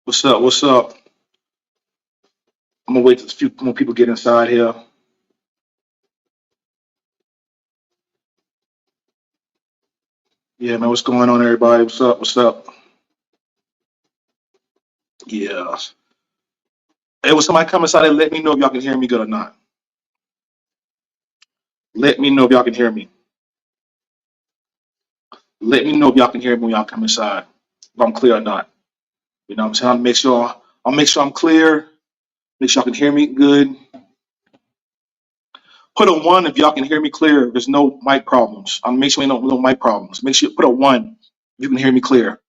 What's up? What's up? I'm gonna wait till a few more people get inside here. Yeah, man. What's going on, everybody? What's up? What's up? Yeah. Hey, was somebody come inside and let me know if y'all can hear me good or not? Let me know if y'all can hear me. Let me know if y'all can hear me when y'all come inside. If I'm clear or not. You know what I'm saying? I'll make sure I'm clear. Make sure y'all can hear me good. Put a one if y'all can hear me clear. There's no mic problems. I'll make sure ain't no mic problems. Make sure you put a one if you can hear me clear.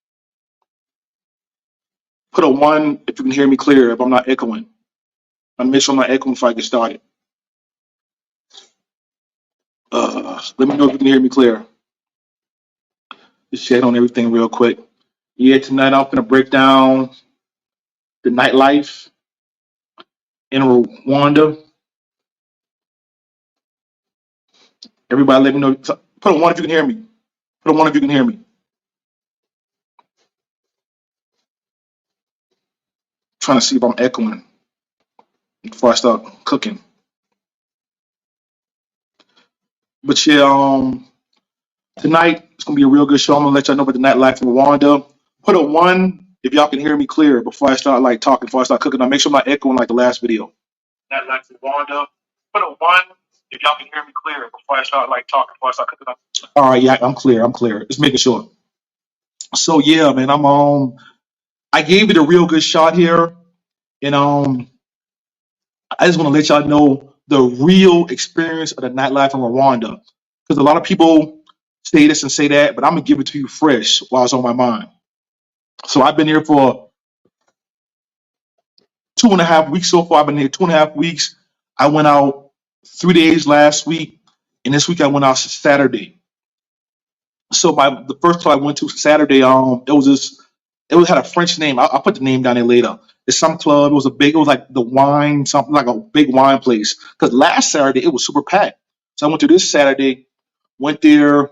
Put a one if you can hear me clear if I'm not echoing. I'll make sure I'm not echoing before I get started. Let me know if you can hear me clear. Just check on everything real quick. Yeah, tonight I'm gonna break down the nightlife in Rwanda. Everybody, let me know. Put a one if you can hear me. Put a one if you can hear me. Trying to see if I'm echoing before I start cooking. But yeah, tonight it's gonna be a real good show. I'm gonna let y'all know about the nightlife in Rwanda. Put a one if y'all can hear me clear before I start like talking. Before I start cooking, I'll make sure I'm not echoing like the last video. Nightlife in Rwanda. Put a one if y'all can hear me clear before I start like talking. Before I start cooking. All right, yeah, I'm clear. I'm clear. Just making sure. So yeah, man, I gave it a real good shot here, and I just want to let y'all know the real experience of the nightlife in Rwanda, because a lot of people say this and say that, but I'm gonna give it to you fresh while it's on my mind. So I've been here for 2.5 weeks so far. I've been here 2.5 weeks. I went out 3 days last week, and this week I went out Saturday. So the first club I went to Saturday, it was had a French name. I'll put the name down there later. It's some club. It was like the wine, something like a big wine place. Because last Saturday it was super packed. So I went to this Saturday, went there.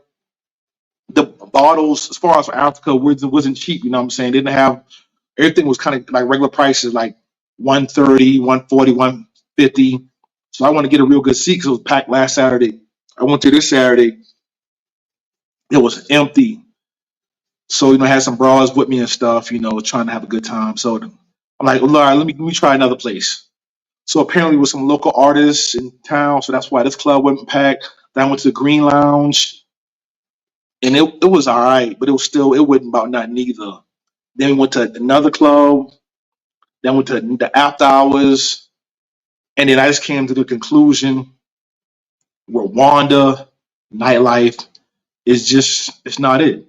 The bottles, as far as for Africa, wasn't cheap. You know what I'm saying? They didn't have everything was kind of like regular prices, like 130, 140, 150. So I want to get a real good seat because it was packed last Saturday. I went to this Saturday, it was empty. So I had some bras with me and stuff, trying to have a good time. So I'm like, well, all right, let me try another place. So apparently, with some local artists in town, so that's why this club wasn't packed. Then I went to the Green Lounge, and it was all right, but it wasn't about nothing either. Then we went to another club. Then went to the after hours, and then I just came to the conclusion: Rwanda nightlife is just it's not it.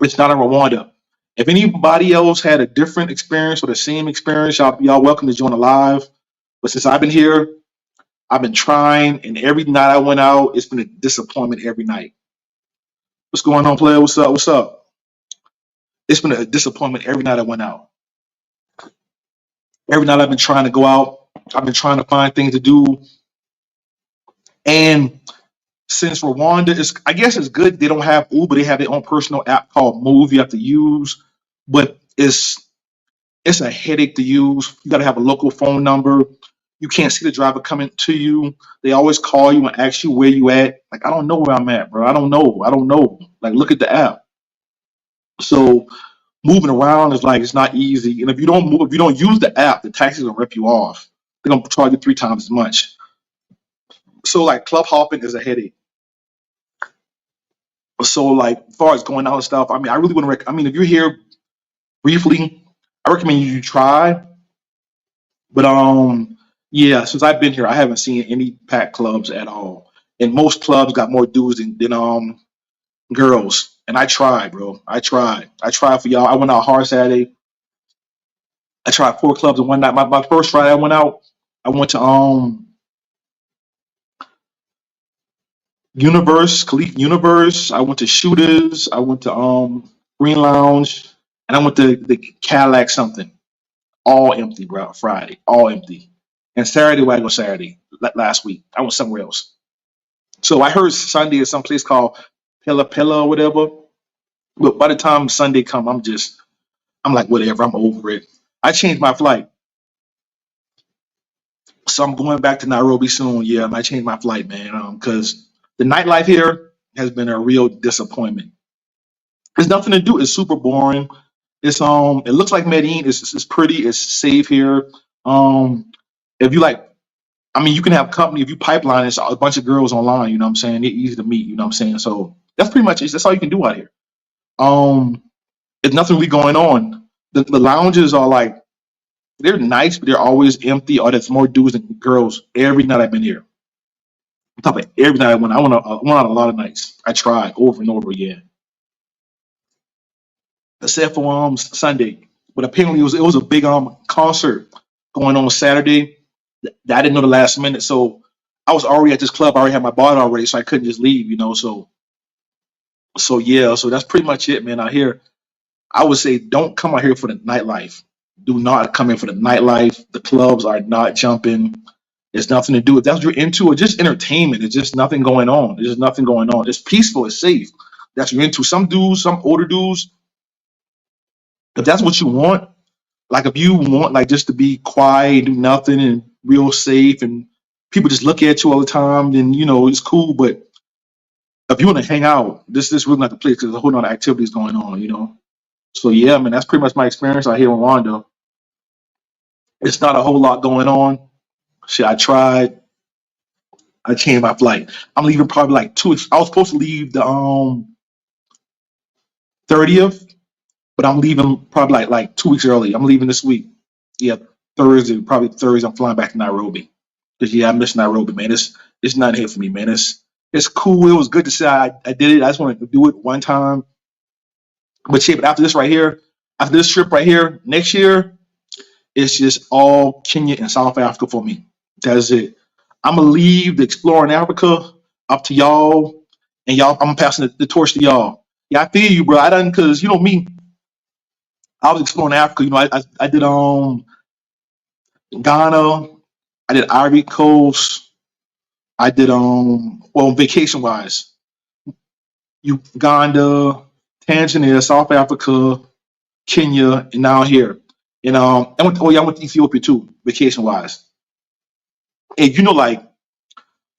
It's not in Rwanda. If anybody else had a different experience or the same experience, y'all welcome to join the live. But since I've been here, I've been trying, and every night I went out, it's been a disappointment every night. What's going on, player? What's up? What's up? It's been a disappointment every night I went out. Every night I've been trying to go out. I've been trying to find things to do. And since Rwanda is, I guess it's good they don't have Uber. They have their own personal app called Move you have to use, but it's a headache to use. You got to have a local phone number. You can't see the driver coming to you. They always call you and ask you where you at. Like, I don't know where I'm at, bro. I don't know. I don't know. Like, look at the app. So moving around is like it's not easy. And if you don't use the app, the taxis will rip you off. They're gonna charge you 3 times as much. So like club hopping is a headache. So like as far as going out and stuff, I mean, I really want to. I mean, if you're here briefly, I recommend you try. But yeah, since I've been here, I haven't seen any packed clubs at all. And most clubs got more dudes than girls. And I tried, bro. I tried. I tried for y'all. I went out hard Saturday. I tried 4 clubs in one night. My first Friday I went out, I went to Universe. I went to Shooters. I went to Green Lounge, and I went to the Cadillac something. All empty, bro. Friday, all empty. And Saturday, where I go Saturday last week, I went somewhere else. So I heard Sunday is some place called Pella Pella or whatever. But by the time Sunday come, I'm just I'm like, whatever, I'm over it. I changed my flight. So I'm going back to Nairobi soon. Yeah, I might change my flight, man. Because the nightlife here has been a real disappointment. There's nothing to do. It's super boring. It looks like Medellin. It's pretty. It's safe here. Um, if you like, I mean, you can have company if you pipeline. It's a bunch of girls online. You know what I'm saying? They're easy to meet. You know what I'm saying? So that's pretty much it. That's all you can do out here. Um, there's nothing really going on. The lounges are like they're nice, but they're always empty. Or there's more dudes than girls every night I've been here. I'm talking about every night I went. I went out a lot of nights. I tried over and over again, except for Sunday. But apparently it was a big concert going on Saturday. I didn't know the last minute, so I was already at this club. I already had my bar already, so I couldn't just leave. So yeah, so that's pretty much it, man. Out here, I would say don't come out here for the nightlife. Do not come in for the nightlife. The clubs are not jumping. There's nothing to do. If that's what you're into, or just entertainment, there's just nothing going on. There's just nothing going on. It's peaceful. It's safe. That's what you're into. Some dudes, some older dudes, if that's what you want, like if you want like just to be quiet, do nothing, and real safe, and people just look at you all the time, then it's cool. But if you want to hang out, this really not the place because there's a whole lot of activities going on. So yeah, man, that's pretty much my experience out here in Rwanda. It's not a whole lot going on. Shit, I tried. I changed my flight. I'm leaving probably like 2 weeks. I was supposed to leave the 30th, but I'm leaving probably like 2 weeks early. I'm leaving this week. Yeah, Thursday, probably Thursday. I'm flying back to Nairobi because yeah, I miss Nairobi, man. It's not here for me, man. It's cool. It was good to say I did it. I just wanted to do it one time. But shit, but after this right here, after this trip right here, next year, it's just all Kenya and South Africa for me. That's it. I'm gonna leave the exploring Africa up to y'all, and y'all. I'm passing the torch to y'all. Yeah, I feel you, bro. I done because me. I was exploring Africa. I did Ghana. I did Ivory Coast. I did well vacation wise, Uganda, Tanzania, South Africa, Kenya, and now here. And I went to Ethiopia too, vacation wise. And like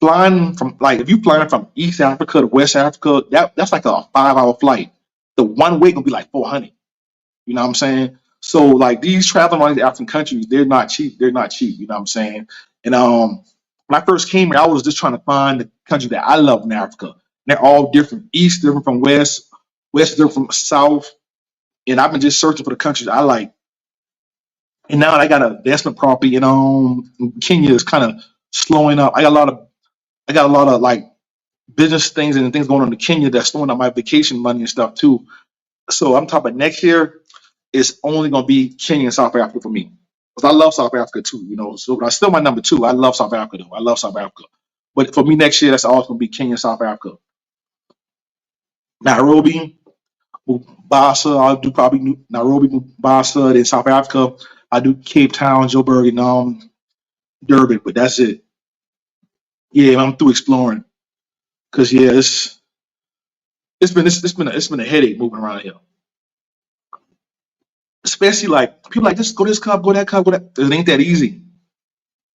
flying from like if you flying from East Africa to West Africa, that's like a 5 hour flight. The one way gonna be like 400. You know what I'm saying? So like these traveling around these African countries, they're not cheap. They're not cheap. You know what I'm saying? And when I first came here, I was just trying to find the country that I love in Africa. And they're all different. East different from West, West different from South. And I've been just searching for the countries I like. And now I got an investment property in Kenya is kind of slowing up. I got a lot of like business things and things going on in Kenya that's slowing up my vacation money and stuff too. So I'm talking about next year, it's only going to be Kenya and South Africa for me. Because I love South Africa too. So but I still my number two. I love South Africa though. I love South Africa. But for me next year, that's always going to be Kenya and South Africa. Nairobi, Mombasa, I'll do probably Nairobi, Mombasa, then South Africa. I do Cape Town, Joburg, and Durban. But that's it. Yeah, I'm through exploring. Cause yeah, it's been a headache moving around here. Especially like people like just go this club, go that club, go that. It ain't that easy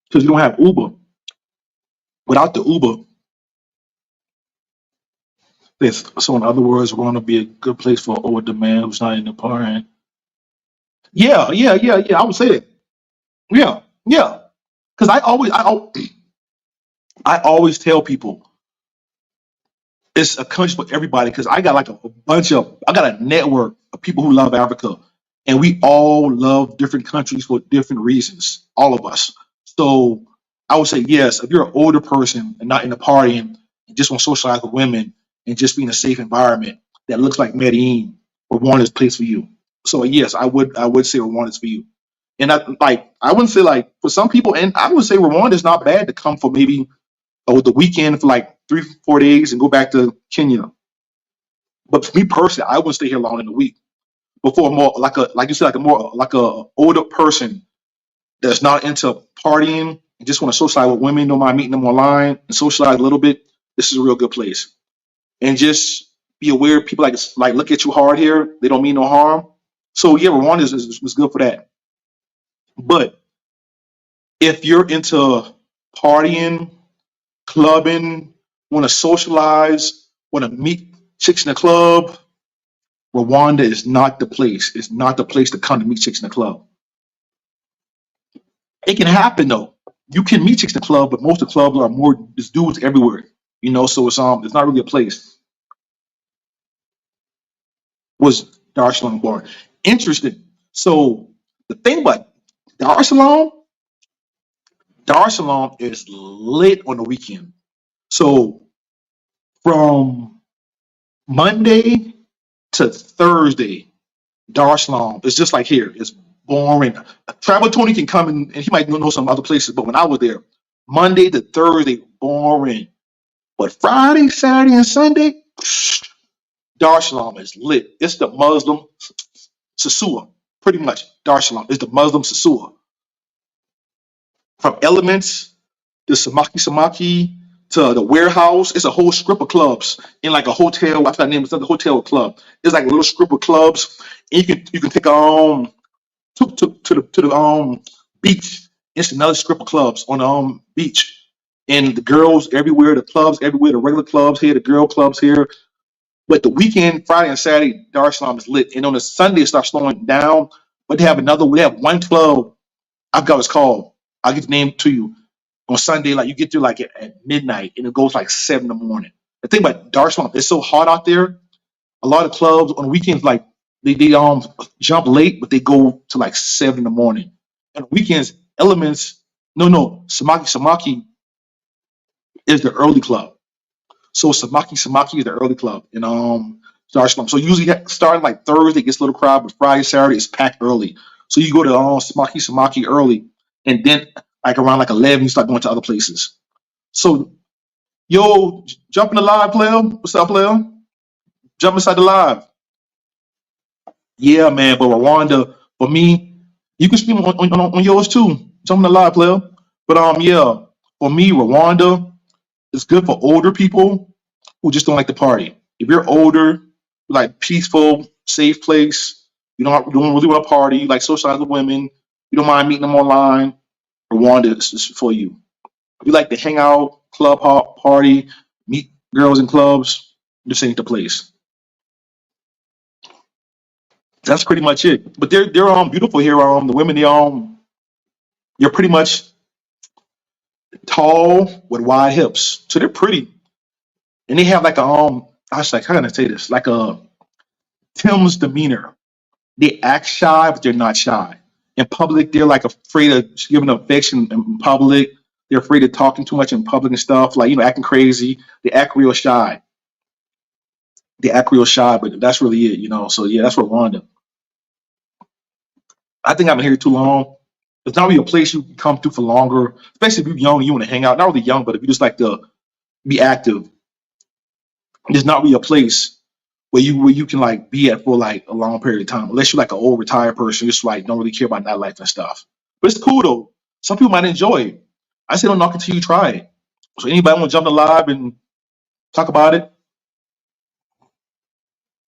because you don't have Uber. Without the Uber, this so in other words, we're going to be a good place for over demand who's not in the party. Yeah, yeah, yeah, yeah. I would say that. Yeah, yeah. Because I always tell people it's a country for everybody because I got like I got a network of people who love Africa, and we all love different countries for different reasons. All of us. So I would say yes. If you're an older person and not in the partying and just want to socialize with women and just be in a safe environment that looks like Medellin, Rwanda is a place for you. So yes, I would say Rwanda is for you. And I wouldn't say like for some people, and I would say Rwanda is not bad to come for maybe over the weekend for like 3 4 days and go back to Kenya. But for me personally, I wouldn't stay here long in the week. Before more like you said, like a more like a older person that's not into partying and just want to socialize with women, don't mind meeting them online and socialize a little bit, this is a real good place. And just be aware people like look at you hard here, they don't mean no harm. So yeah, Rwanda is good for that. But if you're into partying, clubbing, want to socialize, want to meet chicks in the club, Rwanda is not the place. It's not the place to come to meet chicks in the club. It can happen though. You can meet chicks in the club, but most of the clubs are more there's dudes everywhere. So it's not really a place. Was Dar es Salaam bar. Interesting. So the thing about Dar es Salaam, Dar es Salaam is lit on the weekend. So from Monday to Thursday, Dar es Salaam is just like here. It's boring. Travel Tony can come and he might know some other places, but when I was there, Monday to Thursday, boring. But Friday, Saturday, and Sunday, Dar es Salaam is lit. It's the Muslim Sasua, pretty much. Dar es Salaam is the Muslim Sasua. From Elements to Samaki Samaki to the Warehouse, it's a whole strip of clubs in like a hotel. I forgot the name. It's like a hotel club. It's like a little strip of clubs. And you can take to the beach. It's another strip of clubs on the beach. And the girls everywhere, the clubs everywhere, the regular clubs here, the girl clubs here. But the weekend, Friday and Saturday, Dar es Salaam is lit. And on the Sunday, it starts slowing down. But they have one club, I forgot what it's called. I'll get the name to you. On Sunday, like you get there like at midnight and it goes like 7 in the morning. The thing about Dar es Salaam, it's so hot out there. A lot of clubs on the weekends, like they jump late, but they go to like 7 in the morning. And on weekends, Elements, no, Samaki Samaki is the early club. So Samaki Samaki is the early club in Dar es Salaam. So usually starting like Thursday gets a little crowd, but Friday, Saturday is packed early. So you go to Samaki Samaki early, and then like around like 11, you start going to other places. So yo, jump in the live, player. What's up, player? Jump inside the live. Yeah, man. But Rwanda, for me, you can stream on yours too. Jump in the live, player. But yeah, for me, Rwanda is good for older people who just don't like to party. If you're older, like peaceful, safe place, you don't really want to party, you like socialize with women, you don't mind meeting them online, Rwanda is for you. If you like to hang out, club hop, party, meet girls in clubs, this ain't the place. That's pretty much it. But they're beautiful here. The women they're pretty much tall with wide hips, so they're pretty, and they have like I was like, how can I say this? Like a Tim's demeanor. They act shy, but they're not shy. In public, they're like afraid of giving affection in public. They're afraid of talking too much in public and stuff, like acting crazy. They act real shy. They act real shy, but that's really it. So yeah, that's what Rwanda. I think I've been here too long. It's not really a place you can come to for longer, especially if you're young and you want to hang out. Not really young, but if you just like to be active, it's not really a place where you can like be at for like a long period of time, unless you're like an old retired person, just like don't really care about nightlife and stuff. But it's cool though. Some people might enjoy it. I say don't knock until you try it. So anybody want to jump in live and talk about it,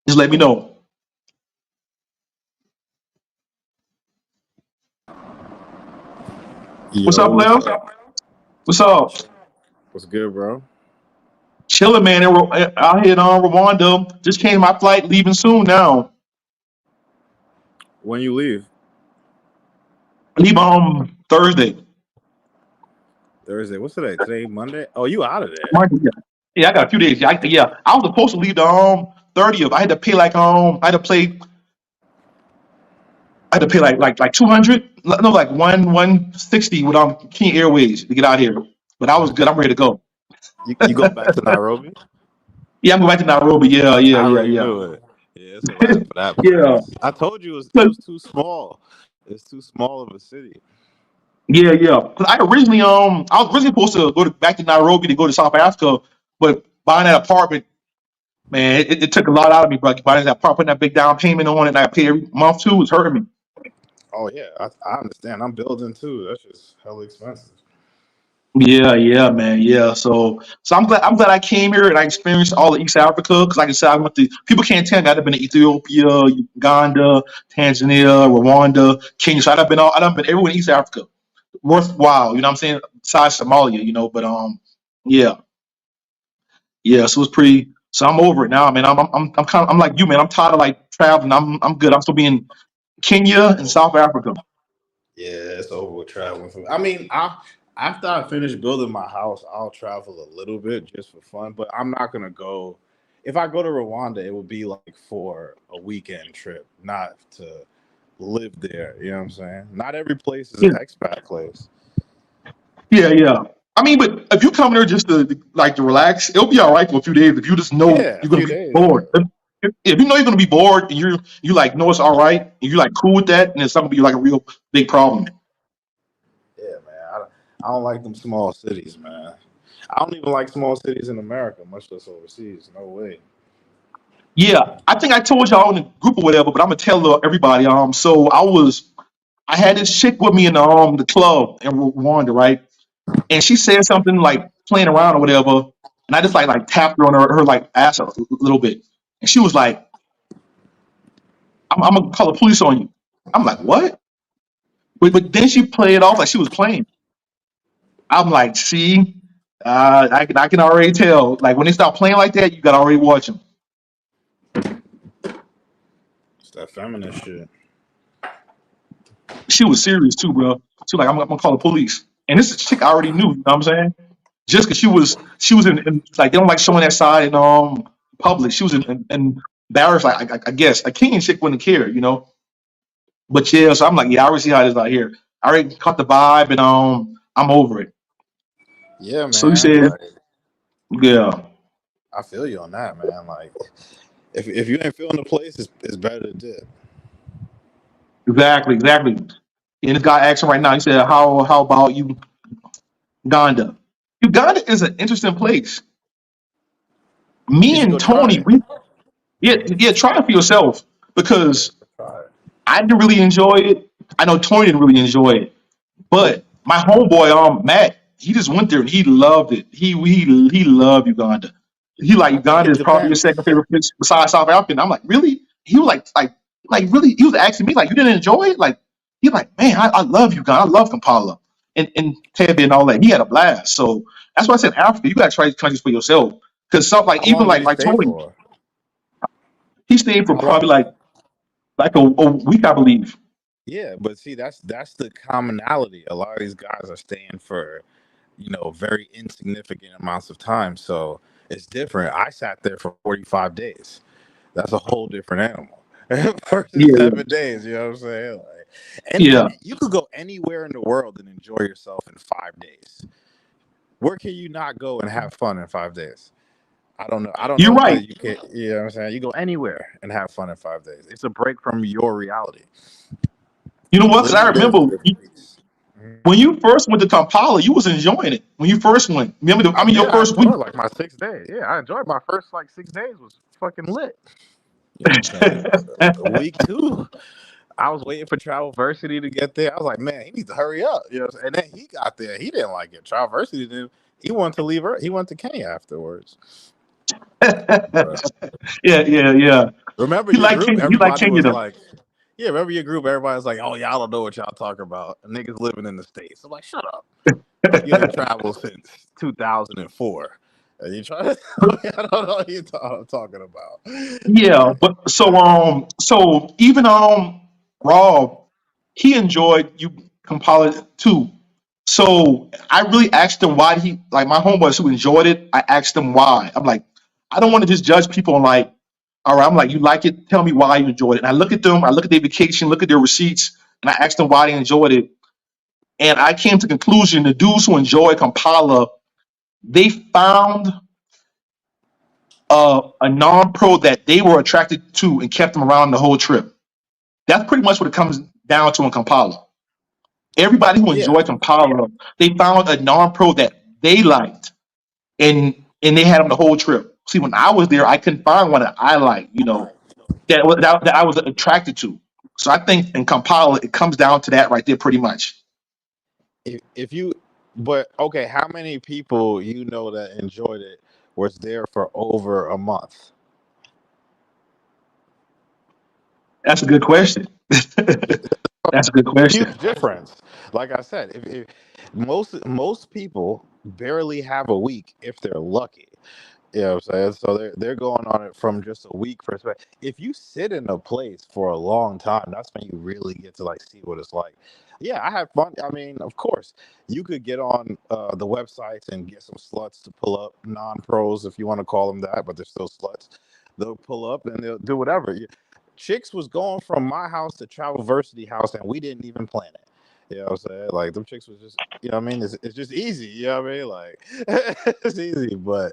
just let me know. What's Yo, up, what's Lil? up? What's up? What's good, bro? Chilling, man. Out here in Rwanda. Just came my flight, leaving soon now. When you leave? I leave Thursday. Thursday. What's today? Today, Monday? Oh, you out of there? Monday, yeah. Yeah, I got a few days. Yeah, I was supposed to leave the 30th. I had to pay like I had to pay like 200, no, like 160 with King Airways to get out here. But I was good. I'm ready to go. You go back to Nairobi? Yeah, I'm going back to Nairobi. Yeah, yeah, I yeah, already yeah. knew it. Yeah, it's a wrap for that Yeah. place. I told you it 'Cause- was too small. It's too small of a city. Yeah, yeah. Because I was originally supposed to back to Nairobi to go to South Africa, but buying that apartment, man, it took a lot out of me, bro. Buying that apartment, putting that big down payment on it, and I pay every month too, it's hurting me. Oh yeah, I understand. I'm building too. That's just hella expensive. Yeah, man, yeah. So I'm glad I came here and I experienced all of East Africa because, like I said, I went to. People can't tell me I've been to Ethiopia, Uganda, Tanzania, Rwanda, Kenya. So I've been everywhere in East Africa. Worthwhile, you know what I'm saying? Besides Somalia, but yeah, yeah. So it's pretty. So I'm over it now, man. I'm like you, man. I'm tired of like traveling. I'm good. I'm still being Kenya and South Africa. Yeah, it's over with traveling. I mean, I after I finish building my house, I'll travel a little bit just for fun. But I'm not gonna go. If I go to Rwanda, it would be like for a weekend trip, not to live there. You know what I'm saying? Not every place is an expat place. Yeah, yeah. I mean, but if you come there just to relax, it'll be all right for a few days. If you just know Yeah, a you're gonna few be days. Yeah, bored, if you know you're gonna be bored and you like know it's all right, and you like cool with that, and it's not gonna be like a real big problem. yeah, man. I don't like them small cities, man. I don't even like small cities in America, much less overseas. No way. Yeah, I think I told y'all in the group or whatever, but I'm gonna tell everybody. So I had this chick with me in the club in Rwanda, right? And she said something like playing around or whatever, and I just like tapped her on her like ass a little bit, and she was like, I'm gonna call the police on you. I'm like, what? But then she played it off like she was playing. I'm like, see, I can already tell. Like when they start playing like that, you got to already watch them. It's that feminist shit. She was serious too, bro. She was like, I'm gonna call the police. And this chick I already knew. You know what I'm saying? Just because she was in like they don't like showing that side in public. She was in embarrassed. Like I guess a Kenyan chick wouldn't care. But yeah, so I'm like, yeah, I already see how it is out here. I already caught the vibe, and I'm over it. Yeah, So he man. said, Like yeah. I feel you on that, man. Like if you ain't feeling the place, it's better to dip. Exactly, exactly. And this guy asking right now, he said, how about Uganda? Uganda is an interesting place. You Me should go and try Tony, it. yeah, try it for yourself because Try it. I didn't really enjoy it. I know Tony didn't really enjoy it. But my homeboy, Matt, he just went there and he loved it. He loved Uganda. He like I think Uganda it is probably his depends. second favorite place besides South Africa. And I'm like, really? He was like really. He was asking me like, you didn't enjoy it? Like he like, man, I love Uganda. I love Kampala and Tebe and all that. He had a blast. So that's why I said Africa. You gotta try these countries for yourself because stuff like How even long did like he like stay Tony, for? he stayed for How long? probably like a week, I believe. Yeah, but see, that's the commonality. A lot of these guys are staying for, very insignificant amounts of time. So it's different. I sat there for 45 days. That's a whole different animal versus Yeah, 7 days. You know what I'm saying? Like, and yeah. you could go anywhere in the world and enjoy yourself in 5 days. Where can you not go and have fun in 5 days? I don't know. I don't You're know right. that you can. You know what I'm saying? You go anywhere and have fun in 5 days. It's a break from your reality. You know what? Because I Living there is remember a different piece. Mhm. when you first went to Kampala, you was enjoying it. When you first went, remember? I I mean, did. your I first week. enjoyed like my 6 days. Yeah, I enjoyed my first like 6 days was fucking lit. You know what I'm saying? Week two, I was waiting for Travelversity to get there. I was like, man, he needs to hurry up. You know, and then he got there. He didn't like it. Travelversity didn't. He wanted to leave. He went to Kenya afterwards. But Yeah. remember He your like group? Kenya. He like Everybody Kenya was though. like, yeah. Remember your group? Everybody's like, oh yeah, I don't know what y'all talking about. Niggas living in the states. I'm like, shut up. Like you didn't travel since 2004. And you try to tell me I don't know what you're talking Yeah, about. but so even Rob, he enjoyed you Kampala too. So I really asked him why he like my homeboys who enjoyed it. I asked him why. I'm like, I don't want to just judge people on like, all right. I'm like, you like it? Tell me why you enjoyed it. And I look at them. I look at their vacation. Look at their receipts, and I asked them why they enjoyed it. And I came to the conclusion the dudes who enjoy Kampala, they found a non-pro that they were attracted to and kept them around the whole trip. That's pretty much what it comes down to in Kampala. Everybody who Yeah. enjoyed Kampala, they found a non-pro that they liked, and they had them the whole trip. See, when I was there, I couldn't find one that I liked, that I was attracted to. So I think in Kampala, it comes down to that right there, pretty much. If you But okay, how many people you know that enjoyed it was there for over a month? That's a good question. That's a good question. Huge difference. Like I said, if most people barely have a week if they're lucky. You know what I'm saying? So they're going on it from just a week perspective. If you sit in a place for a long time, that's when you really get to like see what it's like. Yeah, I had fun. I mean, of course, you could get on the websites and get some sluts to pull up, non-pros if you want to call them that, but they're still sluts. They'll pull up and they'll do whatever. Chicks was going from my house to Travelversity house, and we didn't even plan it. You know what I'm saying? Like them chicks was just, you know what I mean? It's just easy. You know what I mean? Like it's easy, but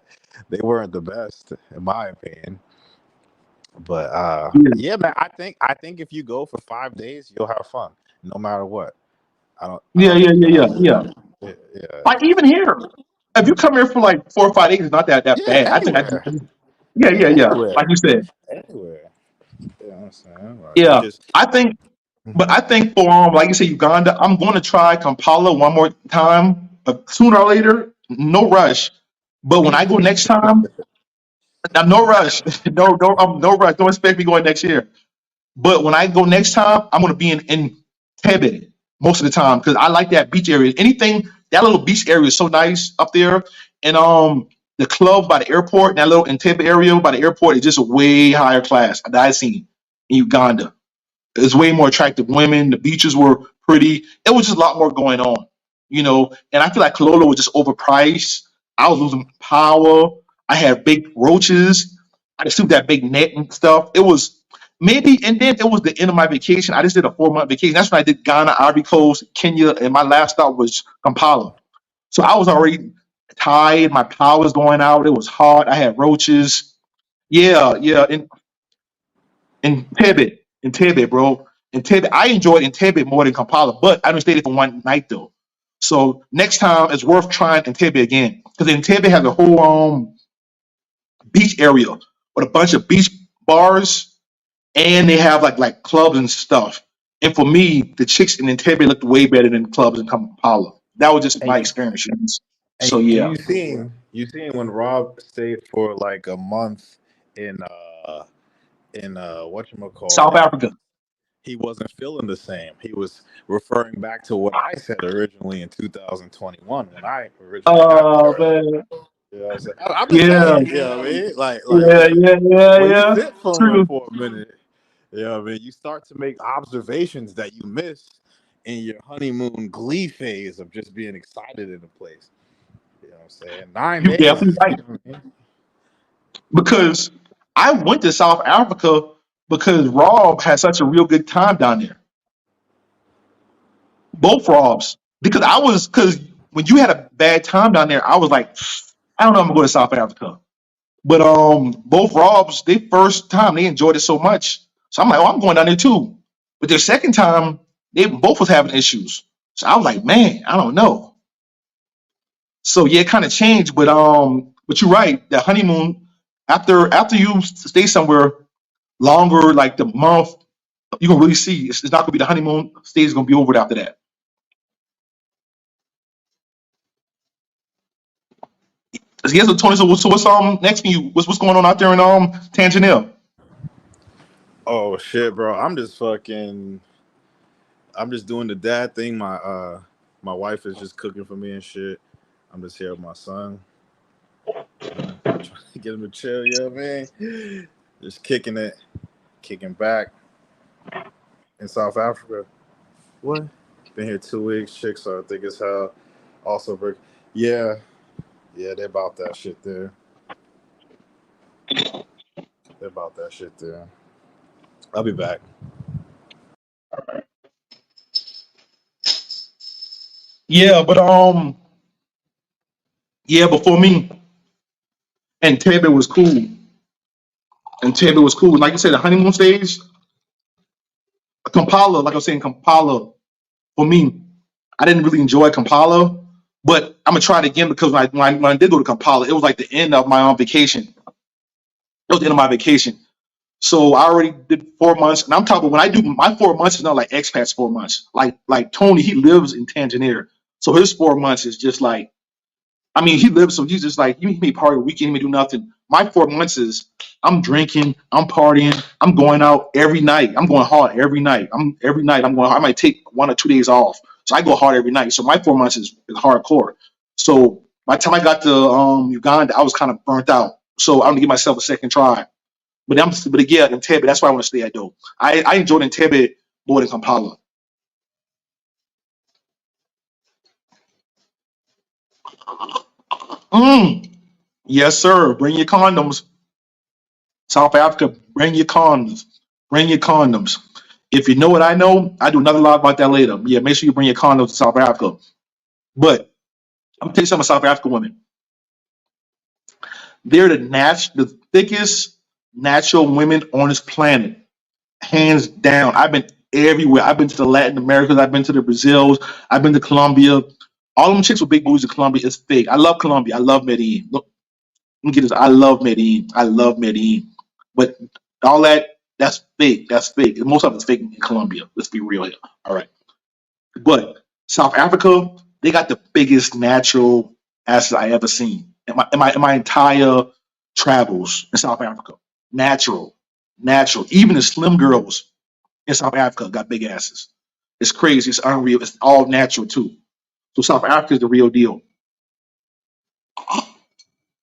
they weren't the best in my opinion. But Yeah, yeah, man, I think if you go for 5 days, you'll have fun no matter what. I yeah, don't yeah, think yeah, yeah. yeah. Like even here, if you come here for like 4 or 5 days, it's not that Yeah, bad. I think I anywhere. just yeah, yeah, yeah. Like Anywhere. you said, Anywhere. You know what I'm saying? Like you yeah. just I think, but I think for like you say Uganda, I'm going to try Kampala one more time, sooner or later. No rush. But when I go next time, no rush. No rush. Don't expect me going next year. But when I go next time, I'm gonna be in Tebet most of the time because I like that beach area. Anything that little beach area is so nice up there, and the club by the airport, that little Entebbe area by the airport is just a way higher class that I've seen in Uganda. There's way more attractive women. The beaches were pretty. It was just a lot more going on, And I feel like Kololo was just overpriced. I was losing power. I had big roaches. I just threw that big net and stuff. It was maybe, and then it was the end of my vacation. I just did a 4 month vacation. That's when I did Ghana, Ivory Coast, Kenya, and my last stop was Kampala. So I was already tired. My power was going out. It was hot. I had roaches. Yeah, yeah. In Tebet, bro. In Tebet, I enjoyed in Tebet more than Kampala, but I only stayed there for one night though. So next time it's worth trying in Tebet again because in Tebet has a whole beach area with a bunch of beach bars and they have like clubs and stuff. And for me, the chicks in Entebbe looked way better than clubs in Kampala. That was just and my you experience. and, So and yeah, you seen when Rob stayed for like a month in whatchamacallit, South Africa. he wasn't feeling the same. He was referring back to what I said originally in 2021 when I originally got Oh there. man, You know what I'm saying? I'm just yeah, saying, you know what I mean? Like yeah, yeah, yeah, when you yeah. sit somewhere True. for a minute, you know what I mean, you start to make observations that you miss in your honeymoon glee phase of just being excited in a place. You know what I'm saying? Nine You days definitely is, right. you know what I mean? Because I went to South Africa because Rob had such a real good time down there. Both Robs. Because when you had a bad time down there, I was like, I don't know, I'm gonna go to South Africa. But both Robs, they first time they enjoyed it so much. So I'm like, oh, I'm going down there too. But their second time, they both was having issues. So I was like, man, I don't know. So yeah, it kind of changed. But you're right. The honeymoon after you stay somewhere longer, like the month, you can really see it's not gonna be the honeymoon stage is gonna be over after that. Yes, so Tony. So what's next for you? What's going on out there in Tanzania? Oh shit, bro. I'm just doing the dad thing. My wife is just cooking for me and shit. I'm just here with my son. Trying to get him to chill, yeah, man. Just kicking it, kicking back in South Africa. What? Been here 2 weeks. Chicks are thick as hell. Also, yeah, yeah, they're about that shit there. They're about that shit there. I'll be back. Yeah, but for me, and Tebe was cool. And Tebe was cool. Like you said, the honeymoon stage, Kampala, like I was saying, Kampala, for me, I didn't really enjoy Kampala, but I'm gonna try it again because when I did go to Kampala, it was like the end of my vacation. It was the end of my vacation. So I already did 4 months, and I'm talking when I do my 4 months is not like expats 4 months. Like Tony, he lives in Tanzania, So his 4 months is just like, I mean, he lives, so he's just like, you may party a weekend, you may do nothing. My 4 months is I'm drinking, I'm partying, I'm going out every night. I'm going hard every night. Every night I'm going, I might take 1 or 2 days off. So I go hard every night. So my 4 months is hardcore. So by the time I got to Uganda, I was kind of burnt out. So I'm gonna give myself a second try. But again, Entebbe, that's why I want to stay at though. I enjoyed Entebbe more than Kampala. Mm, yes, sir. Bring your condoms. South Africa, bring your condoms. Bring your condoms. If you know what I know, I do another lot about that later. Yeah, make sure you bring your condoms to South Africa. But I'm gonna tell you something, South African women. They're the thickest natural women on this planet, hands down. I've been everywhere. I've been to the Latin Americas. I've been to the Brazils. I've been to Colombia. All them chicks with big booties in Colombia is fake. I love Colombia. I love Medellin. Look, let me get this. I love Medellin. I love Medellin. But all that's fake. That's fake. Most of it's fake in Colombia. Let's be real here. All right. But South Africa, they got the biggest natural assets I ever seen in my entire travels in South Africa. Natural, natural. Even the slim girls in South Africa got big asses. It's crazy. It's unreal. It's all natural too. So South Africa is the real deal.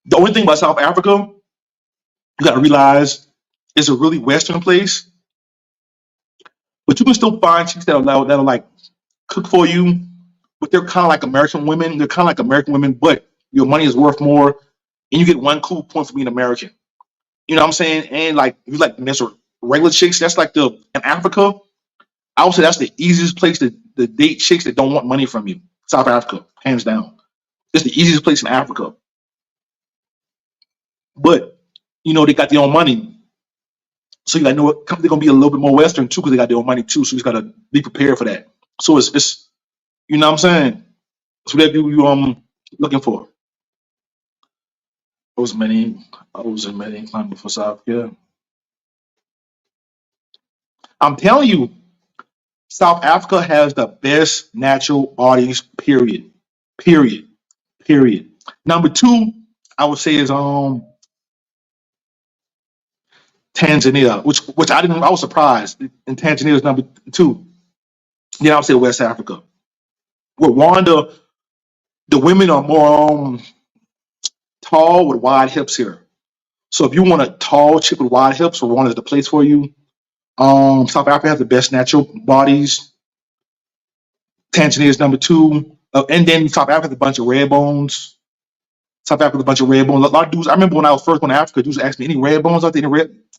The only thing about South Africa, you got to realize it's a really Western place, but you can still find chicks that'll like cook for you, but they're kind of like American women. They're kind of like American women, but your money is worth more, and you get one cool point for being American. You know what I'm saying? And like you like mess with regular chicks. That's like the in Africa. I would say that's the easiest place to date chicks that don't want money from you. South Africa, hands down. It's the easiest place in Africa. But they got their own money. So you gotta know they're gonna be a little bit more Western too, because they got their own money too. So you just gotta be prepared for that. So it's you know what I'm saying? It's whatever you looking for. I was in many climbing for South. Yeah. I'm telling you, South Africa has the best natural audience, period. Period. Period. Number two, I would say is Tanzania, which I was surprised. And Tanzania is number two. Then I would say West Africa. With Rwanda, the women are more tall with wide hips here. So if you want a tall chick with wide hips, Rwanda is the place for you. South Africa has the best natural bodies. Tanzania is number two. And then South Africa has a bunch of red bones. South Africa has a bunch of red bones. A lot of dudes, I remember when I was first going to Africa, dudes asked me, any red bones out there?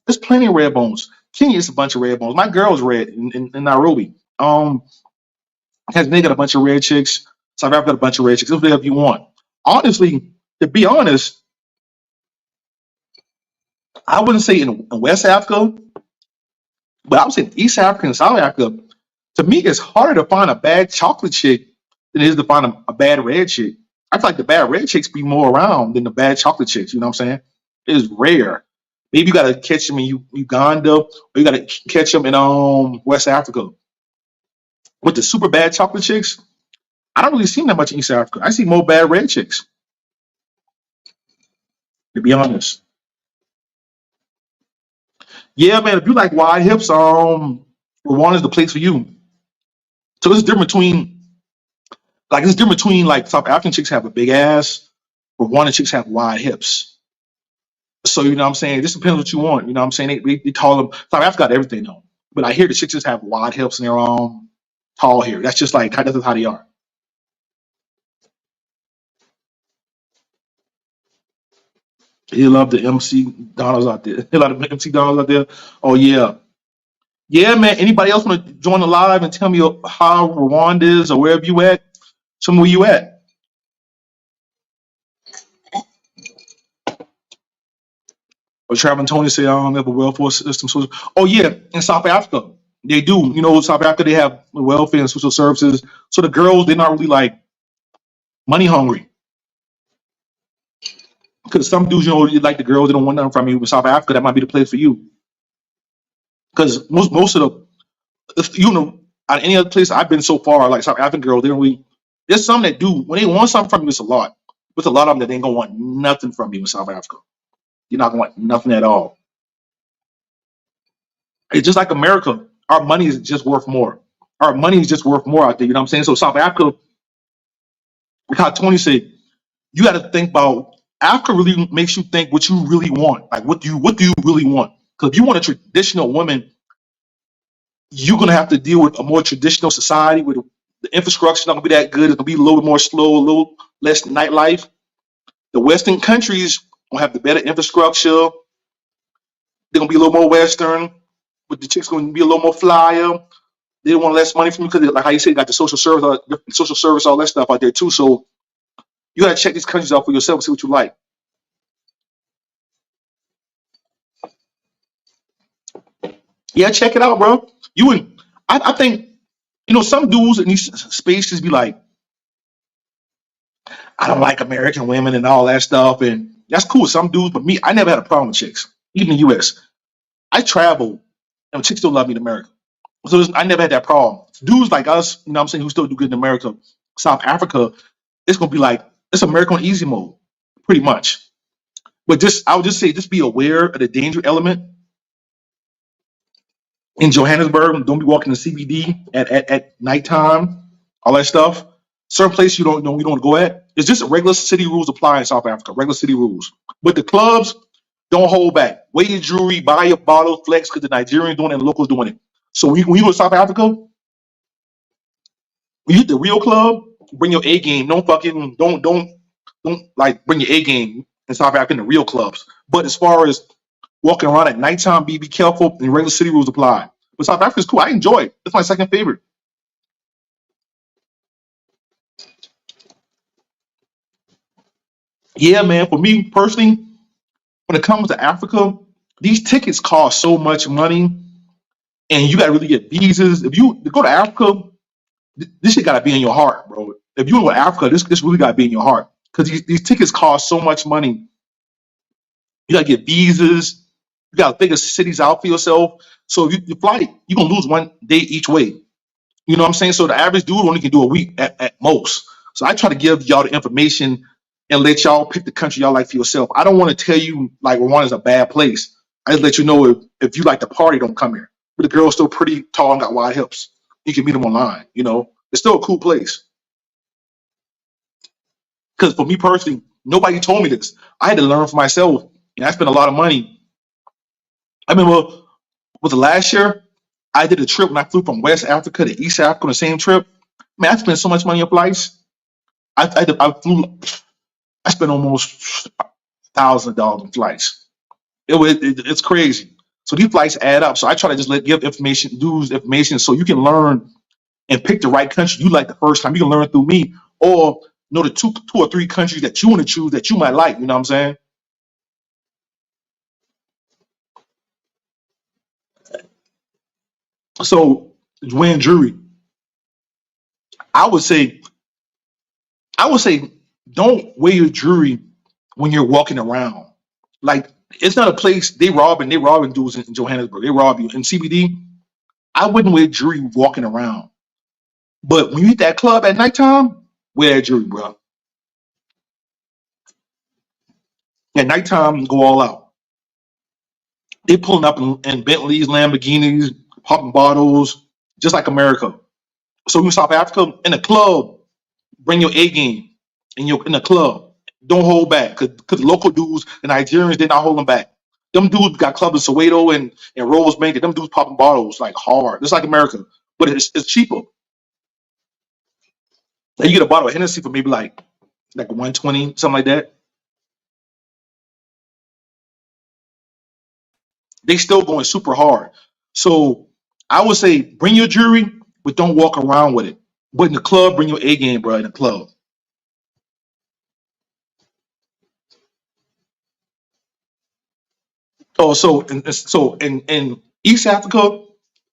There's plenty of red bones. Kenya is a bunch of red bones. My girl's red in Nairobi. Tanzania got a bunch of red chicks. South Africa got a bunch of red chicks. It's whatever you want. Honestly, to be honest, I wouldn't say in West Africa, but I would say East Africa and South Africa. To me, it's harder to find a bad chocolate chick than it is to find a bad red chick. I feel like the bad red chicks be more around than the bad chocolate chicks. You know what I'm saying? It is rare. Maybe you got to catch them in Uganda, or you got to catch them in West Africa. With the super bad chocolate chicks, I don't really see that much in East Africa. I see more bad red chicks, to be honest. Yeah, man. If you like wide hips, Rwanda is the place for you. So it's different between like South African chicks have a big ass, Rwandan chicks have wide hips. So you know what I'm saying? It just depends what you want. You know what I'm saying? They call them South Africa got everything though. But I hear the chicks just have wide hips and they're tall hair. That's just like that's how they are. He love the MC Donalds out there. A lot of MC Donalds out there. Oh yeah. Yeah, man. Anybody else want to join the live and tell me how Rwanda is or wherever you at? Tell me where you at. Or Traveling Tony say I don't have a welfare system. So, oh yeah, in South Africa they do. South Africa they have welfare and social services. So the girls they're not really like money hungry. Because some dudes, you like the girls, they don't want nothing from you. In South Africa, that might be the place for you. Because most of the, if, out of any other place I've been so far, like South African girls, they don't really, There's some that do when they want something from you, it's a lot. But a lot of them that ain't gonna want nothing from you in South Africa. You're not gonna want nothing at all. It's just like America. Our money is just worth more. Our money is just worth more out there. You know what I'm saying? So South Africa, like how Tony said, you got to think about Africa. Really makes you think what you really want. Like what do you really want? Because if you want a traditional woman, you're gonna have to deal with a more traditional society with the infrastructure not gonna be that good. It's gonna be a little bit more slow, a little less nightlife. The Western countries gonna have the better infrastructure. They're gonna be a little more Western. But the chicks gonna be a little more flyer. They want less money from you because, like how you say, you got the social service, all that stuff out there too. So you gotta check these countries out for yourself and see what you like. Yeah, check it out, bro. You and I think some dudes in these spaces be like, I don't like American women and all that stuff, and that's cool with some dudes. But me, I never had a problem with chicks, even in the U.S. I travel, and chicks still love me in America. So I never had that problem. Dudes like us, what I'm saying, who still do good in America, South Africa, it's gonna be like it's America on easy mode, pretty much. But I would just say, just be aware of the danger element in Johannesburg. Don't be walking the CBD at nighttime, all that stuff. Certain places you don't go at. It's just regular city rules apply in South Africa. Regular city rules. But the clubs don't hold back. Wear your jewelry, buy your bottle, flex because the Nigerians doing it and the locals doing it. So when you go to South Africa, when you hit the real club, bring your A game. Don't like bring your A game in South Africa in the real clubs. But as far as walking around at nighttime, be careful, and regular city rules apply. But South Africa's cool. I enjoy it. It's my second favorite. Yeah, man. For me personally, when it comes to Africa, these tickets cost so much money, and you got to really get visas. If you to go to Africa, this shit got to be in your heart, bro. If you go to Africa, this really got to be in your heart because these tickets cost so much money. You got to get visas. You got to figure cities out for yourself. So if you fly, you're gonna lose one day each way. You know what I'm saying? So the average dude only can do a week at most. So I try to give y'all the information and let y'all pick the country y'all like for yourself. I don't want to tell you like Rwanda is a bad place. I just let you know if you like the party, don't come here. But the girl's still pretty tall and got wide hips. You can meet them online. It's still a cool place. Because for me personally, nobody told me this. I had to learn for myself. And I spent a lot of money. I remember was the last year I did a trip when I flew from West Africa to East Africa on the same trip. Man, I spent so much money on flights. I spent almost $1,000 on flights. It's crazy. So these flights add up. So I try to just give information, dudes information, so you can learn and pick the right country you like the first time. You can learn through me, or know the two or three countries that you want to choose that you might like. You know what I'm saying? So wearing jewelry, I would say, I would say, don't wear your jewelry when you're walking around. Like it's not a place they robbing dudes in Johannesburg. They rob you in CBD. I wouldn't wear jewelry walking around. But when you hit that club at nighttime, wear that jewelry, bro. At nighttime, go all out. They pulling up in Bentleys, Lamborghinis, popping bottles, just like America. So in South Africa, in the club, bring your A game. In the club, don't hold back because local dudes, the Nigerians, they're not holding back. Them dudes got clubs in Soweto and Rosebank. Them dudes popping bottles like hard, just like America, but it's cheaper. Like you get a bottle of Hennessy for maybe like 120, something like that. They still going super hard. So I would say bring your jewelry, but don't walk around with it. But in the club, bring your A game, bro. In the club. Oh, so in East Africa,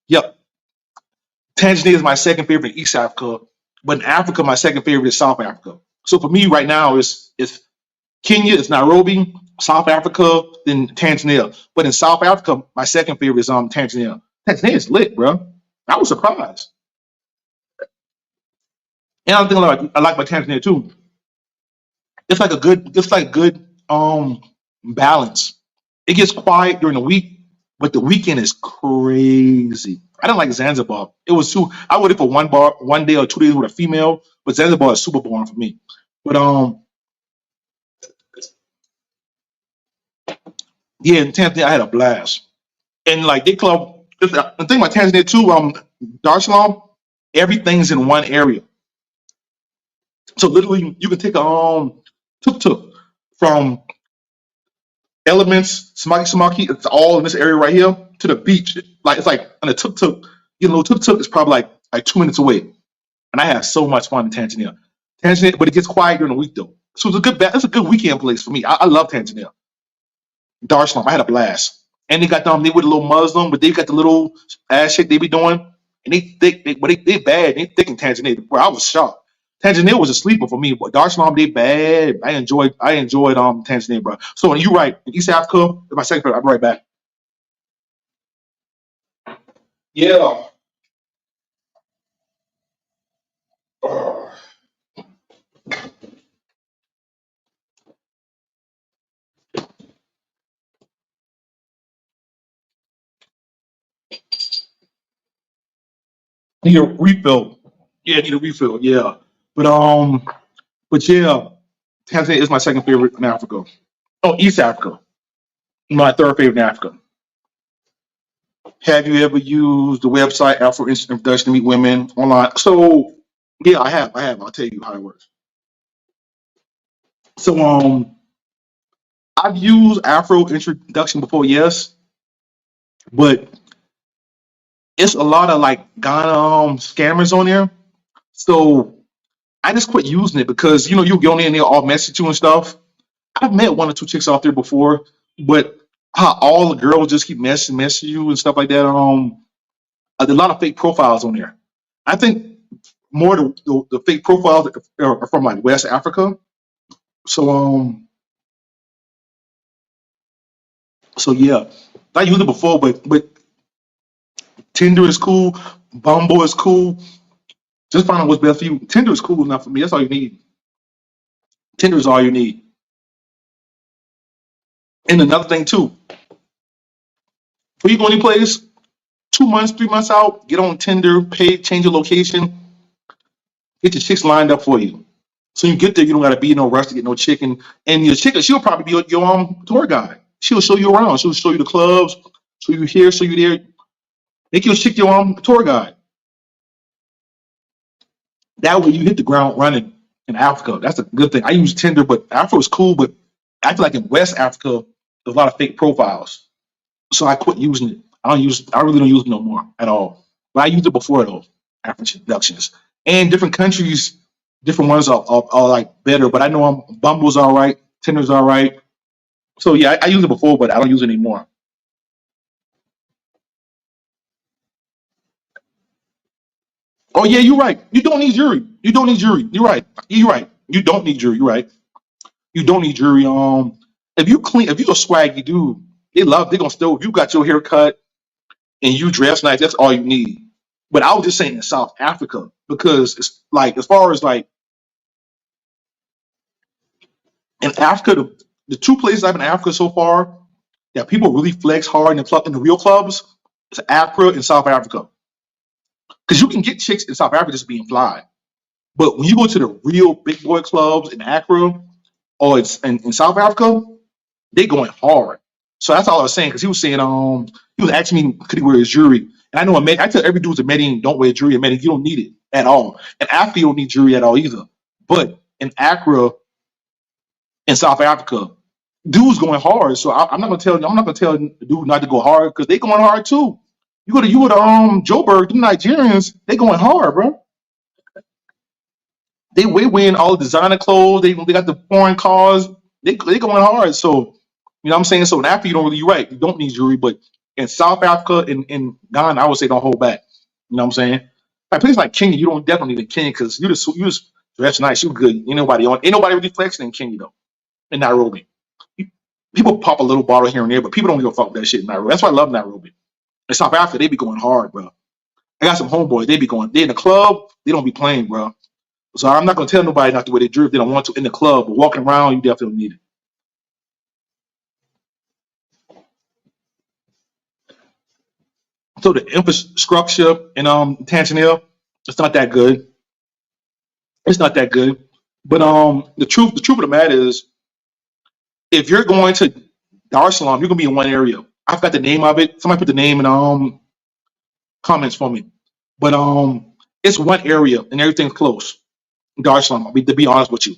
yep, Tanzania is my second favorite in East Africa. But in Africa, my second favorite is South Africa. So for me right now, it's Kenya, it's Nairobi, South Africa, then Tanzania. But in South Africa, my second favorite is Tanzania. Tanzania is lit, bro. I was surprised. And I think I like my Tanzania too. It's like good balance. It gets quiet during the week, but the weekend is crazy. I didn't like Zanzibar. It was too. I would have for 1 day or 2 days with a female, but Zanzibar is super boring for me. But yeah, in Tanzania I had a blast. And like they club, the thing about Tanzania too, Dar es Salaam, everything's in one area. So literally, you can take a tuk tuk from Elements, Samaki Samaki. It's all in this area right here to the beach. Like it's like on a tuk tuk. You know, tuk tuk is probably like 2 minutes away. And I had so much fun in Tanzania. Tanzania, but it gets quiet during the week though. So it's a good weekend place for me. I love Tanzania. Dar es Salaam, I had a blast. And they got them. They with a little Muslim, but they got the little ass shit they be doing. And they thick, but they bad. They thick in Tanzania. Bro, I was shocked. Tanzania was a sleeper for me, but Dar es Salaam they bad. I enjoyed Tanzania, bro. So you right, in East Africa, my second favorite. I'll be right back. Yeah. Need a refill. Yeah, need a refill. Yeah. But yeah, Tanzania is my second favorite in Africa. Oh, East Africa. My third favorite in Africa. Have you ever used the website Afro Introduction to Meet Women online? So yeah, I have. I have. I'll tell you how it works. So I've used Afro Introduction before, yes, but it's a lot of like Ghana scammers on there. So I just quit using it because you get on there and they'll all message you and stuff. I've met one or two chicks out there before, but how all the girls just keep messaging you and stuff like that. There's a lot of fake profiles on there. I think more the fake profiles are from like West Africa. So yeah, I used it before, but Tinder is cool, Bumble is cool. Just find out what's best for you. Tinder is cool enough for me. That's all you need. Tinder is all you need. And another thing too, before you go any place, 2 months, 3 months out, get on Tinder, pay, change your location, get your chicks lined up for you. So you get there, you don't gotta be in no rush to get no chicken. And your chicken, she'll probably be your tour guide. She'll show you around. She'll show you the clubs, show you here, show you there. Make your chick your tour guide. That way you hit the ground running in Africa. That's a good thing. I use Tinder, but Africa is cool, but I feel like in West Africa, there's a lot of fake profiles. So I quit using it. I really don't use it no more at all. But I used it before though, African introductions. And different countries, different ones are like better. But I know Bumble's all right, Tinder's all right. So yeah, I used it before, but I don't use it anymore. Oh yeah, you're right. You don't need jury. You don't need jury. You're right. You're right. You don't need jury. You're right. You don't need jury. If you clean, if you a swaggy dude, they're gonna still. If you got your hair cut and you dress nice, that's all you need. But I was just saying in South Africa because it's like as far as like in Africa, the two places I've been in Africa so far that people really flex hard in the real clubs is Accra and South Africa. Because you can get chicks in South Africa just being fly, but when you go to the real big boy clubs in Accra or it's in South Africa, they going hard. So that's all I was saying because he was saying he was asking me could he wear his jewelry, and I know I tell every dude's a Medellin don't wear jewelry. In Medellin, you don't need it at all, and Africa you don't need jewelry at all either. But in Accra in South Africa, dudes going hard. So I'm not gonna tell the dude not to go hard because they going hard too. You go to Joburg, the Nigerians, they going hard, bro. They wearing all the designer clothes. They got the foreign cars. They going hard. So you know what I'm saying. So in Africa, you don't really you're right. You don't need jewelry, but in South Africa and in Ghana, I would say don't hold back. You know what I'm saying. Like places like Kenya, you don't definitely need Kenya because you just dress nice. You good. Ain't nobody really flexing in Kenya though. In Nairobi, people pop a little bottle here and there, but people don't give a fuck with that shit in Nairobi. That's why I love Nairobi. In South Africa, they be going hard, bro. I got some homeboys. They be going. They in the club. They don't be playing, bro. So I'm not gonna tell nobody not to wear their jersey if they don't want to in the club, but walking around, you definitely need it. So the infrastructure in Tanzania, it's not that good. It's not that good. But the truth of the matter is, if you're going to Dar es Salaam, you're gonna be in one area. I forgot the name of it. Somebody put the name in comments for me. But it's one area and everything's close. Dar es Salaam. To be honest with you,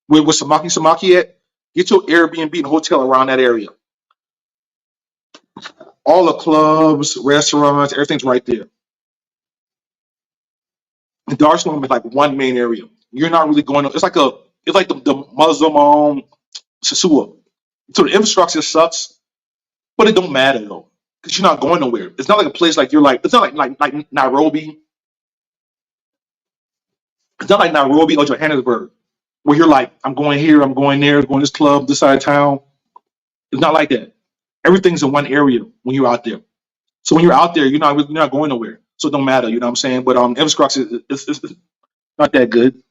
where Samaki at? Get your Airbnb and hotel around that area. All the clubs, restaurants, everything's right there. And Dar es Salaam is like one main area. You're not really going. It's like the Muslim Sasua. So the infrastructure sucks, but it don't matter though, because you're not going nowhere. It's not like a place like you're like. It's not like Nairobi. It's not like Nairobi or Johannesburg, where you're like, I'm going here, I'm going there, going to this club, this side of town. It's not like that. Everything's in one area when you're out there. So when you're out there, you're not going nowhere. So it don't matter, you know what I'm saying? But infrastructure is not that good.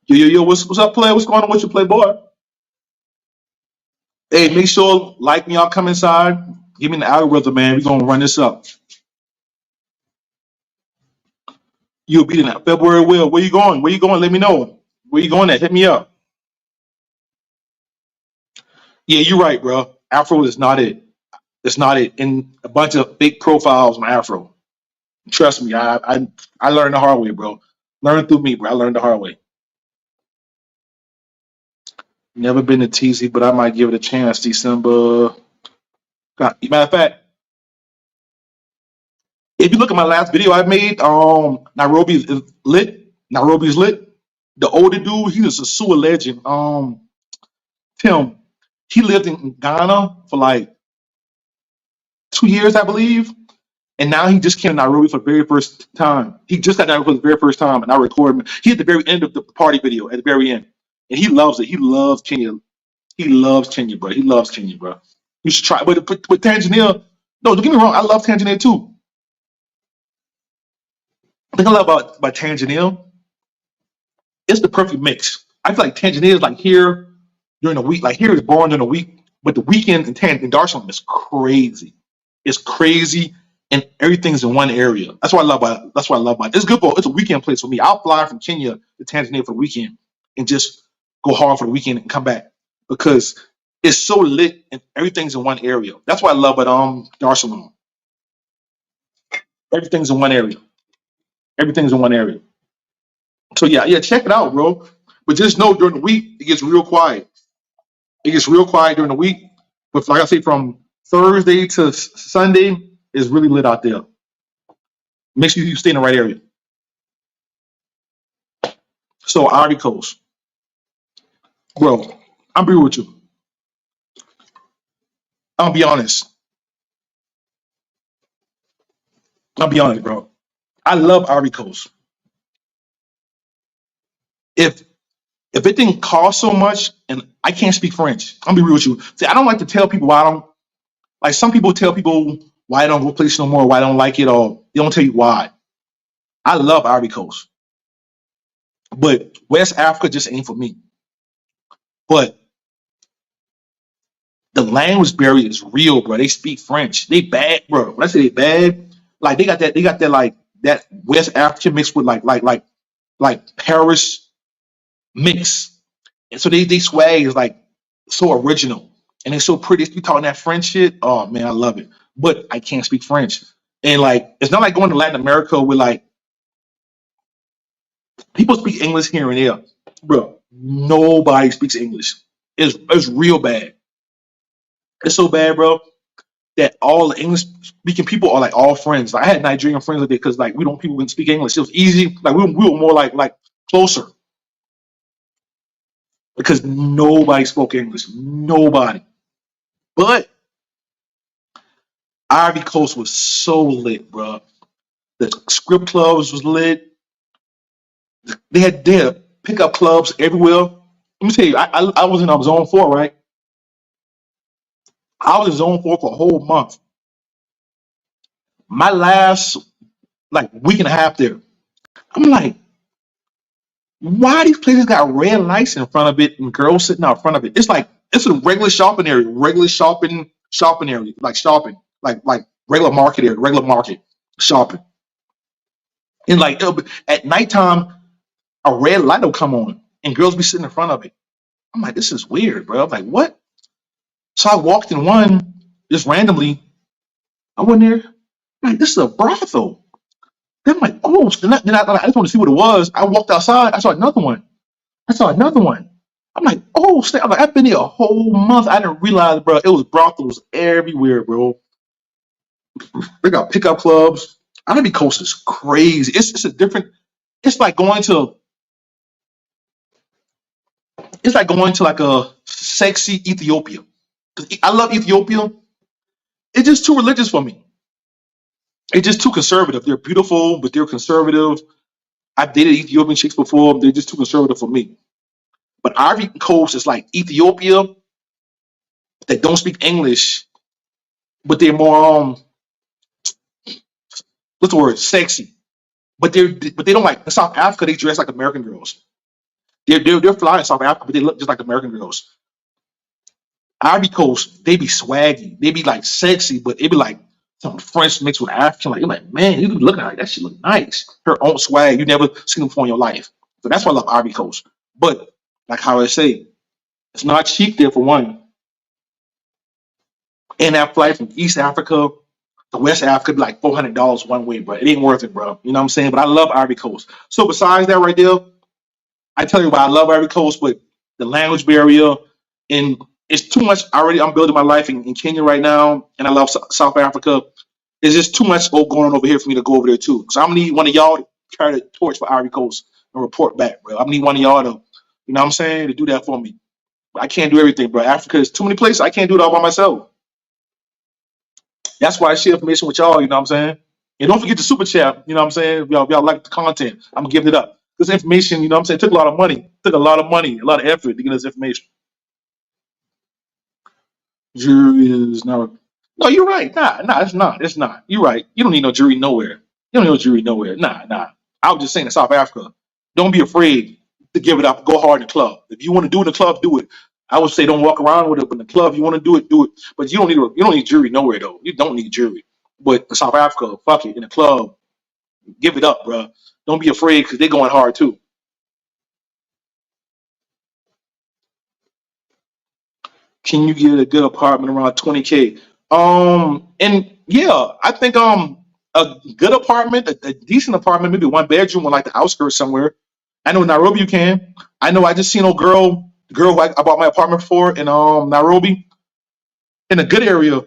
Yo, what's up, play? What's going on with you, playboy? Hey, make sure like me, I'll come inside. Give me the algorithm, man. We're gonna run this up. You'll be in that February will. Where you going? Where you going? Let me know. Where you going at? Hit me up. Yeah, you're right, bro. Afro is not it. It's not it. And a bunch of fake profiles on Afro. Trust me, I learned the hard way, bro. Learn through me, bro. I learned the hard way. Never been to TZ, but I might give it a chance. December. Matter of fact, if you look at my last video I made, Nairobi is lit. Nairobi is lit. The older dude, he was a sewer legend. Tim, he lived in Ghana for like 2 years, I believe. And now he just came to Nairobi for the very first time. He just got Nairobi for the very first time, and I recorded him. He at the very end of the party video, at the very end, and he loves it. He loves Kenya. He loves Kenya, bro. He loves Kenya, bro. You should try. But with Tanzania, no, don't get me wrong. I love Tanzania too. The thing I love about Tanzania, it's the perfect mix. I feel like Tanzania is like here during the week. Like here is born during the week, but the weekend in Dar es Salaam is crazy. It's crazy, and everything's in one area. That's what I love about it. That's what I love about it. It's good for it's a weekend place for me. I'll fly from Kenya to Tanzania for the weekend and just go hard for the weekend and come back because it's so lit and everything's in one area. That's what I love about Dar es Salaam. Everything's in one area. Everything's in one area. So yeah, check it out, bro. But just know during the week it gets real quiet. It gets real quiet during the week. But like I say, from Thursday to Sunday is really lit out there. Make sure you stay in the right area. So Ivory Coast, bro. I'm be real with you. I'll be honest. I'll be honest, bro. I love Ivory Coast. If if it didn't cost so much, and I can't speak French, I'm be real with you. See, I don't like to tell people why I don't like. Some people tell people why I don't go place no more, why I don't like it, or they don't tell you why. I love Ivory Coast, but West Africa just ain't for me. But the language barrier is real, bro. They speak French. They bad, bro. When I say they bad, like they got that like that West African mixed with like Paris mix. And so they swag is like so original and it's so pretty. You talking that French shit. Oh man, I love it. But I can't speak French. And like it's not like going to Latin America where like people speak English here and there. Bro, nobody speaks English. It's real bad. It's so bad, bro, that all the English speaking people are like all friends. Like, I had Nigerian friends like that because like we don't people can speak English. It was easy. Like we were more like closer because nobody spoke English. Nobody. But Ivy Coast was so lit, bro. The script clubs was lit. They had pickup clubs everywhere. Let me tell you, I was in zone four, right? I was in zone four for a whole month. My last like week and a half there, I'm like, why these places got red lights in front of it and girls sitting out front of it? It's like it's a regular shopping area, regular shopping area, like shopping, like regular market area, regular market shopping. And like at nighttime, a red light will come on and girls be sitting in front of it. I'm like, this is weird, bro. I'm like, what? So I walked in one just randomly. I went there. I'm like, this is a brothel. Then I'm like, oh, so I just want to see what it was. I walked outside. I saw another one. I saw another one. I'm like, oh, snap. I'm like, I've been here a whole month. I didn't realize, bro. It was brothels everywhere, bro. They got pickup clubs. Ivy Coast is crazy. It's a different. It's like going to. It's like going to like a sexy Ethiopia. 'Cause I love Ethiopia. It's just too religious for me. It's just too conservative. They're beautiful, but they're conservative. I've dated Ethiopian chicks before. They're just too conservative for me. But Ivory Coast is like Ethiopia that don't speak English, but they're more what's the word? Sexy. But they don't like in South Africa. They dress like American girls. They're fly in South Africa, but they look just like American girls. Ivory Coast, they be swaggy. They be like sexy, but it be like some French mixed with African. Like you're like, man, you be looking at her, that shit look nice. Her own swag, you never seen them before in your life. So that's why I love Ivory Coast. But like how I say, it's not cheap there for one. And that flight from East Africa to West Africa be like $400 one way, bro. It ain't worth it, bro. You know what I'm saying? But I love Ivory Coast. So besides that right there, I tell you why I love Ivory Coast, but the language barrier and it's too much already. I'm building my life in Kenya right now, and I love South Africa. There's just too much going on over here for me to go over there too. So I'm gonna need one of y'all to carry the torch for Ivory Coast and report back, bro. I'm gonna need one of y'all to, you know what I'm saying, to do that for me. But I can't do everything, bro. Africa is too many places. I can't do it all by myself. That's why I share information with y'all, you know what I'm saying? And don't forget the super chat, you know what I'm saying? If y'all like the content, I'm gonna give it up. This information, you know what I'm saying, took a lot of money, took a lot of effort to get this information. Jury is not. No, you're right. Nah, it's not. It's not. You're right. You don't need no jury nowhere. You don't need no jury nowhere. Nah. I was just saying in South Africa, don't be afraid to give it up. Go hard in the club. If you want to do it in the club, do it. I would say don't walk around with it, but in the club, you want to do it, do it. But you don't need jury nowhere though. You don't need jury. But in South Africa, fuck it. In the club, give it up, bro. Don't be afraid because they're going hard too. Can you get a good apartment around 20K? And yeah, I think a good apartment, a decent apartment, maybe one bedroom on like the outskirts somewhere. I know in Nairobi you can. I know I just seen a girl, the girl who I bought my apartment for in Nairobi, in a good area.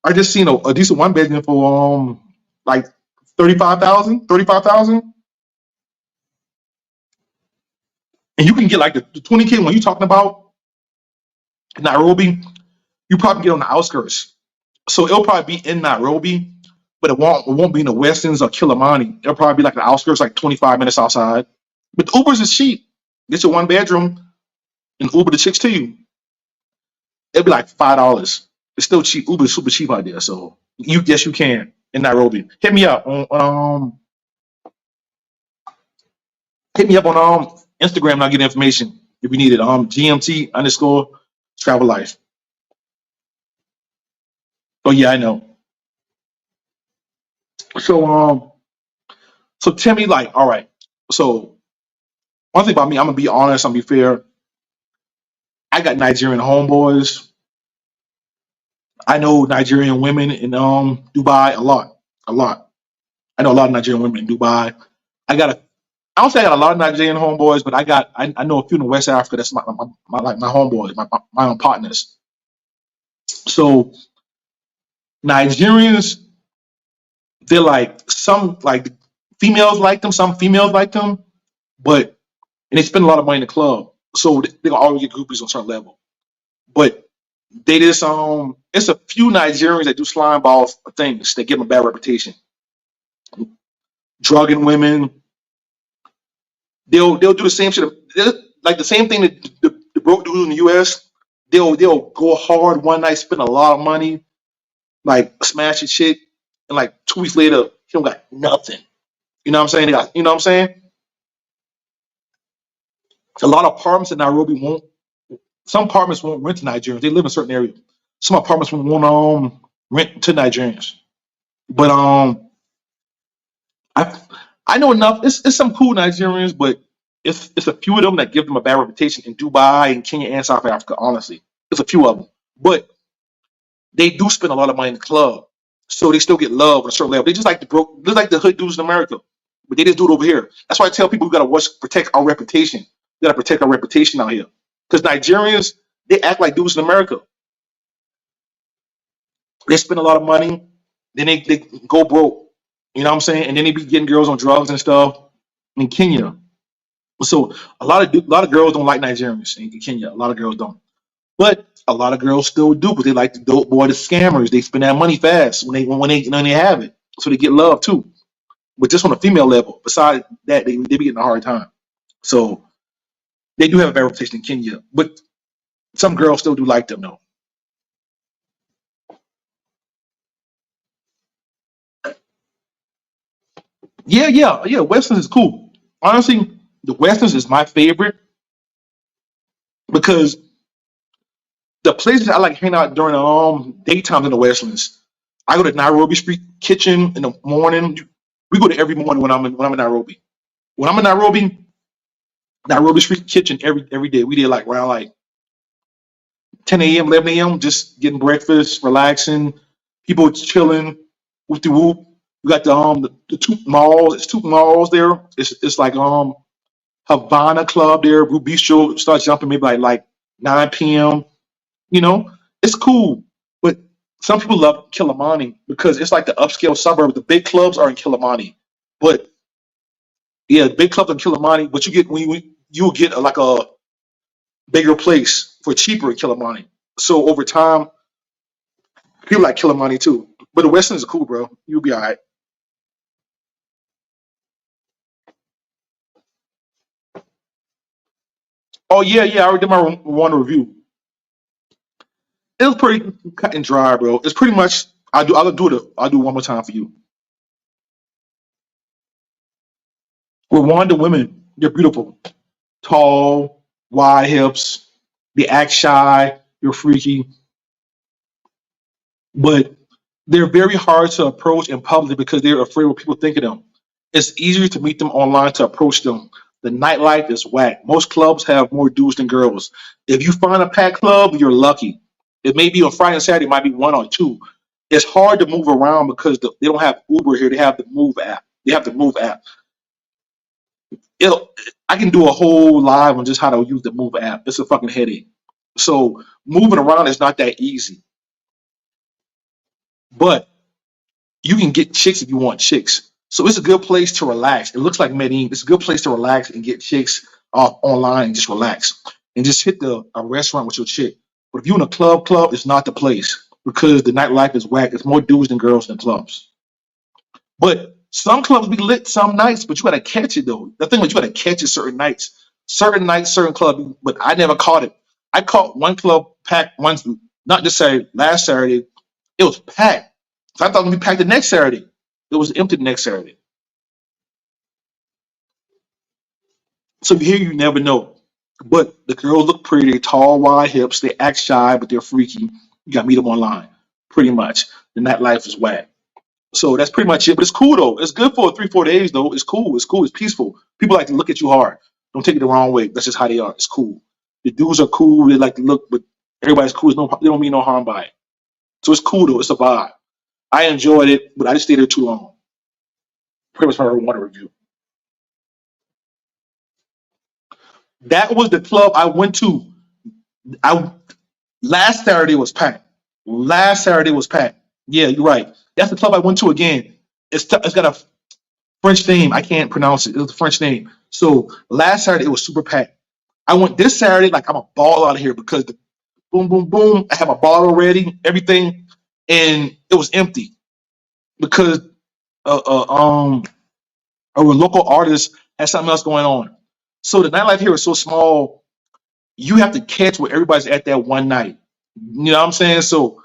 I just seen a decent one bedroom for like 35,000, and you can get like the 20K one you talking about in Nairobi. You probably get on the outskirts. So it'll probably be in Nairobi, but it won't be in the Westlands or Kilimani. It'll probably be like the outskirts, like 25 minutes outside. But the Ubers is cheap. Get your one bedroom and Uber the chicks to you. It'll be like $5. It's still cheap. Uber is super cheap out there. So you yes you can in Nairobi. Hit me up on Instagram and I'll get information if you need it. GMT underscore travel life. Oh yeah, I know. So so tell me like, all right. So one thing about me, I'm gonna be honest, I'm gonna be fair. I got Nigerian homeboys. I know Nigerian women in Dubai a lot, a lot. I know a lot of Nigerian women in Dubai. I got a, I don't say I got a lot of Nigerian homeboys, but I know a few in West Africa. That's my homeboys, my own partners. So Nigerians, they're like some like females like them, some females like them, but and they spend a lot of money in the club, so they gonna always get groupies on a certain level. But they just it's a few Nigerians that do slime ball things that give them a bad reputation. Drugging women, they'll do the same shit. Like the same thing that the broke dudes in the US. They'll go hard one night, spend a lot of money, like smash a chick, and like 2 weeks later, he don't got nothing. You know what I'm saying? You know what I'm saying? A lot of apartments in Nairobi won't. Some apartments won't rent to Nigerians. They live in a certain area. Some apartments won't rent to Nigerians. But I I know enough. It's some cool Nigerians, but it's a few of them that give them a bad reputation in Dubai and Kenya and South Africa. Honestly, there's a few of them, but they do spend a lot of money in the club, so they still get love on a certain level. They just like the broke, just like the hood dudes in America, but they just do it over here. That's why I tell people we gotta protect our reputation. We gotta protect our reputation out here, because Nigerians they act like dudes in America. They spend a lot of money, then they go broke. You know what I'm saying? And then they be getting girls on drugs and stuff in Kenya. So a lot of girls don't like Nigerians in Kenya. A lot of girls don't, but a lot of girls still do because they like the dope boy, the scammers. They spend that money fast when they have it, so they get love too. But just on a female level, besides that, they be getting a hard time. So they do have a bad reputation in Kenya, but some girls still do like them though. Yeah. Westerns is cool. Honestly, the Westerns is my favorite because the places I like hanging out during the daytime in the Westlands. I go to Nairobi Street Kitchen in the morning. We go to every morning when I'm in Nairobi. When I'm in Nairobi, Nairobi Street Kitchen every day. We did like around like 10 a.m., 11 a.m. Just getting breakfast, relaxing, people chilling with the whoop. We got the two malls. It's two malls there. It's like Havana Club there. Rubisho starts jumping maybe like 9 p.m. You know, it's cool. But some people love Kilimani because it's like the upscale suburb. The big clubs are in Kilimani. But yeah, the big clubs in Kilimani, but you get you'll get like a bigger place for cheaper in Kilimani. So over time, people like Kilimani too. But the Western is cool, bro. You'll be all right. Oh yeah. I already did my Rwanda review. It was pretty cut and dry, bro. It's pretty much I'll do it one more time for you. Rwanda women, they're beautiful. Tall, wide hips, they act shy, they're freaky, but they're very hard to approach in public because they're afraid what people think of them. It's easier to meet them online to approach them. The nightlife is whack. Most clubs have more dudes than girls. If you find a packed club, you're lucky. It may be on Friday and Saturday, it might be one or two. It's hard to move around because they don't have Uber here. They have the Move app. They have the Move app. It'll, I can do a whole live on just how to use the Move app. It's a fucking headache. So moving around is not that easy. But you can get chicks if you want chicks. So it's a good place to relax. It looks like Medellin. It's a good place to relax and get chicks online and just relax and just hit a restaurant with your chick. But if you're in a club, it's not the place because the nightlife is whack. It's more dudes than girls in clubs. But some clubs be lit some nights, but you gotta catch it though. The thing is, you gotta catch it certain nights, certain club. But I never caught it. I caught one club packed once, not this Saturday, last Saturday. It was packed. So I thought it would be packed the next Saturday. It was empty the next Saturday. So here you never know. But the girls look pretty, they tall, wide hips, they act shy, but they're freaky. You gotta meet them online. Pretty much. The nightlife is whack. So that's pretty much it. But it's cool though. It's good for 3, 4 days though. It's cool. It's cool. It's peaceful. People like to look at you hard. Don't take it the wrong way. That's just how they are. It's cool. The dudes are cool. They like to look, but everybody's cool. They don't mean no harm by it. So it's cool though. It's a vibe. I enjoyed it, but I just stayed there too long. Pretty much my Rwanda review. That was the club I went to. I last Saturday was packed. Last Saturday was packed. Yeah, you're right. That's the club I went to again. It's got a French name. I can't pronounce it. It was a French name. So last Saturday it was super packed. I went this Saturday like I'm a ball out of here because the boom, boom, boom. I have a bottle already, everything, and it was empty because uh, uh, um a local artist had something else going on. So the nightlife here is so small. You have to catch where everybody's at that one night. You know what I'm saying? So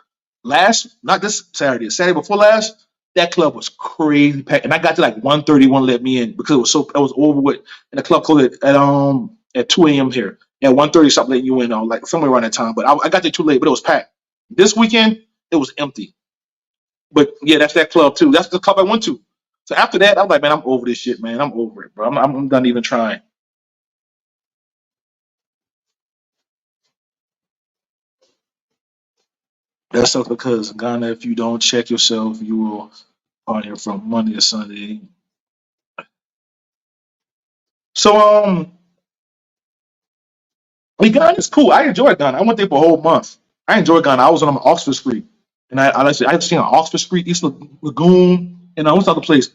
not this Saturday, Saturday before last, That club was crazy packed, and I got to like 1:30, won't let me in because it was over with, and the club closed at 2 a.m. here. At 1:30, something letting you in on like somewhere around that time. But I got there too late, but it was packed. This weekend it was empty. But yeah, that's that club too. That's the club I went to. So after that, I'm like, man, I'm over this shit, man. I'm over it, bro. I'm done even trying. That's up because Ghana, if you don't check yourself, you will party from Monday to Sunday. So I mean, Ghana is cool. I enjoyed Ghana. I went there for a whole month. I enjoyed Ghana. I was on Oxford Street, and I seen on Oxford Street, East Lagoon, and what's the other place?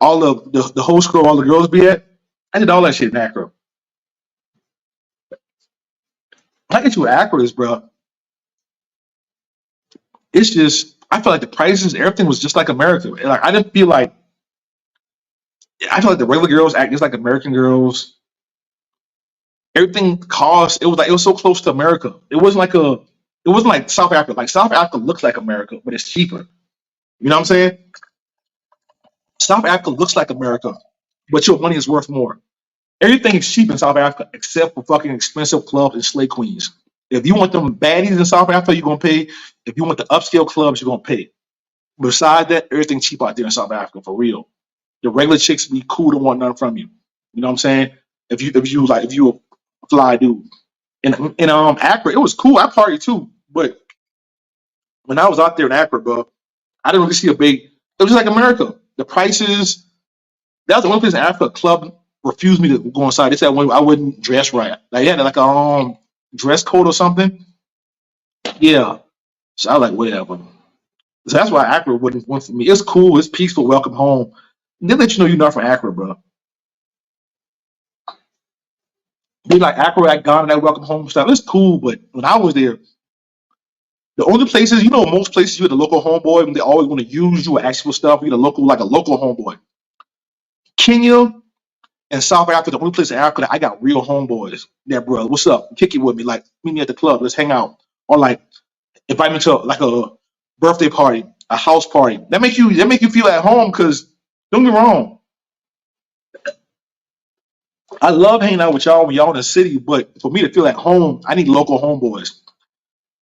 All of the whole scroll, all the girls be at. I did all that shit in Accra. I get you Accra is, bro. It's just I feel like the prices, everything was just like America. Like I didn't feel like I feel like the regular girls act just like American girls. Everything cost. It was so close to America. It wasn't like South Africa. Like South Africa looks like America, but it's cheaper. You know what I'm saying? South Africa looks like America, but your money is worth more. Everything is cheap in South Africa except for fucking expensive clubs and slay queens. If you want them baddies in South Africa, you're gonna pay. If you want the upscale clubs, you're gonna pay. Besides that, everything cheap out there in South Africa for real. The regular chicks be cool, don't want nothing from you. You know what I'm saying? If you a fly dude. In Accra, it was cool. I partied too, but when I was out there in Accra, bro, I didn't really see a big. It was just like America. The prices. That was the only place in Africa. A club refused me to go inside. They said I wouldn't dress right. Like they had like a dress code or something. Yeah. So I was like whatever. So that's why Accra wouldn't want for me. It's cool. It's peaceful. Welcome home. And they let you know you're not from Accra, bro. They like Accra, like Ghana, that welcome home stuff. It's cool, but when I was there, the only places, most places you're the local homeboy, and they always want to use you or ask you for stuff. You're the local, like a local homeboy. Kenya and South Africa, the only place in Africa that I got real homeboys. That bro, what's up? Kick it with me, like meet me at the club, let's hang out, or like invite me to like a birthday party, a house party. That make you feel at home. Because don't get me wrong, I love hanging out with y'all when y'all in the city, but for me to feel at home, I need local homeboys.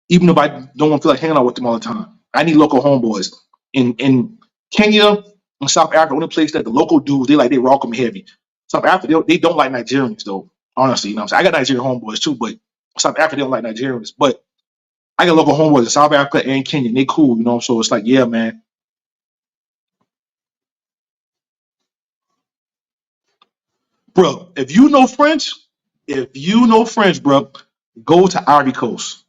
Even if I don't want to feel like hanging out with them all the time. I need local homeboys. In Kenya and South Africa, only place that the local dudes they rock them heavy. South Africa they don't like Nigerians though. Honestly, you know what I'm saying? I got Nigerian homeboys too, but South Africa they don't like Nigerians. But I got local homeboys in South Africa and Kenya. And they cool, So it's like, yeah, man, bro. If you know French, bro, go to Ivory Coast.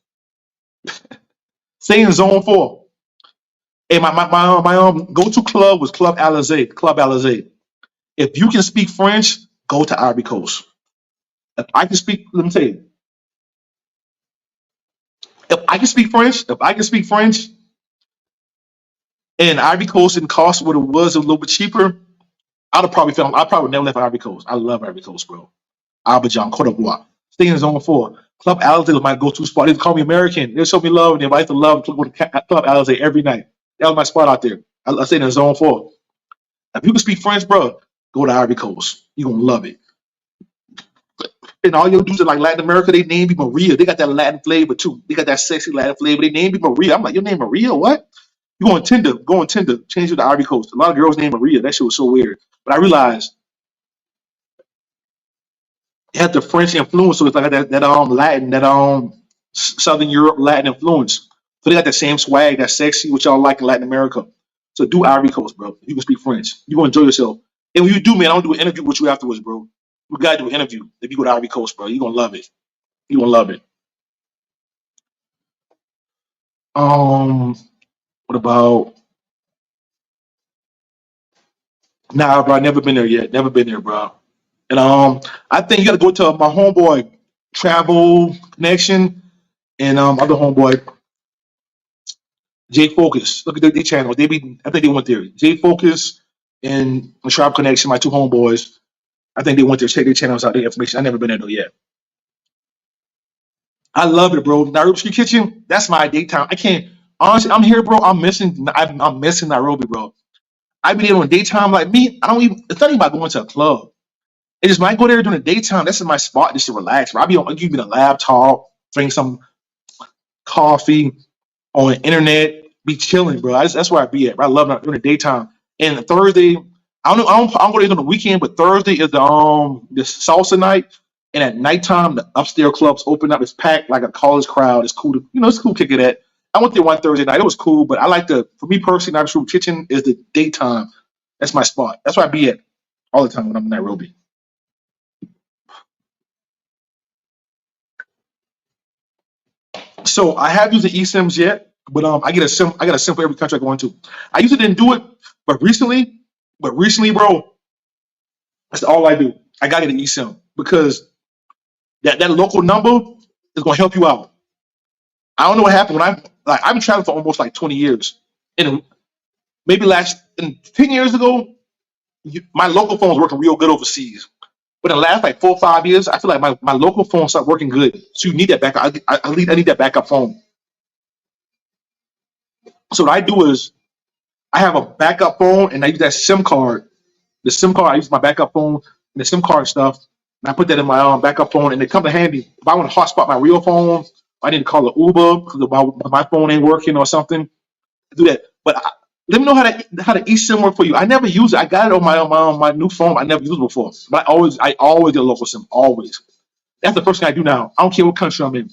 Stay in Zone 4. Hey, my go-to club was Club Alizé. Club Alizé. If you can speak French, go to Ivory Coast. Let me tell you, if I can speak French, and Ivory Coast and cost what it was a little bit cheaper, I probably never left Ivory Coast. I love Ivory Coast, bro. Abidjan, Cote d'Ivoire. Stay in Zone 4. Club Alizé was my go-to spot. They call me American. They show me love, and I used to love to go to Club Alizé every night. That was my spot out there. I stayed in Zone 4. If you can speak French, bro, go to Ivory Coast. You're gonna love it. And all your dudes in like Latin America, they name me Maria. They got that Latin flavor too. They got that sexy Latin flavor. They name me Maria. I'm like, your name Maria? What? You go on Tinder, change it to Ivory Coast. A lot of girls named Maria. That shit was so weird. But I realized it had the French influence, so it's like that Latin, Southern Europe Latin influence. So they got that same swag, that sexy, which y'all like in Latin America. So do Ivory Coast, bro. You can speak French. You gonna enjoy yourself. And when you do, man, I'm gonna do an interview with you afterwards, bro. We gotta do an interview if you go to Ivory Coast, bro. You gonna love it. You gonna love it. Um, what about nah, bro? I never been there yet. Never been there, bro. And I think you gotta go to my homeboy Travel Connection and other homeboy J Focus. Look at their channel. I think they went there. J Focus and Travel Connection, my two homeboys. I think they went there. Check their channels out. Their information. I never been there though yet. I love it, bro. Nairobi Street Kitchen. That's my daytime. I can't. Honestly, I'm here, bro. I'm missing Nairobi, bro. I be there during the daytime. Like me, I don't even. It's not even about going to a club. It just when I go there during the daytime, that's my spot just to relax. Bro. I give me the laptop, drink some coffee on the internet, be chilling, bro. That's where I be at. Bro. I love it during the daytime. And Thursday, I don't go there on the weekend, but Thursday is the salsa night. And at nighttime, the upstairs clubs open up. It's packed like a college crowd. It's cool to it's cool to kick it at. I went there one Thursday night. It was cool, but I like for me personally, Nightlife Kitchen is the daytime. That's my spot. That's where I be at all the time when I'm in Nairobi. So I have used the eSIMs yet, but I get a sim. I got a sim for every country I go into. I usually didn't do it, but recently, bro, that's all I do. I gotta get an eSIM because that local number is gonna help you out. I don't know what happened when I've been traveling for almost like 20 years, and maybe last and 10 years ago, my local phone was working real good overseas. But in the last like 4 or 5 years, I feel like my local phone started working good. So you need that backup. I need that backup phone. So what I do is I have a backup phone and I use that SIM card. The SIM card, I use my backup phone and the SIM card stuff. And I put that in my backup phone and it comes in handy. If I want to hotspot my real phone, I need to call an Uber because my phone ain't working or something. Do that. But let me know how the eSIM work for you. I never use it. I got it on my new phone. I never used it before. But I always get a local SIM. Always. That's the first thing I do now. I don't care what country I'm in.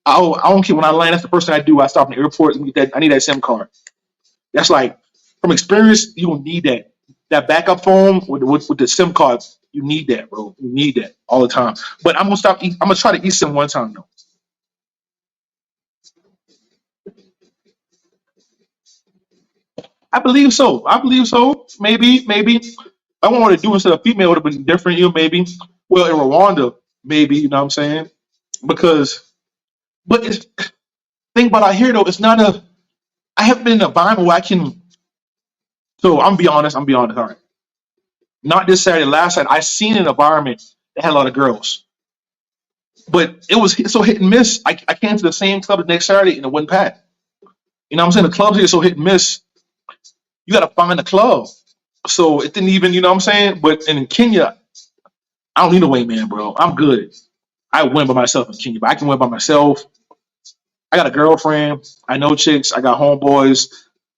I don't care when I land. That's the first thing I do. I stop in the airport and get that. I need that SIM card. That's like from experience, you will need that. That backup phone with the SIM cards, you need that, bro. You need that all the time. But I'm gonna stop. I'm gonna try to eSIM one time though. I believe so. I believe so. Maybe. I want to do instead of female would have been different. Maybe. Well, in Rwanda, maybe. You know what I'm saying? Because, but it's thing about out here though. It's not a. I haven't been in a environment where I can. So I'm be honest. I'm be honest. All right. Not this Saturday. Last Saturday, I seen an environment that had a lot of girls, but it was so hit and miss. I came to the same club the next Saturday and it wasn't packed. You know what I'm saying? The clubs here so hit and miss. You got to find the club. So it didn't even. You know what I'm saying? But in Kenya, I don't need a wingman, bro. I'm good. I win by myself in Kenya, but I can win by myself. I got a girlfriend. I know chicks. I got homeboys.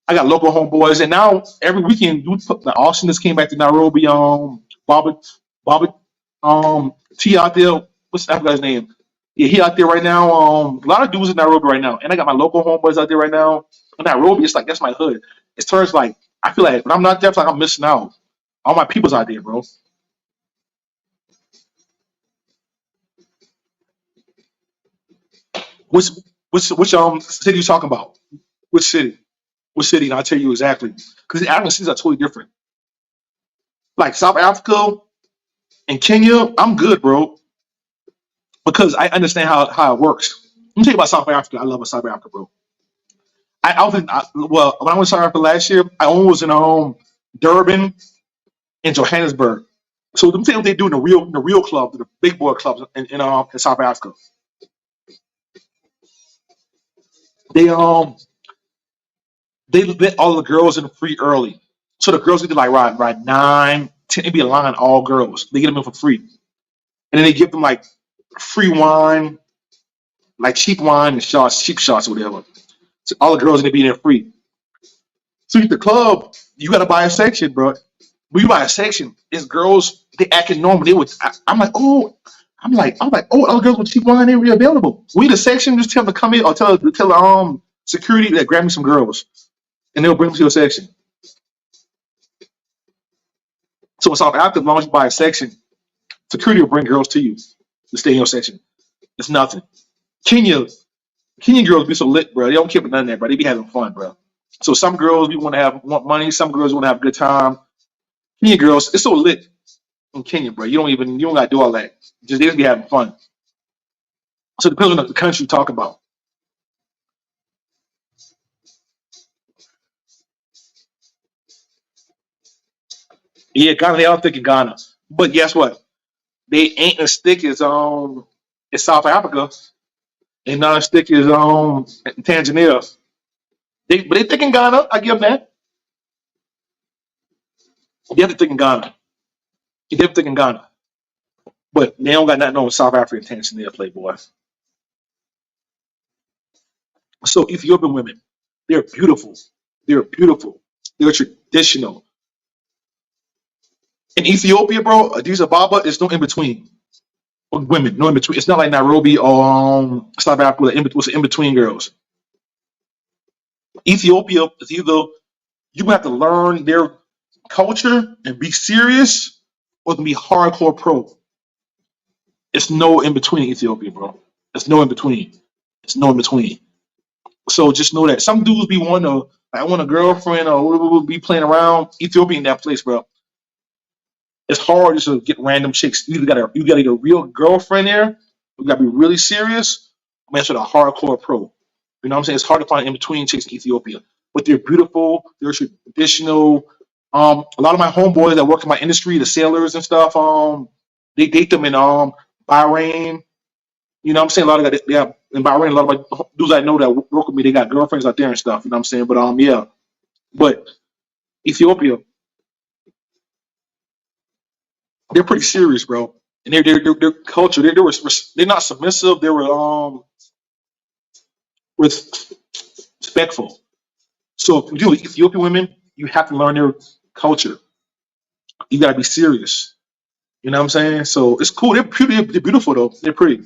I got local homeboys. And now every weekend, the Austin just came back to Nairobi. Bobby, T out there. What's that guy's name? Yeah, he out there right now. A lot of dudes in Nairobi right now, and I got my local homeboys out there right now. In Nairobi, it's like that's my hood. It turns like I feel like when I'm not there, it's like I'm missing out. All my people's out there, bro. Which which city you talking about? Which city? Which city? And I'll tell you exactly. Because the African cities are totally different. Like South Africa and Kenya, I'm good, bro, because I understand how it works. Let me tell you about South Africa. I love South Africa, bro. Well, when I went to South Africa last year, I only was in Durban and Johannesburg. So let me tell you what they do in the real club, the big boy clubs in South Africa. They they let all the girls in free early. So the girls get to like ride 9, 10. It'd be a line all girls. They get them in for free, and then they give them like free wine, like cheap wine and shots, cheap shots or whatever. So all the girls in there being there free. So at the club, you gotta buy a section, bro. When you buy a section, it's girls they acting normal. I'm like, oh, oh, all the girls with cheap wine ain't really available. We the section, just tell them to come in or tell the security that grab me some girls, and they'll bring them to your section. So in South Africa, as long as you buy a section, security will bring girls to you to stay in your section. It's nothing. Kenya, Kenyan girls be so lit, bro. They don't care about none of that, bro. They be having fun, bro. So some girls you want money, some girls want to have a good time. Kenyan girls, it's so lit in Kenya, bro. You don't gotta do all that. Just they just be having fun. So it depends on the country you talk about. Yeah, Ghana, they all think in Ghana. But guess what? They ain't as thick as South Africa and not as thick as Tanzania. But they think in Ghana, I give them that. You have to think in Ghana. You have to think in Ghana. But they don't got nothing on South African Tanzania, Playboy. So Ethiopian women, they're beautiful. They're beautiful. They're traditional. In Ethiopia, bro, Addis Ababa is no in between. Women, no in between. It's not like Nairobi or South Africa with in between girls. Ethiopia is either you have to learn their culture and be serious, or to be hardcore pro. It's no in between in Ethiopia, bro. It's no in between. It's no in between. So just know that some dudes be wanting to, I want a girlfriend or be playing around. Ethiopia in that place, bro. It's hard just to get random chicks. You gotta get a real girlfriend there. You gotta be really serious. I mean, that's with a hardcore pro. You know what I'm saying? It's hard to find in between chicks in Ethiopia, but they're beautiful. They're traditional. A lot of my homeboys that work in my industry, the sailors and stuff, they date them in Bahrain. You know what I'm saying? A lot of guys, yeah, in Bahrain, a lot of my dudes I know that work with me, they got girlfriends out there and stuff. You know what I'm saying? But yeah, but Ethiopia, they're pretty serious, bro. And their culture, they're not submissive. They were respectful. So if you deal with Ethiopian women, you have to learn their culture. You gotta be serious. You know what I'm saying? So it's cool. They're pretty. They're beautiful though. They're pretty.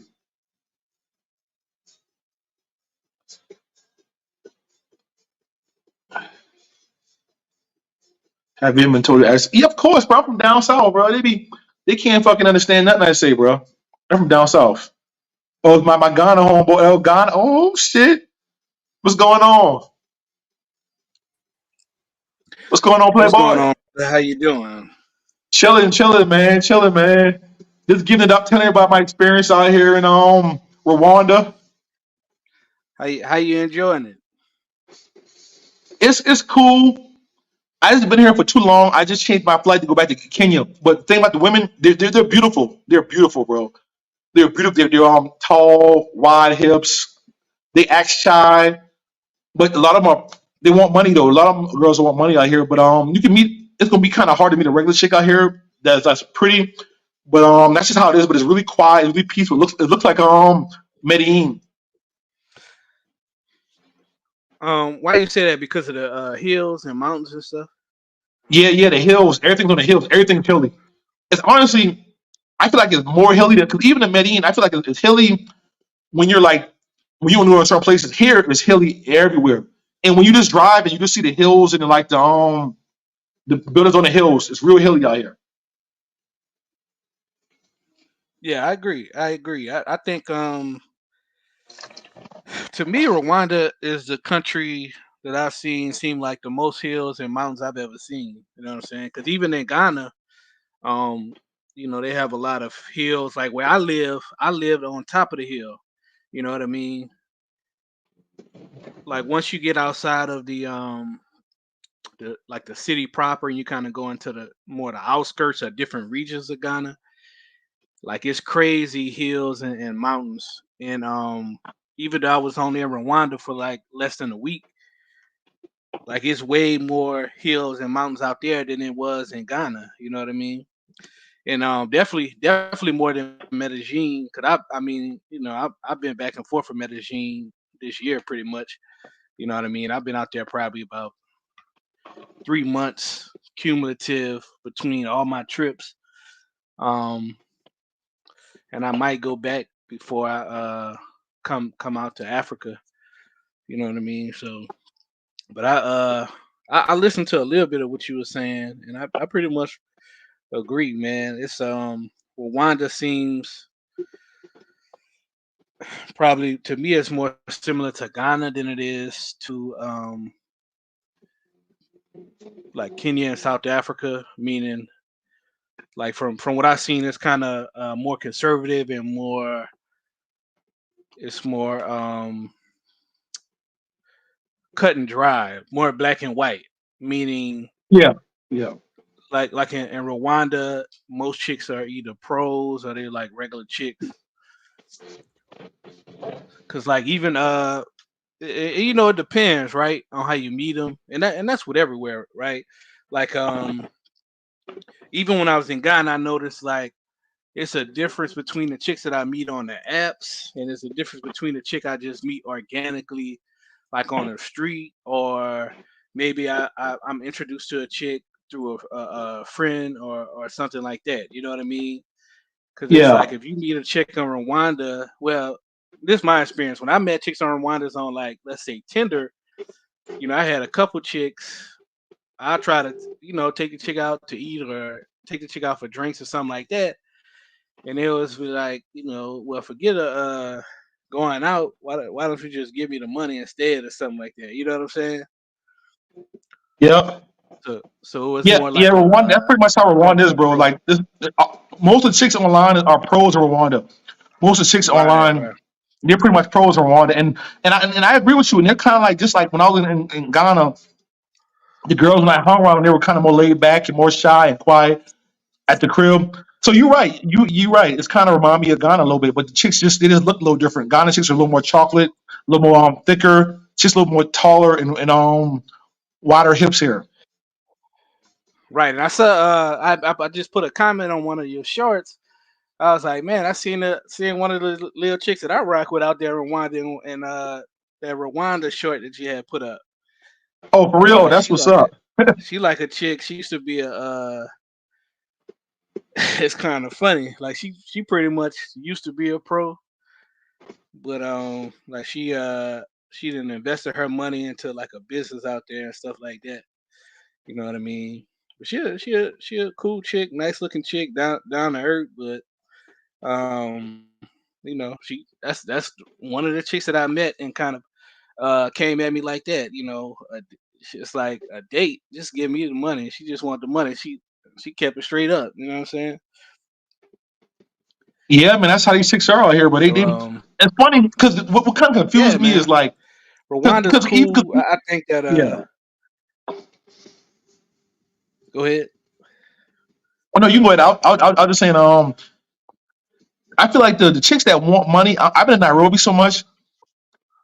Have you been told to yeah, of course, bro. I'm from down south, bro. They can't fucking understand nothing I say, bro. I'm from down south. Oh, my Ghana homeboy, El Ghana. Oh shit, what's going on? What's going on, What's going Playboy? on? How you doing? Chilling, man. Chilling, man. Just giving it up, telling you about my experience out here in Rwanda. How you enjoying it? It's cool. I just been here for too long. I just changed my flight to go back to Kenya. But the thing about the women, they're beautiful. They're beautiful, bro. They're beautiful. They're tall, wide hips. They act shy, but a lot of them are. They want money though. A lot of them, girls want money out here. But you can meet. It's gonna be kind of hard to meet a regular chick out here that's pretty. But that's just how it is. But it's really quiet. It's really peaceful. It looks like Medellin. Why you say that? Because of the hills and mountains and stuff. Yeah. The hills. Everything's on the hills. Everything's hilly. It's honestly, I feel like it's more hilly than because even in Medellin, I feel like it's hilly when you're like when you go in certain places. Here it's hilly everywhere, and when you just drive and you just see the hills and like the buildings on the hills, it's real hilly out here. Yeah, I agree. I agree. I think to me, Rwanda is the country that I've seen seem like the most hills and mountains I've ever seen. You know what I'm saying? Because even in Ghana, um, they have a lot of hills. Like where I lived on top of the hill. You know what I mean? Like once you get outside of the city proper and you kind of go into the more the outskirts of different regions of Ghana, like it's crazy hills and mountains. And even though I was only in Rwanda for like less than a week, like it's way more hills and mountains out there than it was in Ghana. You know what I mean? And definitely more than Medellin. Cause I mean, I've been back and forth from Medellin this year pretty much. You know what I mean? I've been out there probably about 3 months cumulative between all my trips. Um, and I might go back before I come out to Africa. You know what I mean? So, but I listened to a little bit of what you were saying, and I pretty much agree, man. It's Rwanda seems probably to me it's more similar to Ghana than it is to like Kenya and South Africa, meaning like from what I've seen, it's kind of more conservative and more it's more cut and dry, more black and white. Meaning, Yeah, yeah, like in Rwanda, most chicks are either pros or they're like regular chicks. Cause like even it depends, right, on how you meet them, and that's with everywhere, right? Like even when I was in Ghana, I noticed like it's a difference between the chicks that I meet on the apps, and it's a difference between the chick I just meet organically, like on the street, or maybe I'm introduced to a chick through a friend or something like that. You know what I mean? Because it's Yeah, like if you meet a chick in Rwanda, well, this is my experience. When I met chicks on Rwanda's on like let's say Tinder, I had a couple chicks. I try to take the chick out to eat or take the chick out for drinks or something like that, and they always be like, well, forget going out. Why don't you just give me the money instead or something like that? You know what I'm saying? yeah, So it was yeah, more yeah. like Rwanda. That's pretty much how quote Rwanda is, unquote bro. pro. Like this, most of the chicks online are pros in Rwanda. Most of the chicks Right, online, right, they're pretty much pros in Rwanda, and I agree with you. And they're kind of like just like when I was in Ghana, the girls when I hung around, they were kind of more laid back and more shy and quiet at the crib. So you're right. You right. It's kind of remind me of Ghana a little bit, but the chicks they just look a little different. Ghana chicks are a little more chocolate, a little more thicker, just a little more taller and wider hips here. right. And I saw I just put a comment on one of your shorts. I was like, man, I seen one of the little chicks that I rock with out there in Rwanda, and that Rwanda short that you had put up. Oh, for I was real? like, That's what's up. she like a chick. She used to be a it's kind of funny. Like she pretty much used to be a pro, but like she didn't invested her money into like a business out there and stuff like that. You know what I mean? But she a cool chick, nice looking chick, down to earth. But she that's one of the chicks that I met and kind of came at me like that. It's like a date. Just give me the money. She just want the money. She kept it straight up. You know what I'm saying? Yeah, man, that's how these chicks are out here. But they, So they it's funny because what kind of yeah, confused me is man. like Rwanda's because cool. I think that yeah. go ahead. Oh no, you can go ahead. I'll just saying. I feel like the chicks that want money. I've been in Nairobi so much.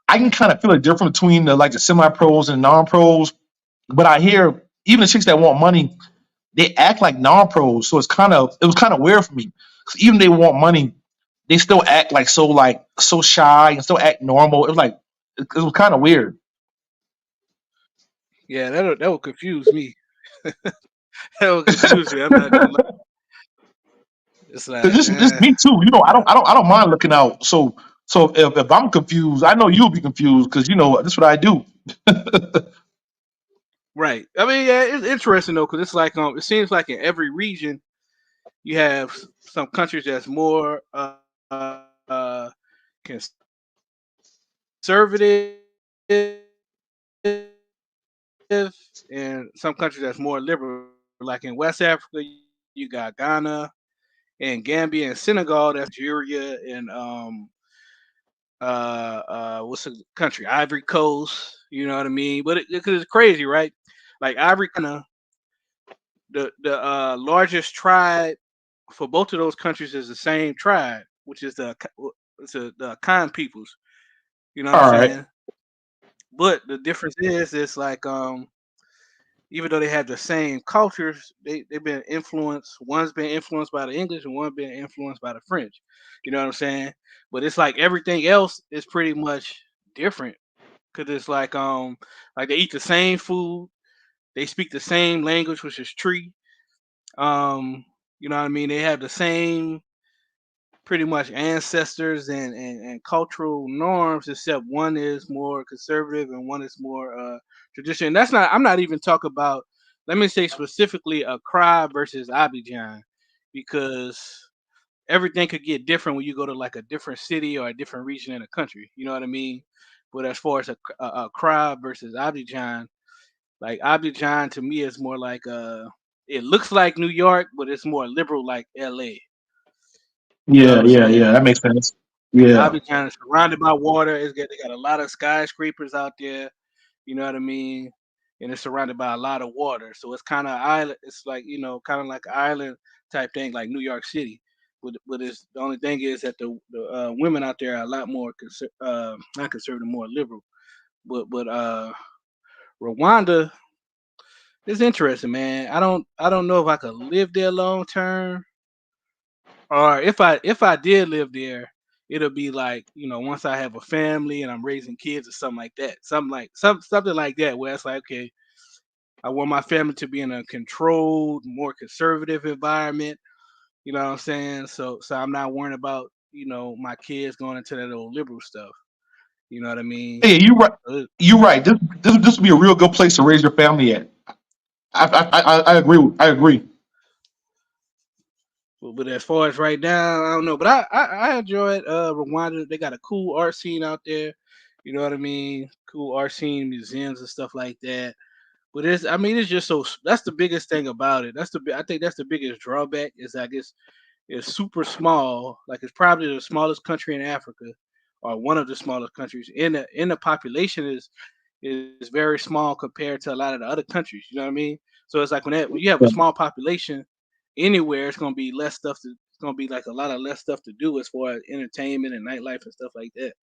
I can kind of feel a difference between the semi pros and non pros. But I hear even the chicks that want money, they act like non pros. So it was kind of weird for me. 'Cause even they want money, they still act like so shy and still act normal. It was like it was kind of weird. Yeah, that would confuse me. That would confuse me. I'm not gonna lie. It's Cause like, this me too. nah. I don't mind looking out. So if I'm confused, I know you'll be confused because that's what I do. Right. I mean, yeah, it's interesting though, because it's like it seems like in every region you have some countries that's more conservative and some countries that's more liberal. Like in West Africa, you got Ghana and Gambia and Senegal. That's Nigeria and what's the country? Ivory Coast. You know what I mean? But it's crazy, right? Like Ivory Coast, the largest tribe for both of those countries is the same tribe, which is the Khan peoples. You know what I'm All right. saying? But the difference is, it's like even though they have the same cultures, they've been influenced. One's been influenced by the English, and one been influenced by the French. You know what I'm saying? But it's like everything else is pretty much different because it's like they eat the same food, they speak the same language, which is tree. Um, you know what I mean? They have the same pretty much ancestors and cultural norms, except one is more conservative and one is more tradition. That's not. I'm not even talking about. Let me say specifically Accra versus Abidjan, because everything could get different when you go to like a different city or a different region in a country. You know what I mean? But as far as Accra versus Abidjan, like Abidjan to me is more like it looks like New York, but it's more liberal like LA. You know what Yeah, I'm yeah, yeah. saying? That makes sense. Yeah, Abidjan is surrounded by water. They got a lot of skyscrapers out there. You know what I mean? And it's surrounded by a lot of water, so it's kind of island. It's like kind of like an island type thing, like New York City. But it's the only thing is that the women out there are a lot more not conservative, more liberal. But Rwanda, it's interesting, man. I don't know if I could live there long term, or if I did live there, it'll be like, once I have a family and I'm raising kids or something like that. Something like that, where it's like, okay, I want my family to be in a controlled, more conservative environment. You know what I'm saying? So I'm not worrying about, my kids going into that old liberal stuff. You know what I mean? Hey, you right. Uh, You right. This would be a real good place to raise your family at. I agree. I agree. but as far as right now, I don't know. But I enjoy it. Rwanda, they got a cool art scene out there. You know what I mean? Cool art scene, museums and stuff like that. But it's just so that's the biggest thing about it. I think that's the biggest drawback is I guess it's super small. Like it's probably the smallest country in Africa, or one of the smallest countries. In the population is very small compared to a lot of the other countries. You know what I mean? So it's like when you have a small population anywhere, it's gonna be less stuff to. It's gonna be like a lot of less stuff to do as far as entertainment and nightlife and stuff like that.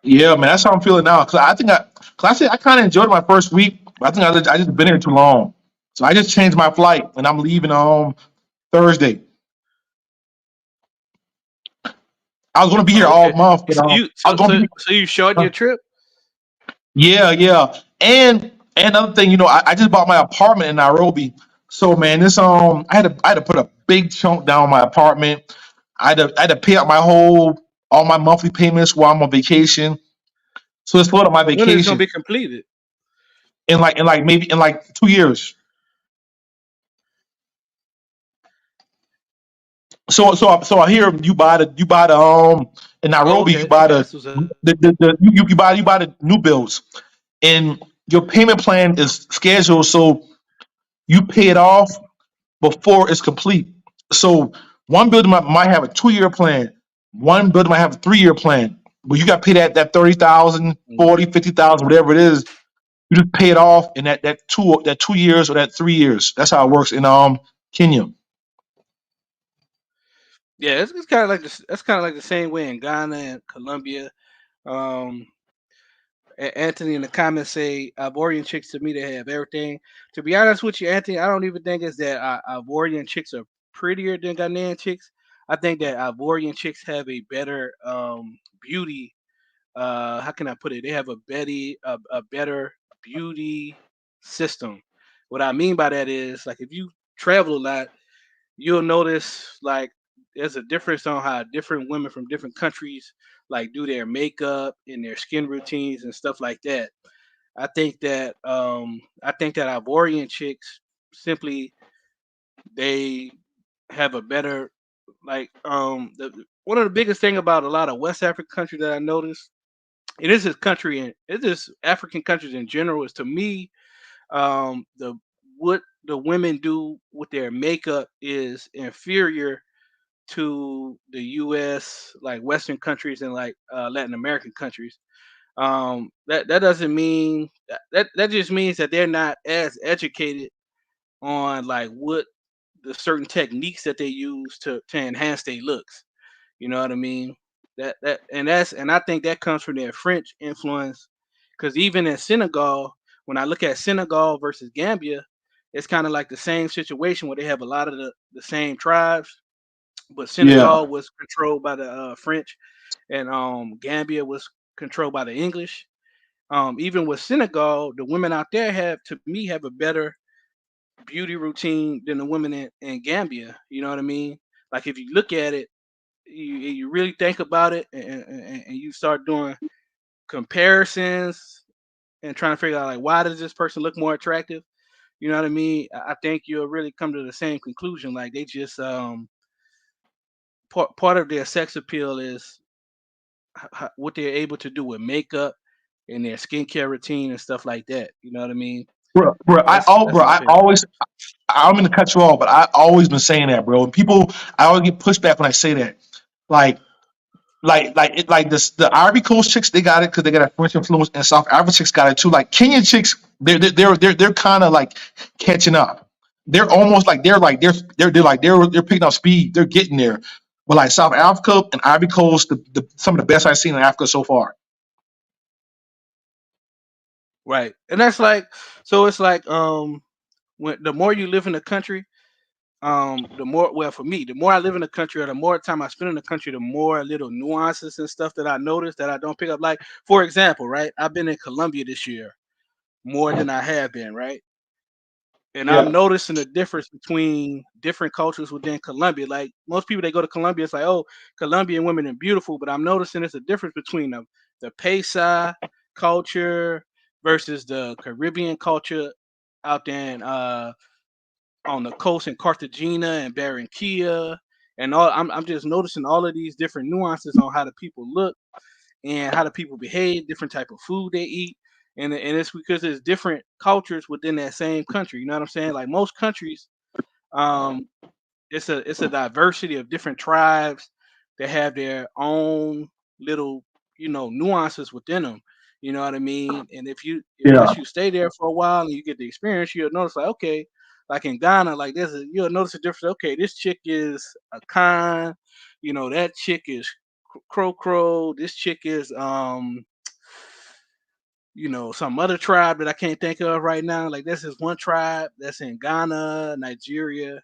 Yeah, man, that's how I'm feeling now. Cause I said I kind of enjoyed my first week, but I think I just been here too long. So I just changed my flight, and I'm leaving Thursday. I was gonna be here Oh, all okay. month, but So you I was so gonna so be. so you shorten your trip? Yeah, yeah. And another thing, I just bought my apartment in Nairobi. So man, this I had to put a big chunk down on my apartment. I had to pay out all my monthly payments while I'm on vacation. So it's slowed up my When is it gonna vacation be completed? in like maybe in like 2 years. So I hear you buy the in Oh, Nairobi you okay, buy okay, the that's what's up. the you buy the new builds, and your payment plan is scheduled so you pay it off before it's complete. So one building might have a 2 year plan, one building might have a 3 year plan, but you got to pay that 30,000, Mhm. 40, 50,000, whatever it is. You just pay it off in that 2 years or that 3 years. That's how it works in Kenya. Yeah, it's kind of like that's kind of like the same way in Ghana and Colombia. Um, Anthony in the comments say Ivorian chicks to me they have everything. To be honest with you, Anthony, I don't even think it's that Ivorian chicks are prettier than Ghanaian chicks. I think that Ivorian chicks have a better beauty. How can I put it? They have a better beauty system. What I mean by that is like if you travel a lot, you'll notice like there's a difference on how different women from different countries like do their makeup and their skin routines and stuff like that. I think that Ivorian chicks simply they have a better one of the biggest thing about a lot of West African countries that I noticed, it is this country and it is African countries in general, is to me the what the women do with their makeup is inferior to the U.S. like Western countries and like Latin American countries. That doesn't mean that just means that they're not as educated on like what the certain techniques that they use to enhance their looks. You know what I mean? And I think that comes from their French influence. Because even in Senegal, when I look at Senegal versus Gambia, it's kind of like the same situation where they have a lot of the same tribes, but Yeah. Senegal was controlled by the French, and Gambia was controlled by the English. Even with Senegal, the women out there to me have a better beauty routine than the women in Gambia. You know what I mean? Like if you look at it, you really think about it, and you start doing comparisons and trying to figure out like why does this person look more attractive? You know what I mean? I think you'll really come to the same conclusion. Like they just part of their sex appeal is what they're able to do with makeup and their skincare routine and stuff like that. You know what I mean? That's Bro, my I opinion. always, I'm gonna cut you off, but I always been saying that, bro. And people, I always get pushback when I say that. Like, like this, the Ivory Coast chicks, they got it because they got a French influence, and South African chicks got it too. Like Kenyan chicks, they're kind of like catching up. They're almost like they're picking up speed. They're getting there. But like South Africa and Ivory Coast, some of the best I've seen in Africa so far. Right. And that's like, so it's like when the more you live in the country, the more, well, for me, the more I live in the country or the more time I spend in the country, the more little nuances and stuff that I notice that I don't pick up. Like, for example, right? I've been in Colombia this year more than I have been, right? And I'm Yeah, noticing the difference between different cultures within Colombia. Like most people, they go to Colombia, it's like, oh, Colombian women are beautiful, but I'm noticing there's a difference between the Paisa culture versus the Caribbean culture out there in, on the coast in Cartagena and Barranquilla and all. I'm just noticing all of these different nuances on how the people look and how the people behave, different type of food they eat, and it's because there's different cultures within that same country. You know what I'm saying? Like most countries, um, it's a diversity of different tribes that have their own little, nuances within them. You know what I mean? And if yeah, once you stay there for a while and you get the experience, you'll notice like, okay, like in Ghana, like you'll notice a difference. Okay, this chick is a Khan, that chick is Crow Crow. This chick is some other tribe that I can't think of right now. Like this is one tribe that's in Ghana, Nigeria,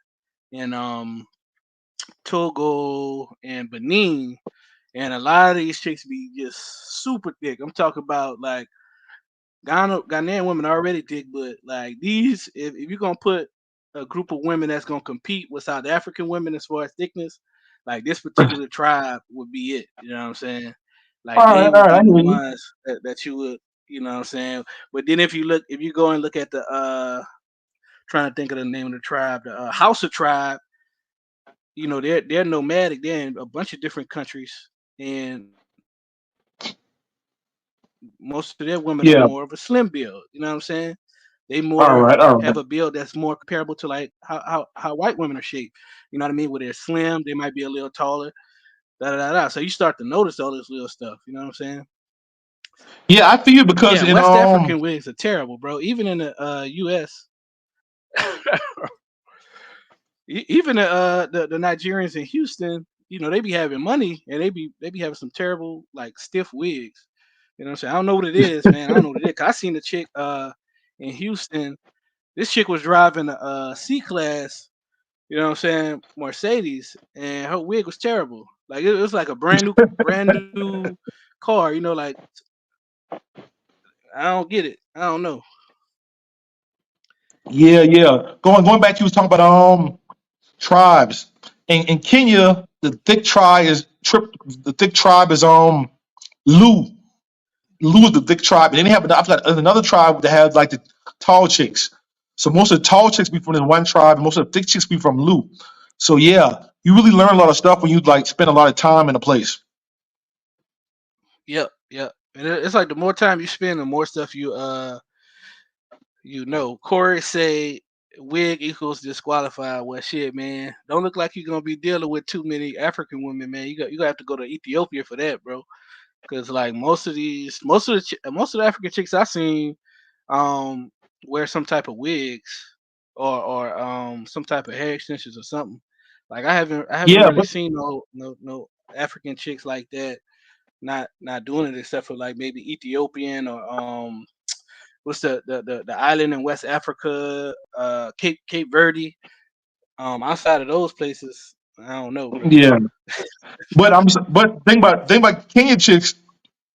and Togo and Benin, and a lot of these chicks be just super thick. I'm talking about like Ghanaian women are already thick, but like these, if you're gonna put a group of women that's gonna compete with South African women as far as thickness, like this particular tribe would be it. You know what I'm saying? Like they all would right, I be the hear you. ones that you would, you know what I'm saying? But then if you go and look at the trying to think of the name of the tribe, the Hausa tribe, they're nomadic. They're in a bunch of different countries, and most of their women are Yeah, more of a slim build. You know what I'm saying? They more all have right. a build that's more comparable to like how white women are shaped. You know what I mean? Where they're slim, they might be a little taller. Da da da da. So you start to notice all this little stuff. You know what I'm saying? Yeah, I feel you Yeah, because in West African wigs are terrible, bro. Even in the U.S. Even the Nigerians in Houston, they be having money and they be having some terrible like stiff wigs. You know what I'm saying? I don't know what it is, man. I don't know what it is. 'Cause I seen a chick in Houston. This chick was driving a C class, you know what I'm saying, Mercedes, and her wig was terrible. Like it was like a brand new car. Like I don't get it. I don't know. yeah. Going back, you was talking about tribes. In Kenya, the thick tribe is Lu. Lu is the thick tribe, and then they have another tribe that has like the tall chicks. So most of the tall chicks be from this one tribe, and most of the thick chicks be from Lu. So yeah, you really learn a lot of stuff when you like spend a lot of time in a place. Yep, yep. And it's like the more time you spend, the more stuff Corey say wig equals disqualified. Well, shit, man. Don't look like you're gonna be dealing with too many African women, man. You gonna have to go to Ethiopia for that, bro. Because like most of the African chicks I seen, um, wear some type of wigs or some type of hair extensions or something. Like I haven't Yeah, really but seen no African chicks like that not doing it except for like maybe Ethiopian or what's the island in West Africa, Cape Verde. Outside of those places, I don't know, bro. yeah, but think about Kenya chicks.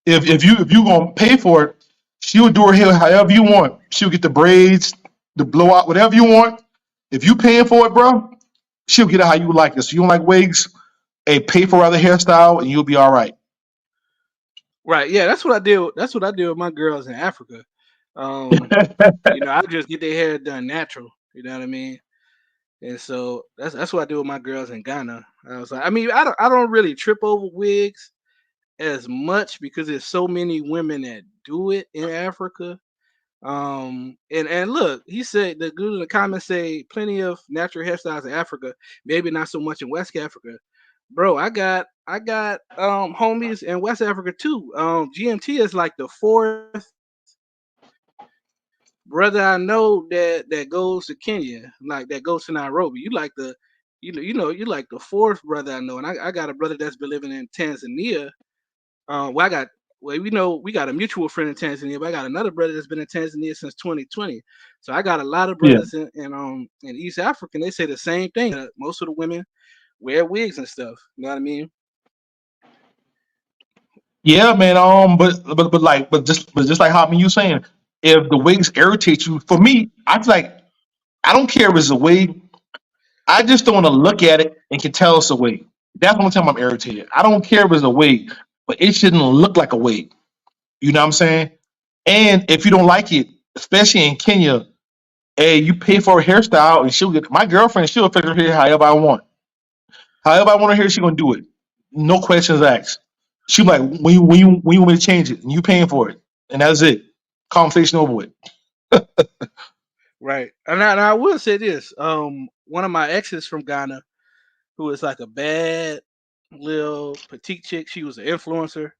If you gonna pay for it, she'll do her hair however you want. She'll get the braids, the blowout, whatever you want. If you paying for it, bro, she'll get it how you like it. So you don't like wigs, a pay for other hairstyle, and you'll be all right. Right? Yeah, that's what I did. That's what I did with my girls in Africa. Um, I just get their hair done natural. You know what I mean? And so that's what I do with my girls in Ghana. I was like, I mean, I don't really trip over wigs as much because there's so many women that do it in Africa. And look, he said the good in the comments say plenty of natural hairstyles in Africa, maybe not so much in West Africa. Bro, I got homies in West Africa too. GMT is like the fourth brother I know that goes to Kenya, like that goes to Nairobi. You like the fourth brother I know, and I got a brother that's been living in Tanzania. Well, I got well, we know we got a mutual friend in Tanzania, but I got another brother that's been in Tanzania since 2020. So I got a lot of Yeah. brothers in East Africa, and they say the same thing. Most of the women wear wigs and stuff. You know what I mean? Yeah, man. But just like Hotman, you saying, if the wigs irritate you, for me, I feel like I don't care if it's a wig. I just don't want to look at it and can tell it's a wig. That's the only time I'm irritated. I don't care if it's a wig, but it shouldn't look like a wig. You know what I'm saying? And if you don't like it, especially in Kenya, hey, you pay for a hairstyle, and she'll get my girlfriend. She'll fix her hair however I want. However I want her hair, she's gonna do it. No questions asked. She be like, when you want me to change it, and you paying for it, and that's it. Conversation over with. Right. And I will say this. One of my exes from Ghana, who is like a bad little petite chick, she was an influencer,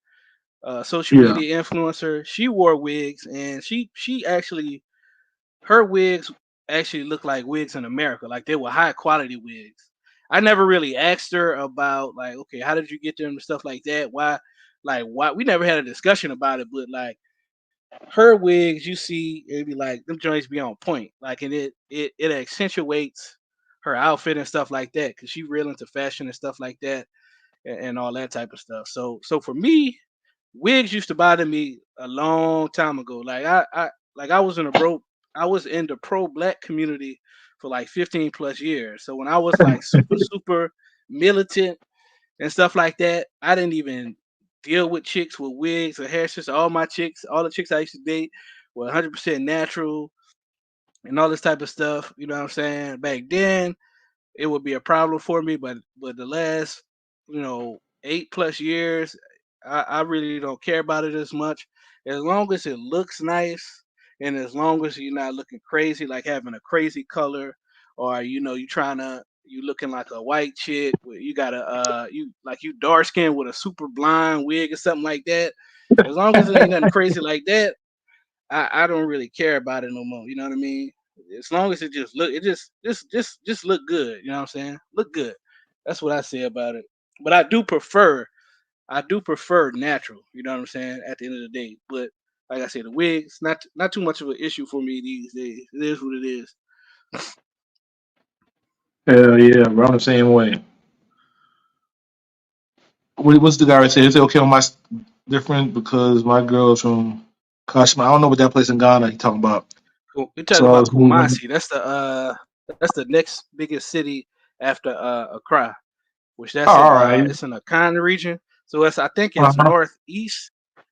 social Yeah. media influencer. She wore wigs, and she actually her wigs actually look like wigs in America. Like they were high quality wigs. I never really asked her about like, okay, how did you get them and stuff like that? Why we never had a discussion about it, but like her wigs, you see, it'd be like them joints be on point. Like and it accentuates her outfit and stuff like that because she real into fashion and stuff like that and all that type of stuff. So for me, wigs used to bother me a long time ago. Like I was in a bro I was in the pro black community for like 15 plus years. So when I was like super militant and stuff like that, I didn't even deal with chicks with wigs or hairstyles. All the chicks I used to date were 100% natural and all this type of stuff. You know what I'm saying? Back then, it would be a problem for me. But the last 8 plus years, I really don't care about it as much. As long as it looks nice, and as long as you're not looking crazy, like having a crazy color, or you looking like a white chick, where you got you dark skin with a super blind wig or something like that. As long as it ain't nothing crazy like that, I don't really care about it no more. You know what I mean? As long as it just look good. You know what I'm saying? Look good. That's what I say about it. But I do prefer natural. You know what I'm saying? At the end of the day, but like I said, the wigs not too much of an issue for me these days. It is what it is. Hell yeah, bro. I'm the same way. What's the guy right say? Is it okay on different because my girl's from Kashmir? I don't know what that place in Ghana he talking about. We're talking So I about was moving. Kumasi. That's the next biggest city after Accra, which Oh, that's in all right. it's in the Khan region. So I think it's Uh-huh. northeast,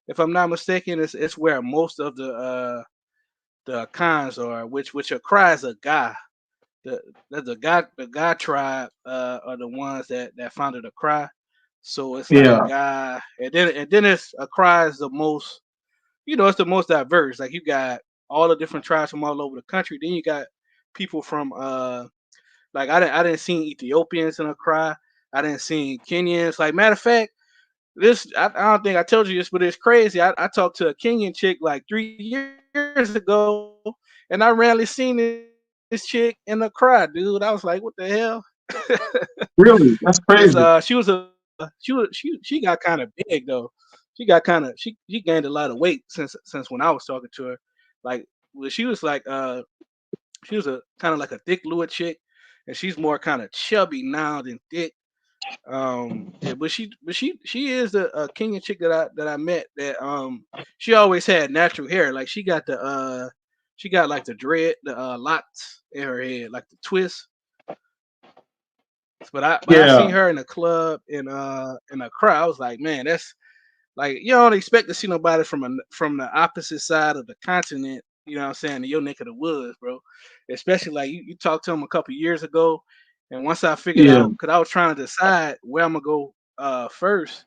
if I'm not mistaken. It's where most of the Khans are, which Accra is a Ga. The the Ga tribe are the ones that founded Accra. So it's like Yeah. Ga, and then it's Accra is the most, it's the most diverse. Like you got all the different tribes from all over the country. Then you got people from like I didn't see Ethiopians in Accra. I didn't see Kenyans. Like matter of fact, I don't think I told you this, but it's crazy. I talked to a Kenyan chick like 3 years ago, and I rarely seen this chick in Accra, dude. I was like, what the hell? Cause Really? That's crazy. she got kind of big though. She gained a lot of weight since when I was talking to her. Like well, she was a kind of like a thick Lua chick, and she's more kind of chubby now than thick. Yeah, but she is a Kenyan chick that I met that she always had natural hair. Like she got like the dread, the locks in her head, like the twist. But I Yeah. seen her in a club in a crowd. I was like, man, that's like you don't expect to see nobody from the opposite side of the continent. You know what I'm saying? In your neck of the woods, bro. Especially like you talked to him a couple years ago, and once I figured Yeah. out, cause I was trying to decide where I'm gonna go first,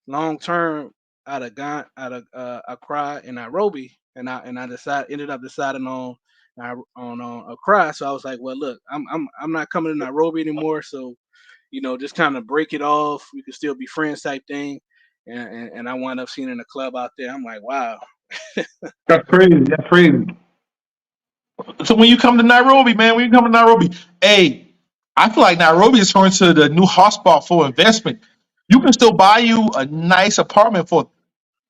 long term, out of Accra and Nairobi, and I ended up deciding on Accra. So I was like, well, look, I'm not coming to Nairobi anymore. So just kind of break it off. We could still be friends type thing. And I wound up seeing in a club out there. I'm like, wow. That's crazy. That's crazy. So when you come to Nairobi, man, when you come to Nairobi, hey, I feel like Nairobi is turning to the new hotspot for investment. You can still buy you a nice apartment for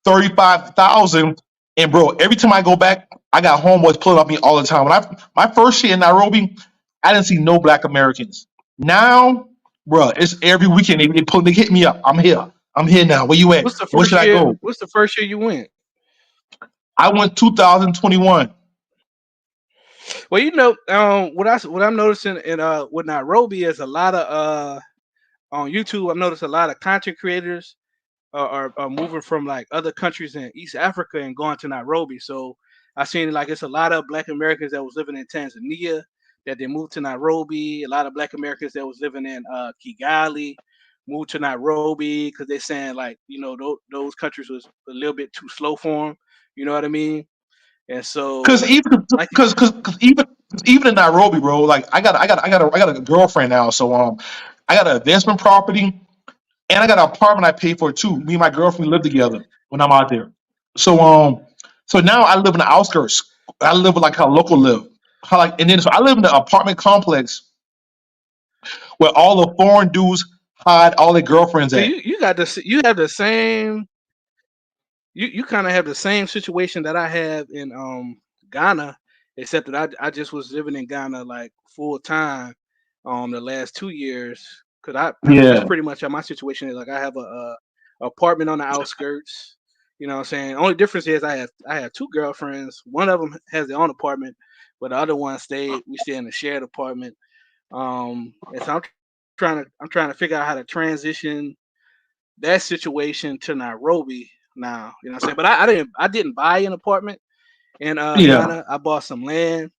35,000. And bro, every time I go back, I got homeboys pulling up me all the time. When I my first year in Nairobi, I didn't see no black Americans. Now, bro, it's every weekend they hit me up. I'm here. I'm here now. Where you at? What's the Where first should I year? go? What's the first year you went? I went 2021. Well, what I'm noticing in with Nairobi is a lot of on YouTube. I've noticed a lot of content creators are moving from like other countries in East Africa and going to Nairobi. So I seen like it's a lot of Black Americans that was living in Tanzania that they moved to Nairobi. A lot of Black Americans that was living in Kigali moved to Nairobi because they're saying like those countries was a little bit too slow for them. You know what I mean? And Cause so even like cause even in Nairobi, bro, like I got a girlfriend now, so I got an investment property and I got an apartment I pay for too. Me and my girlfriend live together when I'm out there. So so now I live in the outskirts. I live like how local live. How like and then so I live in the apartment complex where all the foreign dudes hide all their girlfriends so at. you got this you have the same you kind of have the same situation that I have in Ghana, except that I just was living in Ghana like full time the last 2 years because that's Yeah, pretty much how my situation is. Like I have a apartment on the outskirts. You know what I'm saying? Only difference is I have two girlfriends. One of them has their own apartment, but the other one we stay in a shared apartment. And so I'm trying to figure out how to transition that situation to Nairobi now. You know what I'm saying? But I didn't buy an apartment in yeah, Ghana. I bought some land.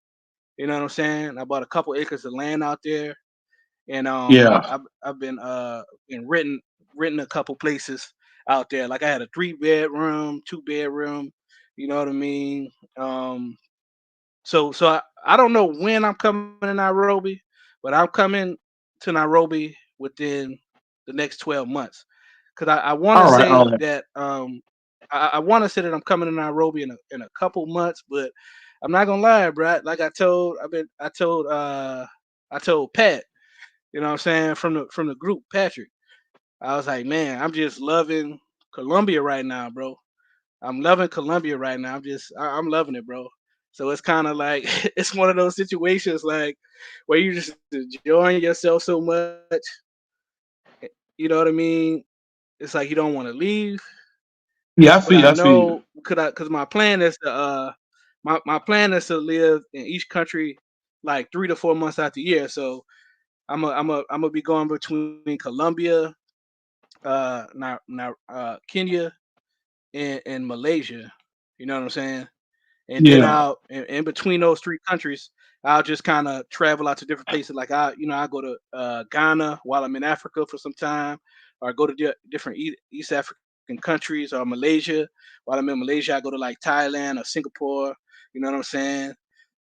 You know what I'm saying? I bought a couple acres of land out there, and yeah, I've been renting a couple places out there. Like I had a 3 bedroom, 2 bedroom. You know what I mean? So I don't know when I'm coming to Nairobi, but I'm coming to Nairobi within the next 12 months. Cause I want to all say right. that I want to say that I'm coming to Nairobi in a couple months, but I'm not gonna lie, bro. Like I told Pat, you know what I'm saying, from the group, Patrick. I was like, man, I'm just loving Colombia right now, bro. I'm loving Colombia right now. I'm loving it, bro. So it's kind of like it's one of those situations like where you just enjoying yourself so much. You know what I mean? It's like you don't want to leave, Yeah, I but feel I you, I feel you. know because my plan is to live in each country like 3 to 4 months out the year. So I'm gonna be going between Colombia, Kenya, and Malaysia. You know what I'm saying? And then Yeah, in between those three countries, I'll just kind of travel out to different places. Like I go to Ghana while I'm in Africa for some time, or I go to different East African countries, or Malaysia. While I'm in Malaysia, I go to like Thailand or Singapore. You know what I'm saying,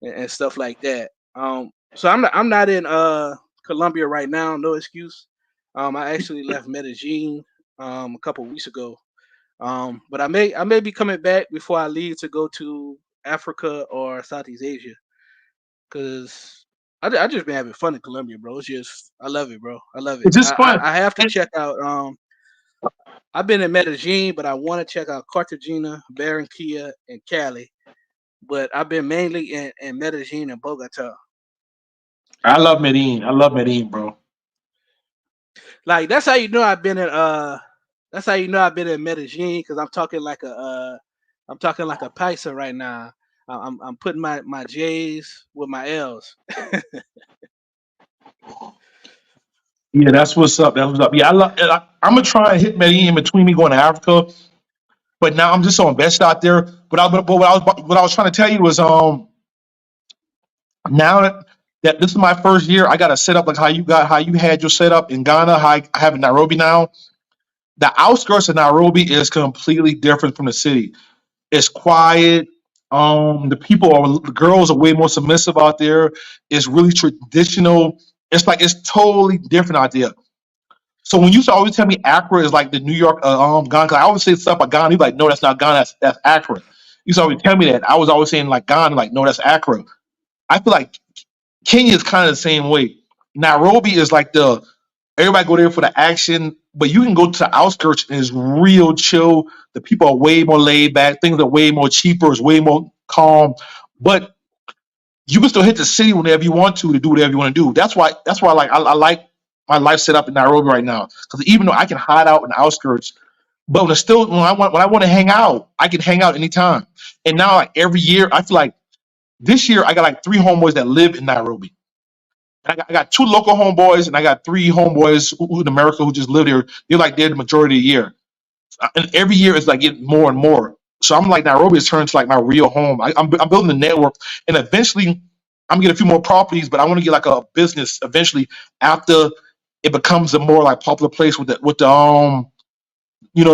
and stuff like that. So I'm not in Colombia right now. No excuse. I actually left Medellin a couple weeks ago, but I may be coming back before I leave to go to Africa or Southeast Asia because I just been having fun in Colombia, bro. It's just I love it, bro. I love it. it's just I, fun. I I have to And check out. I've been in Medellin, but I want to check out Cartagena, Barranquilla, and Cali. But I've been mainly in Medellin and Bogota. I love Medellin. I love Medellin, bro. Like that's how you know I've been in. That's how you know I've been in Medellin because I'm talking like a paisa right now. I'm putting my J's with my L's. Yeah, that's what's up. That's what's up. Yeah, I'm gonna try and hit Medellin in between me going to Africa, but now I'm just so invested out there. What I was trying to tell you was now that this is my first year, I got to set up like how you had your setup in Ghana, how I have in Nairobi now. The outskirts of Nairobi is completely different from the city. It's quiet. The girls are way more submissive out there. It's really traditional. It's like it's totally different out there. So when you used to always tell me Accra is like the New York Ghana, 'cause I always say stuff about Ghana. You're like, no, that's not Ghana. That's Accra. You used to always tell me that. I was always saying like Ghana, like no, that's Accra. I feel like Kenya is kind of the same way. Nairobi is like the everybody go there for the action. but you can go to the outskirts and it's real chill. The people are way more laid back. Things are way more cheaper. It's way more calm. But you can still hit the city whenever you want to do whatever you want to do. That's why I like my life set up in Nairobi right now. Because even though I can hide out in the outskirts, but when I want to hang out, I can hang out anytime. And now like every year, I feel like this year I got like 3 homeboys that live in Nairobi. I got 2 local homeboys and I got 3 homeboys who in America who just live there. They're like there the majority of the year. And every year it's like getting more and more. So I'm like Nairobi has turned to like my real home. I'm building a network, and eventually I'm gonna get a few more properties, but I want to get like a business eventually after it becomes a more like popular place with the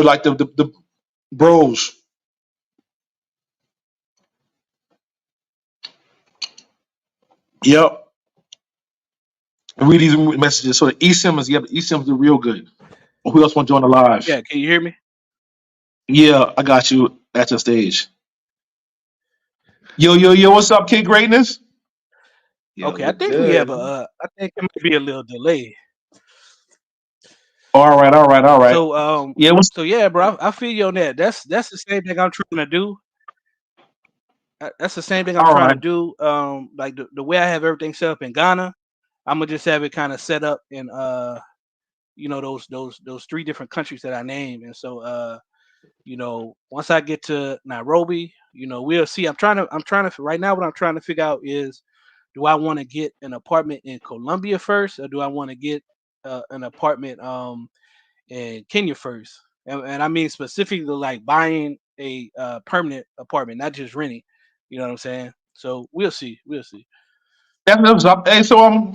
like the bros. Yep. Read these messages. So the eSIM the eSIMs are real good. Who else want to join the live? Yeah, can you hear me? Yeah, I got you at your stage. Yo, what's up, Kid Greatness? Yo, Okay, I what's think we have good? I think it might be a little delay. All right. So Yeah, what's so yeah, bro, I feel you on that. That's the same thing I'm trying to do. That's the same thing I'm all trying to right. do. Like the way I have everything set up in Ghana, I'm gonna just have it kind of set up in those 3 different countries that I named. And so once I get to Nairobi, we'll see. I'm trying to right now what I'm trying to figure out is, do I want to get an apartment in Colombia first, or do I want to get an apartment in Kenya first? And I mean specifically like buying a permanent apartment, not just renting. You know what I'm saying? So we'll see. We'll see. That's what's up. Hey, so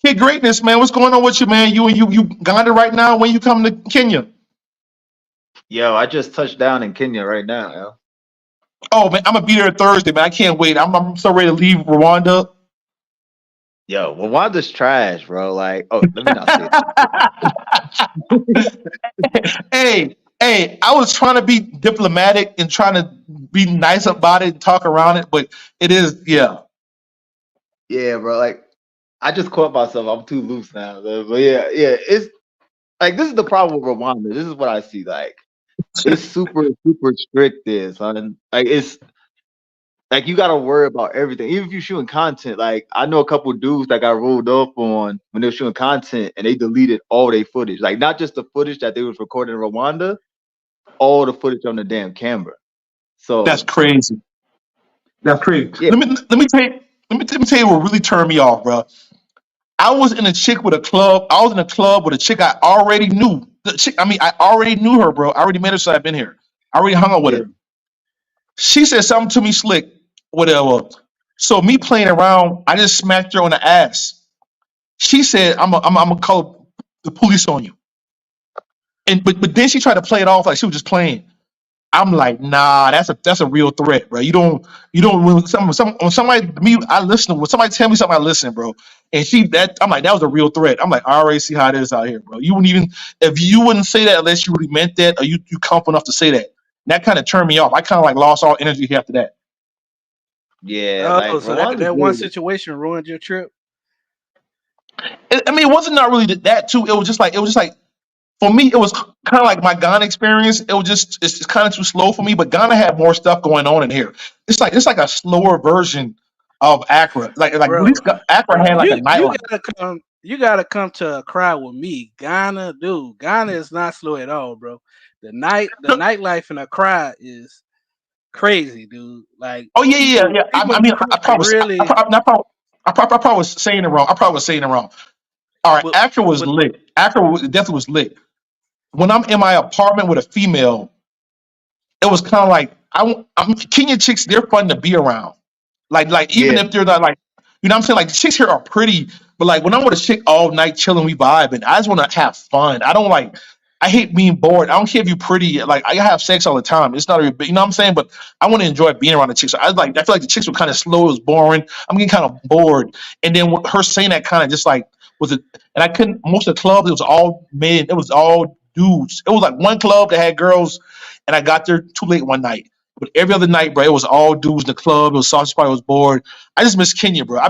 Kid Greatness, man, what's going on with you, man? You Ghana right now? When you come to Kenya? Yo, I just touched down in Kenya right now, yo. Oh man, I'm gonna be there Thursday, man. I can't wait. I'm so ready to leave Rwanda. Yo, Rwanda's trash, bro. Like, oh, let me not say that. Hey, I was trying to be diplomatic and trying to be nice about it and talk around it, but it is, yeah. Yeah, bro. Like, I just caught myself. I'm too loose now. But yeah. It's like this is the problem with Rwanda. This is what I see. Like, it's super, super strict there, son. Like, it's like you gotta worry about everything. Even if you're shooting content, like I know a couple dudes that got rolled up on when they were shooting content and they deleted all their footage. Like not just the footage that they was recording in Rwanda, all the footage on the damn camera. That's So crazy. That's crazy. yeah, Let me tell you what really turned me off, bro. I was in a chick with a club. I was in a club with a chick I already knew. I already knew her, bro. I already met her, so I've been here. I already hung out with yeah, her. She said something to me slick, whatever. So me playing around, I just smacked her on the ass. She said, I'm gonna call the police on you. And but then she tried to play it off like she was just playing. I'm like, nah, that's a real threat, bro. You don't when somebody me I listen when somebody tell me something I listen, bro. And I'm like, that was a real threat. I'm like, I already see how it is out here, bro. You wouldn't even if you wouldn't say that unless you really meant that or you confident enough to say that. And that kind of turned me off. I kind of like lost all energy after that. yeah. Oh, Like so that Rwanda's that one weird. situation ruined your trip? I mean, it wasn't not really that too. It was just like for me, it was kind of like my Ghana experience. It's kind of too slow for me. But Ghana had more stuff going on in here. It's like a slower version of Accra. Like at least Bro, Accra had like a you nightlife. gotta come to Accra with me. Ghana, dude. Ghana is not slow at all, bro. The nightlife in Accra is crazy, dude. Like Oh yeah. people in I mean, Accra I probably was I really probably, I probably, I probably was saying it wrong. I probably was saying it wrong. All right, but Accra was but lit. Definitely was lit. When I'm in my apartment with a female, it was kind of like I'm Kenyan chicks. They're fun to be around. Like even Yeah, if they're not like, what I'm saying, like the chicks here are pretty, but like when I'm with a chick all night chilling, we vibing. I just want to have fun. I don't like. I hate being bored. I don't care if you're pretty. Like I have sex all the time. It's not a, you know what I'm saying. But I want to enjoy being around the chicks. So I feel like the chicks were kind of slow. It was boring. I'm getting kind of bored. And then with her saying that kind of just like was it. And I couldn't. Most of the clubs it was all men. It was all dudes. It was like one club that had girls, and I got there too late one night. But every other night, bro, it was all dudes in the club. It was sausage party. I was bored. I just miss Kenya, bro.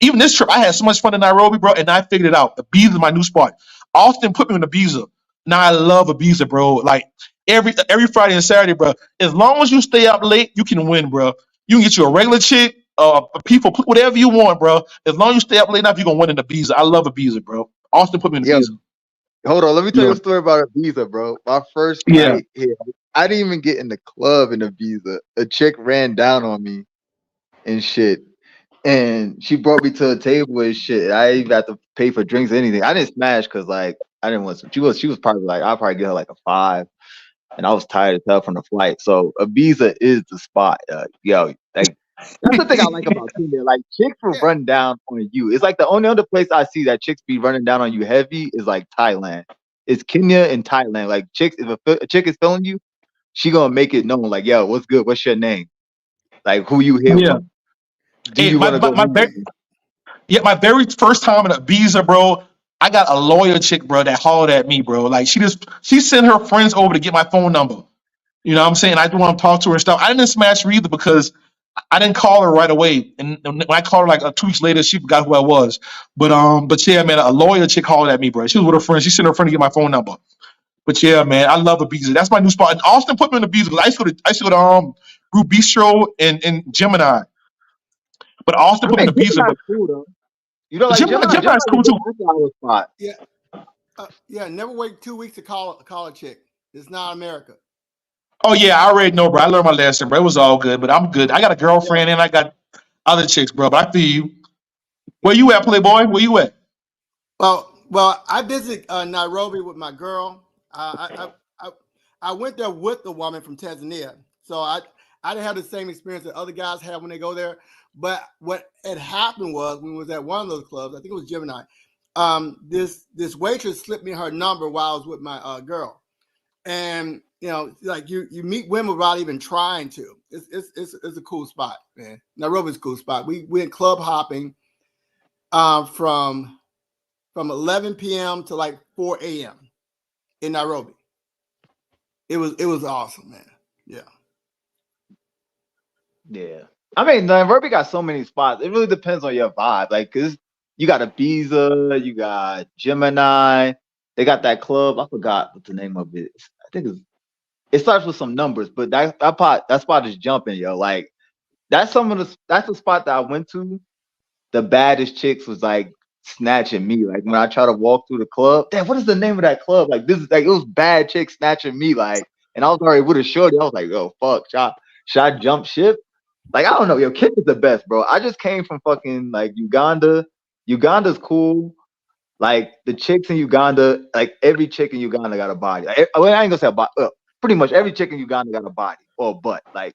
Even this trip, I had so much fun in Nairobi, bro, and I figured it out. The bees is my new spot. Austin put me in Ibiza. Now I love Ibiza, bro. Like every Friday and Saturday, bro. As long as you stay up late, you can win, bro. You can get you a regular chick, people, whatever you want, bro. As long as you stay up late enough, you're gonna win in Ibiza. I love Ibiza, bro. Austin put me in Yo, Ibiza. hold on. Let me tell Yeah, you a story about Ibiza, bro. My first yeah, night here, I didn't even get in the club in Ibiza. A chick ran down on me and shit. And she brought me to a table and shit. I didn't even have to pay for drinks or anything. I didn't smash because like I didn't want some. She was probably like I'll probably get her like a 5. And I was tired as hell from the flight. So Ibiza is the spot. Yo, like that's the thing I like about Kenya. Like chicks will Yeah. run down on you. It's like the only other place I see that chicks be running down on you heavy is like Thailand. It's Kenya and Thailand. Like chicks, if a chick is feeling you, she gonna make it known. Like, yo, what's good? What's your name? Like, who you here yeah. with? Do Hey, you want to go home with me? yeah, my very first time in Ibiza, bro. I got a lawyer chick, bro, that hollered at me, bro. Like she sent her friends over to get my phone number. You know what I'm saying? I didn't want to talk to her and stuff. I didn't smash her either because I didn't call her right away. And when I called her like 2 weeks later, she forgot who I was. But yeah, man, a lawyer chick called at me, bro. She was with her friend. She sent her friend to get my phone number. But yeah, man, I love Ibiza. That's my new spot. And Austin put me in Ibiza because I used to go to Brew Bistro in Gemini. But Austin I put me mean, in Ibiza. Gemini's cool though. You know, But like Gemini, Gemini's Gemini's a cool good too. after-hour spot. Yeah. Yeah. Never wait 2 weeks to call a chick. It's not America. Oh yeah, I already know, bro. I learned my lesson, bro. It was all good, but I'm good. I got a Yeah. girlfriend and I got other chicks, bro. But I feel you. Where you at, Playboy? Where you at? Well, I visited Nairobi with my girl. I went there with the woman from Tanzania, so I didn't have the same experience that other guys have when they go there. But what had happened was when we was at one of those clubs, I think it was Gemini. This waitress slipped me her number while I was with my girl, and like you meet women without even trying to. It's a cool spot, man. Nairobi's a cool spot. We went club hopping from 11 p.m. to like 4 a.m. in Nairobi. It was awesome, man. Yeah. Yeah. I mean, Nairobi got so many spots. It really depends on your vibe. Like, cause you got Ibiza, you got Gemini. They got that club. I forgot what the name of it is. I think it starts with some numbers, but that spot is jumping, yo. Like that's the spot that I went to. The baddest chicks was like snatching me. Like when I try to walk through the club, damn, what is the name of that club? Like this is like it was bad chicks snatching me. Like, and I was already with a shorty. I was like, yo, fuck, should I jump ship? Like, I don't know, yo, Kid is the best, bro. I just came from fucking like Uganda. Uganda's cool. Like the chicks in Uganda, like every chick in Uganda got a body. Like, I ain't gonna say a body. Pretty much every chick in Uganda got a body or a butt. Like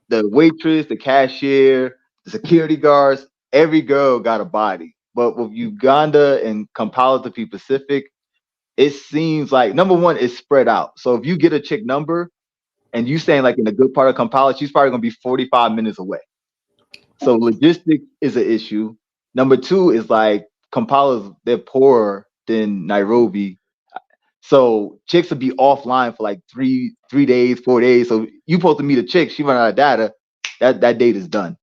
the waitress, the cashier, the security guards, every girl got a body. But with Uganda and Kampala to be Pacific, it seems like number one, it's spread out. So if you get a chick number and you staying like in a good part of Kampala, she's probably gonna be 45 minutes away. So logistics is an issue. Number two is like Kampala's they're poorer than Nairobi. So chicks will be offline for like three days, 4 days. So you supposed to meet a chick, she run out of data, that date is done.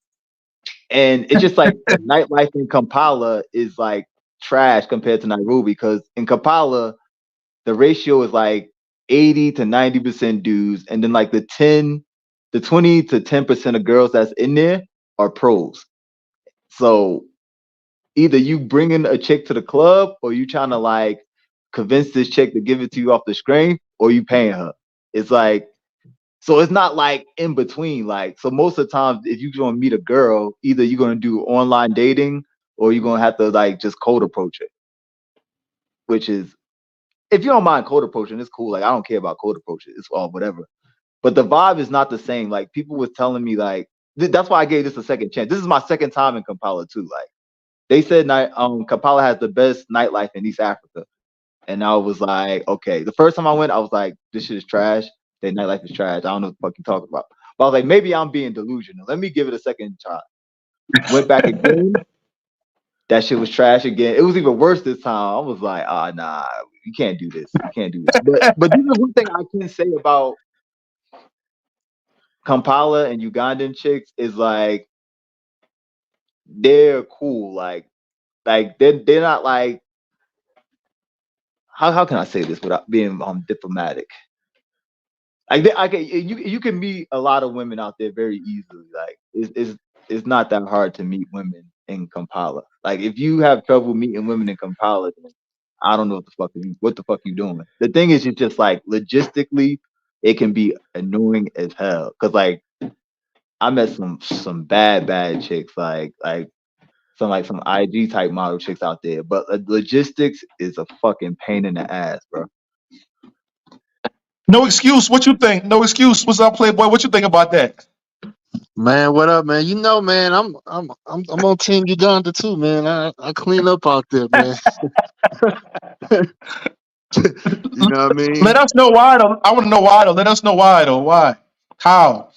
And it's just like the nightlife in Kampala is like trash compared to Nairobi because in Kampala, the ratio is like 80 to 90% dudes, and then like the 20 to 10% of girls that's in there are pros. So either you bringing a chick to the club or you trying to like convince this chick to give it to you off the screen or you paying her. It's like so it's not like in between. Like so most of the time if you're gonna meet a girl, either you're gonna do online dating or you're gonna have to like just cold approach it, which is if you don't mind cold approaching, it's cool. Like I don't care about cold approaches. It's all whatever. But the vibe is not the same. Like people was telling me like that's why I gave this a second chance. This is my second time in Kampala too. Like they said Kampala has the best nightlife in East Africa. And I was like, okay. The first time I went, I was like, this shit is trash. Their nightlife is trash. I don't know what the fuck you talking about. But I was like, maybe I'm being delusional. Let me give it a second try. Went back again. That shit was trash again. It was even worse this time. I was like, nah, you can't do this. You can't do this. But this is one thing I can say about Kampala and Ugandan chicks is like they're cool. Like they're not like how can I say this without being diplomatic? Like you can meet a lot of women out there very easily. Like it's not that hard to meet women in Kampala. Like if you have trouble meeting women in Kampala, then I don't know what the fuck you doing. The thing is, it's just like logistically, it can be annoying as hell. Cause like I met some bad chicks, some IG type model chicks out there, but logistics is a fucking pain in the ass, bro. No excuse. What you think? No excuse. What's up, Playboy? What you think about that? Man, what up, man? You know, man, I'm on Team Uganda too, man. I clean up out there, man. You know what I mean? Let us know why though. I want to know why though. Let us know why though. Why? How?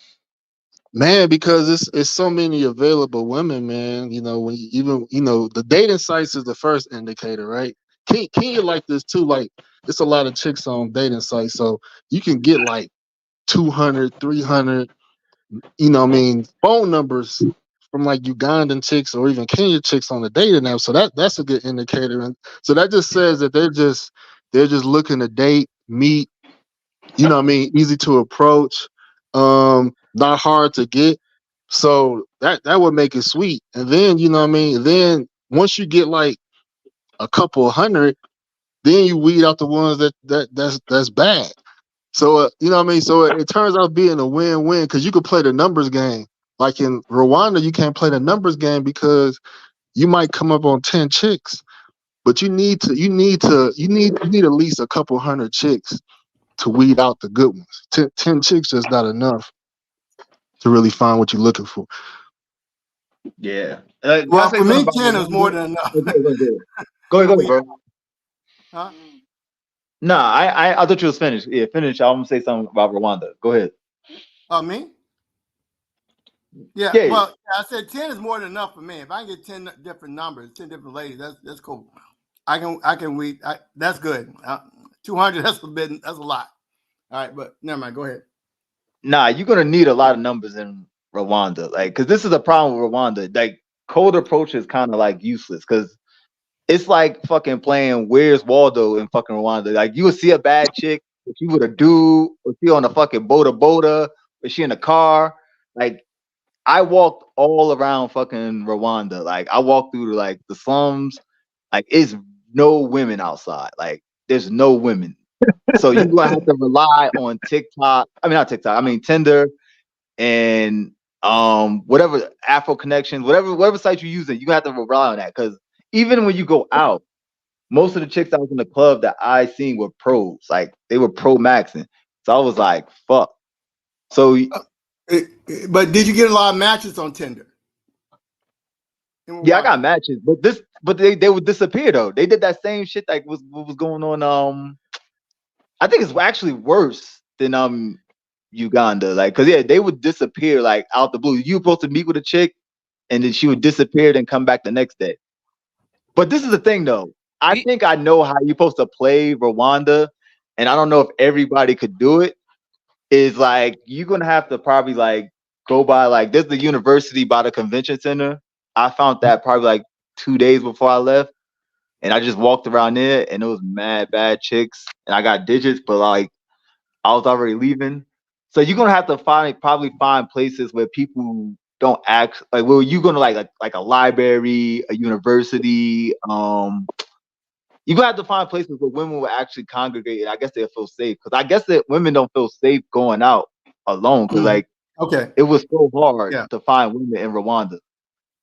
Man, because it's so many available women, man. You know, when you even the dating sites is the first indicator, right? Kenya like this too. Like it's a lot of chicks on dating sites, so you can get like 200, 300. You know what I mean, phone numbers from like Ugandan chicks or even Kenya chicks on the dating app. So that's a good indicator. And so that just says that they're just looking to date, meet, you know what I mean, easy to approach, not hard to get. So that would make it sweet. And then, you know what I mean, then once you get like a couple of hundred, then you weed out the ones that's bad. So you know what I mean. So it turns out being a win-win because you could play the numbers game. Like in Rwanda, you can't play the numbers game because you might come up on 10 chicks, but you need at least a couple hundred chicks to weed out the good ones. 10 chicks is not enough to really find what you're looking for. Yeah. Can I Well, say for something me, about 10 is more Rwanda? than enough. Go ahead, To weed bro. Huh? Nah, I thought you was finished. Yeah, finish. I'm gonna say something about Rwanda. Go ahead. Me? Yeah. Yeah, Well, I said 10 is more than enough for me. If I can get 10 different numbers, 10 different ladies, that's cool. I can weed. That's good. 200. That's a lot. All right, but never mind. Go ahead. nah, you're gonna need a lot of numbers in Rwanda, like, cause this is a problem with Rwanda. Like, cold approach is kind of like useless, cause it's like fucking playing Where's Waldo in fucking Rwanda. Like, you would see a bad chick, if you with a dude, or she on a fucking boda, or she in a car. Like, I walked all around fucking Rwanda. Like, I walked through like the slums. Like, it's no women outside. Like, there's no women. So you're gonna have to rely on TikTok. I mean, not TikTok. I mean Tinder and whatever Afro Connections, whatever site you're using. You have to rely on that because even when you go out, most of the chicks that was in the club that I seen were pros. Like they were pro maxing. So I was like, fuck. So But did you get a lot of matches on Tinder? yeah, I got matches, but they would disappear though. They did that same shit like what was going on. I think it's actually worse than Uganda. Like, cause yeah, they would disappear like out the blue. You were supposed to meet with a chick, and then she would disappear and come back the next day. But this is the thing though. I think I know how you're supposed to play Rwanda, and I don't know if everybody could do it. Is like you're gonna have to probably like go by like there's the university by the convention center. I found that probably like 2 days before I left, and I just walked around there, and it was mad bad chicks, and I got digits, but like I was already leaving. So you're gonna have to probably find places where people don't act like well, you're gonna like a library, a university. You're gonna have to find places where women will actually congregate, and I guess they'll feel safe. Because I guess that women don't feel safe going out alone. Because like Okay. it was so hard Yeah. to find women in Rwanda.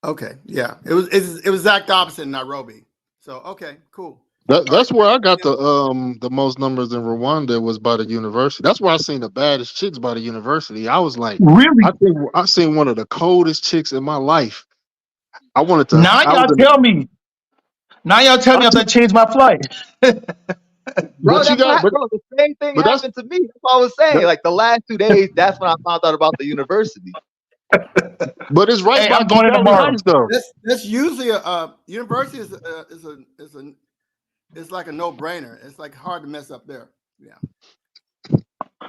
Okay. Yeah. It was exact opposite in Nairobi. So okay, cool. That's where I got the most numbers in Rwanda was by the university. That's where I seen the baddest chicks by the university. I was like, Really? I think I seen one of the coldest chicks in my life. I wanted to. Now I was y'all in. tell me. Now y'all tell me I have to change my flight. Bro, But you that's got, what bro. The same thing but that's happened to me. That's what I was saying. that, Like the last 2 days, that's when I found out about the university. but it's right Hey, by I'm going in Kigali tomorrow. Heights though. That's usually a university is it's like a no brainer. It's like hard to mess up there. Yeah.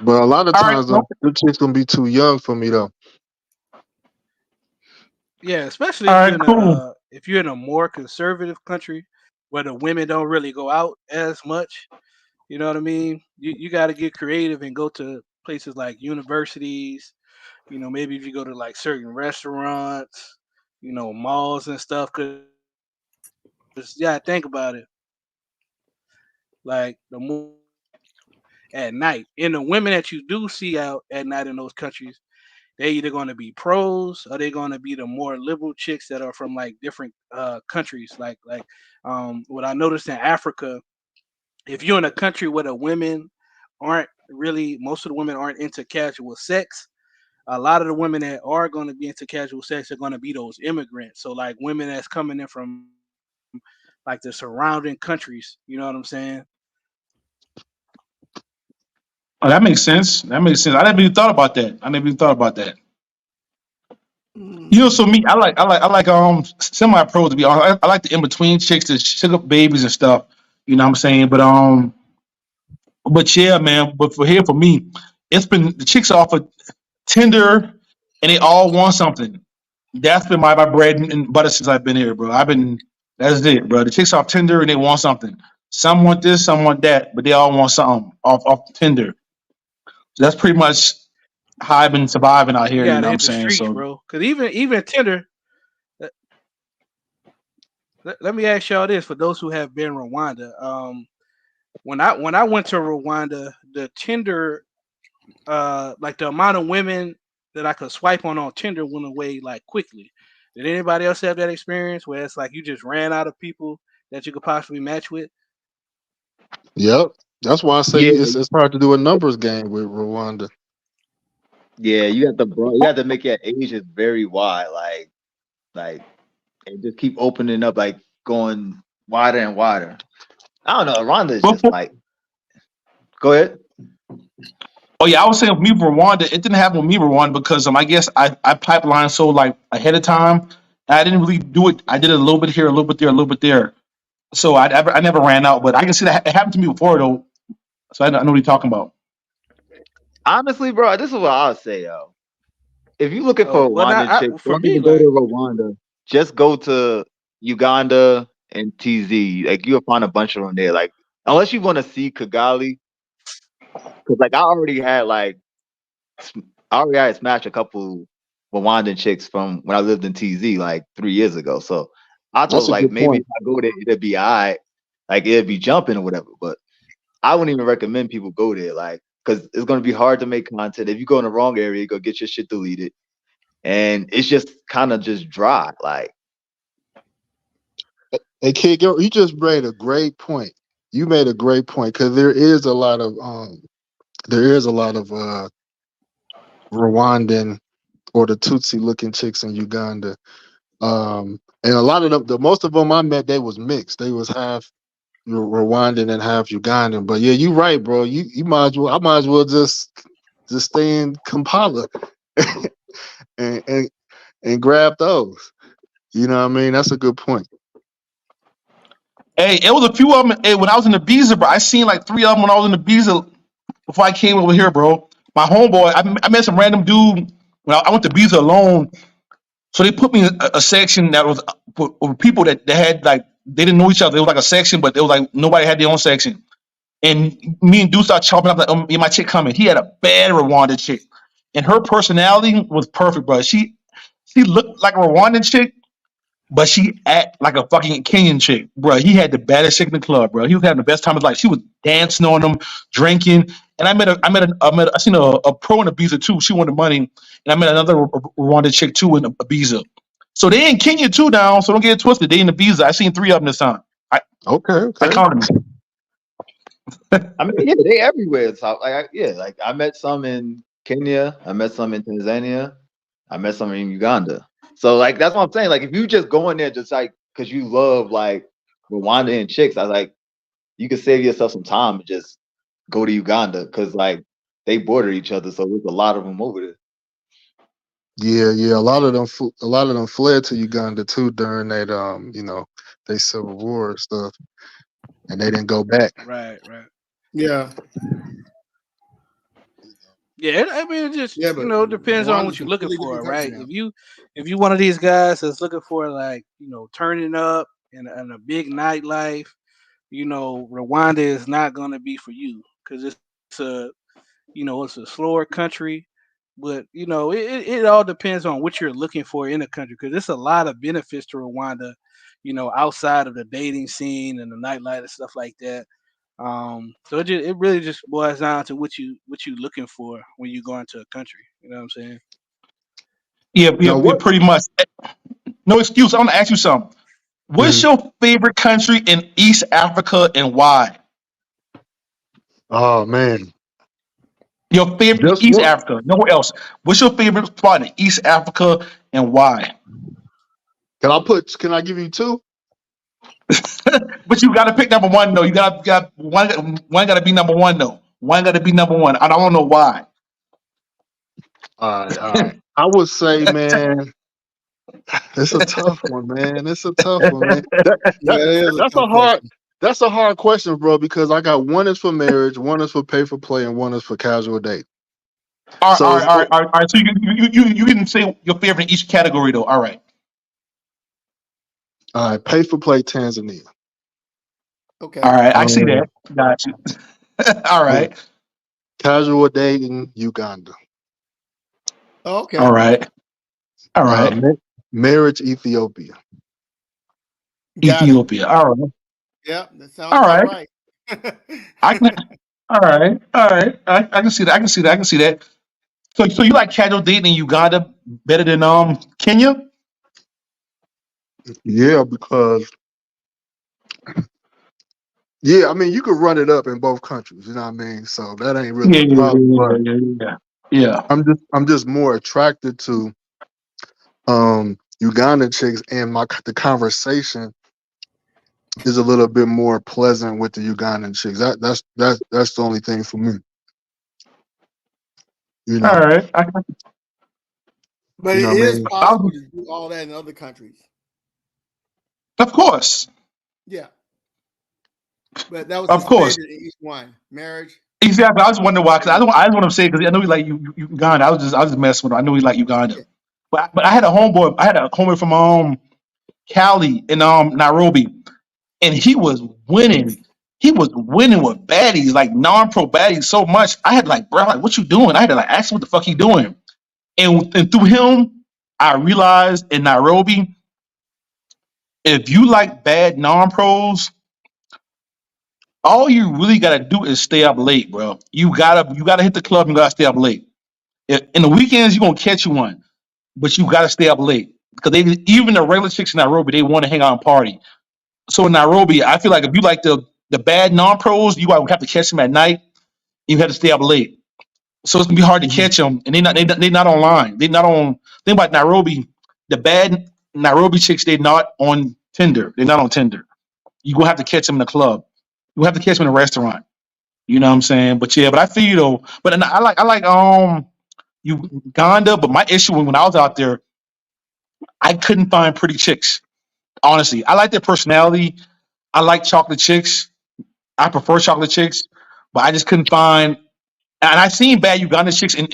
But a lot of All right. times the chicks gonna be too young for me though. Yeah, especially All right. Cool. if you're in a more conservative country, where the women don't really go out as much. You know what I mean? You got to get creative and go to places like universities. Maybe if you go to like certain restaurants, malls and stuff. Cause yeah, think about it. Like the more at night, and the women that you do see out at night in those countries, they either going to be pros or they're going to be the more liberal chicks that are from like different countries. Like what I noticed in Africa, if you're in a country where the women aren't really, most of the women aren't into casual sex. A lot of the women that are going to be into casual sex are going to be those immigrants. So like women that's coming in from like the surrounding countries. You know what I'm saying? Oh, that makes sense. That makes sense. I never even thought about that. I never even thought about that. So me, I like semi pros to be honest. I like the in between chicks, the sugar babies and stuff. You know what I'm saying? But yeah, man. But for me, it's been the chicks off of Tinder, and they all want something. That's been my bread and butter since I've been here, bro. That's it, bro. The chicks off Tinder and they want something. Some want this, some want that, but they all want something off Tinder. So that's pretty much how I've been surviving out You here. You got know to what I'm hit the saying? streets, So bro. Because even Tinder. Let, let me ask y'all this: for those who have been Rwanda, when I went to Rwanda, the Tinder, like the amount of women that I could swipe on Tinder went away like quickly. Did anybody else have that experience where it's like you just ran out of people that you could possibly match with? Yep. That's why I say Yeah, it's hard to do a numbers game with Rwanda. yeah, you have to make your ages very wide, like and just keep opening up, like going wider and wider. I don't know. Rhonda is but just like, go ahead. oh yeah, I was saying with me Rwanda, it didn't happen with me Rwanda because I guess I pipelined so like ahead of time. I didn't really do it. I did it a little bit here, a little bit there, a little bit there. So I never ran out, but I can see that it happened to me before though. So I know what you're talking about. Honestly, bro, this is what I'll say, yo. If you're looking for Oh, a well, Rwandan chick, for don't me, even go to like, Rwanda. Just go to Uganda and TZ. Like you'll find a bunch of them there. Like unless you want to see Kigali, because like I already had smashed a couple Rwandan chicks from when I lived in TZ like 3 years ago. So I That's thought a like good maybe point. if I go there, it'd be alright. Like it'd be jumping or whatever. But I wouldn't even recommend people go there, like, because it's gonna be hard to make content. If you go in the wrong area, you go get your shit deleted, and it's just kind of just dry. Like, Hey, kid, you just made a great point. You made a great point because there is a lot of Rwandan or the Tutsi looking chicks in Uganda. And a lot of them, the most of them I met, they was mixed. They was half Rwandan and half Ugandan. But yeah, you right, bro. You might as well. I might as well just stay in Kampala and, and and grab those. You know what I mean? That's a good point. Hey, it was a few of them. Hey, when I was in the Ibiza, bro, I seen like three of them when I was in the Ibiza before I came over here, bro. My homeboy, I met some random dude when I went to Ibiza alone. So they put me in a section that was for people that had like they didn't know each other. It was like a section, but it was like nobody had their own section. And me and dude started chopping up like, yeah, my chick coming. He had a bad Rwandan chick, and her personality was perfect, bro. She looked like a Rwandan chick, but she act like a fucking Kenyan chick, bro. He had the baddest chick in the club, bro. He was having the best time of his life. She was dancing on him, drinking. And I seen a pro in Ibiza too. She wanted money, and I met another Rwanda chick too in Ibiza. So they in Kenya too now. So don't get it twisted. They in Ibiza. I seen three of them this time. I Okay, I okay. counted them. I mean, yeah, they everywhere. So, yeah, like I met some in Kenya, I met some in Tanzania, I met some in Uganda. So, like, that's what I'm saying. Like, if you just go in there just like because you love like Rwanda and chicks, I like you could save yourself some time and just go to Uganda because like they border each other, so there's a lot of them over there. Yeah, yeah. A lot of them fled to Uganda too during that they civil war and stuff, and they didn't go back. right, right. Yeah, Yeah, I mean, it just yeah, but depends on Rwanda is what a you're looking completely for, different country right? now. If you one of these guys that's looking for like turning up, and a big nightlife, Rwanda is not going to be for you because it's a slower country. But it all depends on what you're looking for in a country because there's a lot of benefits to Rwanda, outside of the dating scene and the nightlife and stuff like that. So it really just boils down to what you looking for when you go into a country. You know what I'm saying? Yeah, yeah, Now yeah, what? pretty much. No excuse. I'm gonna ask you something. What's Mhm. your favorite country in East Africa and why? Oh man, Your favorite just East one. Africa, nowhere else. What's your favorite spot in East Africa and why? Can I put? Can I give you two? But you got to pick number one though. You got one got to be number one though. One got to be number one. I don't know why. All right, all right. I would say, man, it's a tough one, man. It's a tough one, man. That Yeah, it is a that's tough a hard. question. That's a hard question, bro, because I got one is for marriage, one is for pay for play, and one is for casual date. All right, So all right, it's all right, all right. All right. So you didn't say your favorite in each category though. All right, all right. Pay for play, Tanzania. all Okay. right. I see Um, that. Got you. All yeah. right, Casual dating, Uganda. all Okay. right, all Uh, right. ma- Marriage, Ethiopia. Got it. Ethiopia. All right, Yep, that sounds all about right. right. I can. All right, all right. I can see that. I can see that. I can see that. So you like casual dating in Uganda better than Kenya? Yeah, because yeah, I mean you could run it up in both countries. You know what I mean? So that ain't really Yeah, the yeah, problem. yeah, But yeah, yeah. Yeah. I'm just more attracted to Ugandan chicks, and the conversation is a little bit more pleasant with the Ugandan chicks. That's the only thing for me. You All know, right. But you it know what I is mean. possible to do all that in other countries. Of course, Yeah. But that was of his course. favorite in each one. Marriage. Exactly. I was wondering why. Because I just want to say because I know he like Uganda. I was just messing with him. I know he like Uganda. Yeah. But I had a homeboy. I had a homeboy from Cali in Nairobi, and he was winning. He was winning with baddies like non-pro baddies so much. I had like, bro, like what you doing? I had to like ask him what the fuck he doing. And through him, I realized in Nairobi, if you like bad non-pros, all you really gotta do is stay up late, bro. You gotta hit the club and you gotta stay up late. In the weekends, you're gonna catch you one, but you gotta stay up late. Because they even the regular chicks in Nairobi, they want to hang out and party. So in Nairobi, I feel like if you like the bad non-pros, you have to catch them at night. You have to stay up late. So it's gonna be hard to Mhm. catch them, and they not online. They not on. Think about Nairobi. The bad Nairobi chicks, they not on Tinder. They're not on Tinder. You gonna have to catch them in the club. You have to catch them in a restaurant. You know what I'm saying? But yeah, but I feel you though. But and I like Uganda. But my issue when I was out there, I couldn't find pretty chicks. Honestly, I like their personality. I like chocolate chicks. I prefer chocolate chicks, but I just couldn't find. And I seen bad Uganda chicks in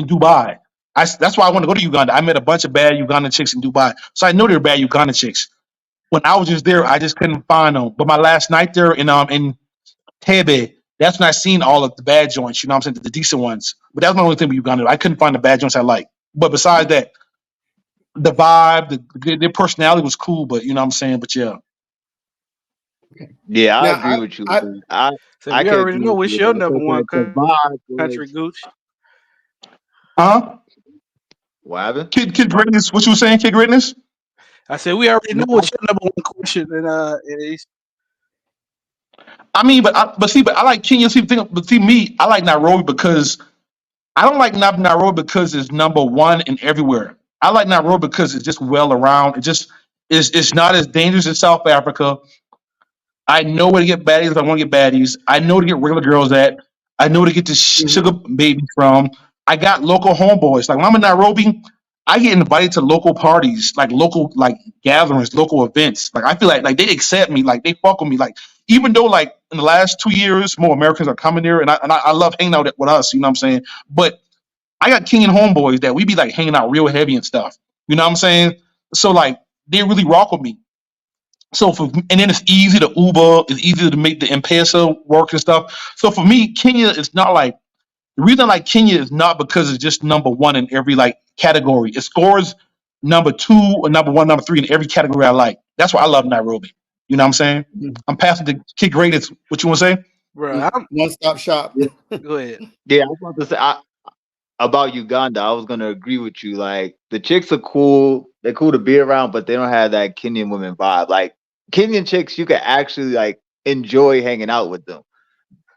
Dubai. That's why I want to go to Uganda. I met a bunch of bad Uganda chicks in Dubai, so I know they're bad Uganda chicks. When I was just there, I just couldn't find them. But my last night there in Tebe, that's when I seen all of the bad joints. You know what I'm saying? The decent ones. But that's my only thing with Uganda. I couldn't find the bad joints I like. But besides that, the vibe, their personality was cool. But you know what I'm saying? But yeah, Okay. Yeah, I Now agree with you. I Man. So I we can already agree know with what's you. your I number think one the vibe country, was Gooch. huh? what happened? Kid greatness. What you were saying? Kid greatness. I said we already know No, what's your number one question, and I mean, but I like Kenya. But see me, I like Nairobi because I don't like Nairobi because it's number one in everywhere. I like Nairobi because it's just well around. It's not as dangerous as South Africa. I know where to get baddies if I want to get baddies. I know where to get regular girls at. I know where to get the mhm. sugar babies from. I got local homeboys. Like when I'm in Nairobi, I get invited to local parties, like local like gatherings, local events. Like I feel like they accept me, like they fuck with me. Like even though like in the last 2 years more Americans are coming there, and I love hanging out with us. You know what I'm saying? But I got Kenyan homeboys that we be like hanging out real heavy and stuff. You know what I'm saying? So like they really rock with me. So and then it's easy to Uber, it's easy to make the M-Pesa work and stuff. So for me, Kenya is not like the reason I like Kenya is not because it's just number one in every like category. It scores number two or number one, number three in every category I like. That's why I love Nairobi. You know what I'm saying? I'm passing the kid greatest. What you want to say? Bro, One stop shop. go ahead. Yeah, I was about to say about Uganda. I was gonna agree with you. Like the chicks are cool. They're cool to be around, but they don't have that Kenyan women vibe. Like Kenyan chicks, you can actually like enjoy hanging out with them.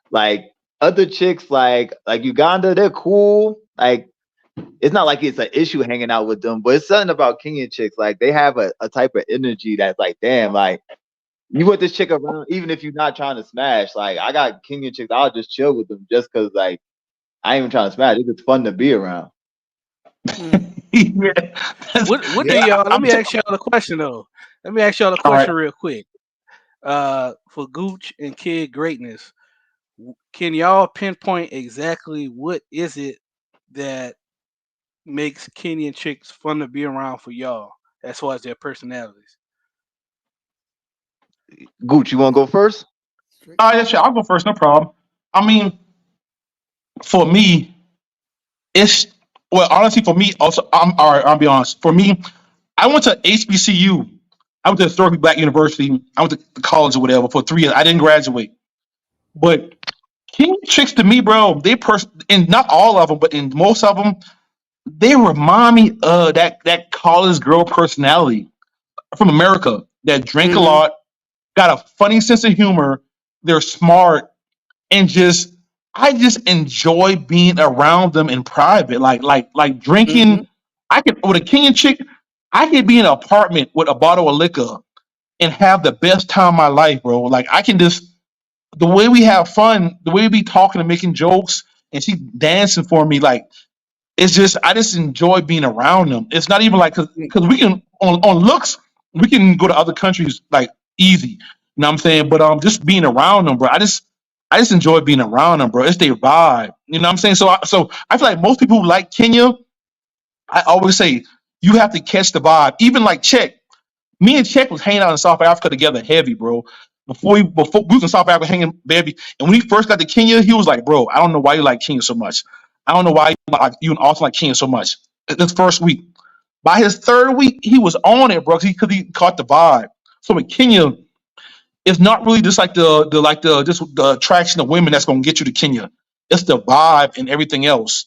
Like other chicks, like Uganda, they're cool. Like it's not like it's an issue hanging out with them, but it's something about Kenyan chicks. Like they have a type of energy that's like, damn, like you want this chick around, even if you're not trying to smash. Like I got Kenyan chicks, I'll just chill with them just because like I ain't even trying to smash. It's just fun to be around. Yeah. What do Yeah. y'all? Let I'm me ask y'all a question though. Let me ask y'all a all right. question real quick. For Gooch and Kid Greatness, can y'all pinpoint exactly what is it that makes Kenyan chicks fun to be around for y'all as far as their personalities? Gooch, you want to go first? All right, yeah, sure. I'll go first. No problem. I mean, for me, it's well, honestly, for me, also, I'm all right. I'll be honest. For me, I went to HBCU. I went to Historically Black University. I went to college or whatever for 3 years. I didn't graduate, but King chicks to me, bro, and not all of them, but in most of them, they remind me of that college girl personality from America that drank a Mm-hmm. lot, got a funny sense of humor. They're smart and just I just enjoy being around them in private. Like Mm-hmm. drinking. I could with a Kenyan chick. I could be in an apartment with a bottle of liquor and have the best time of my life, bro. Like I can just the way we have fun, the way we be talking and making jokes, and she dancing for me. Like it's just I just enjoy being around them. It's not even like because we can on looks we can go to other countries like easy. You know what I'm saying? But just being around them, bro. I just enjoy being around them, bro. It's their vibe. You know what I'm saying? So I feel like most people who like Kenya, I always say you have to catch the vibe. Even like Czech, me and Czech was hanging out in South Africa together heavy, bro. Before we was in South Africa hanging heavy, and when he first got to Kenya, he was like, "Bro, I don't know why you like Kenya so much. I don't know why you and Austin like Kenya so much." This first week, by his third week, he was on it, bro, because he caught the vibe. So with Kenya, it's not really just like the just the attraction of women that's gonna get you to Kenya. It's the vibe and everything else.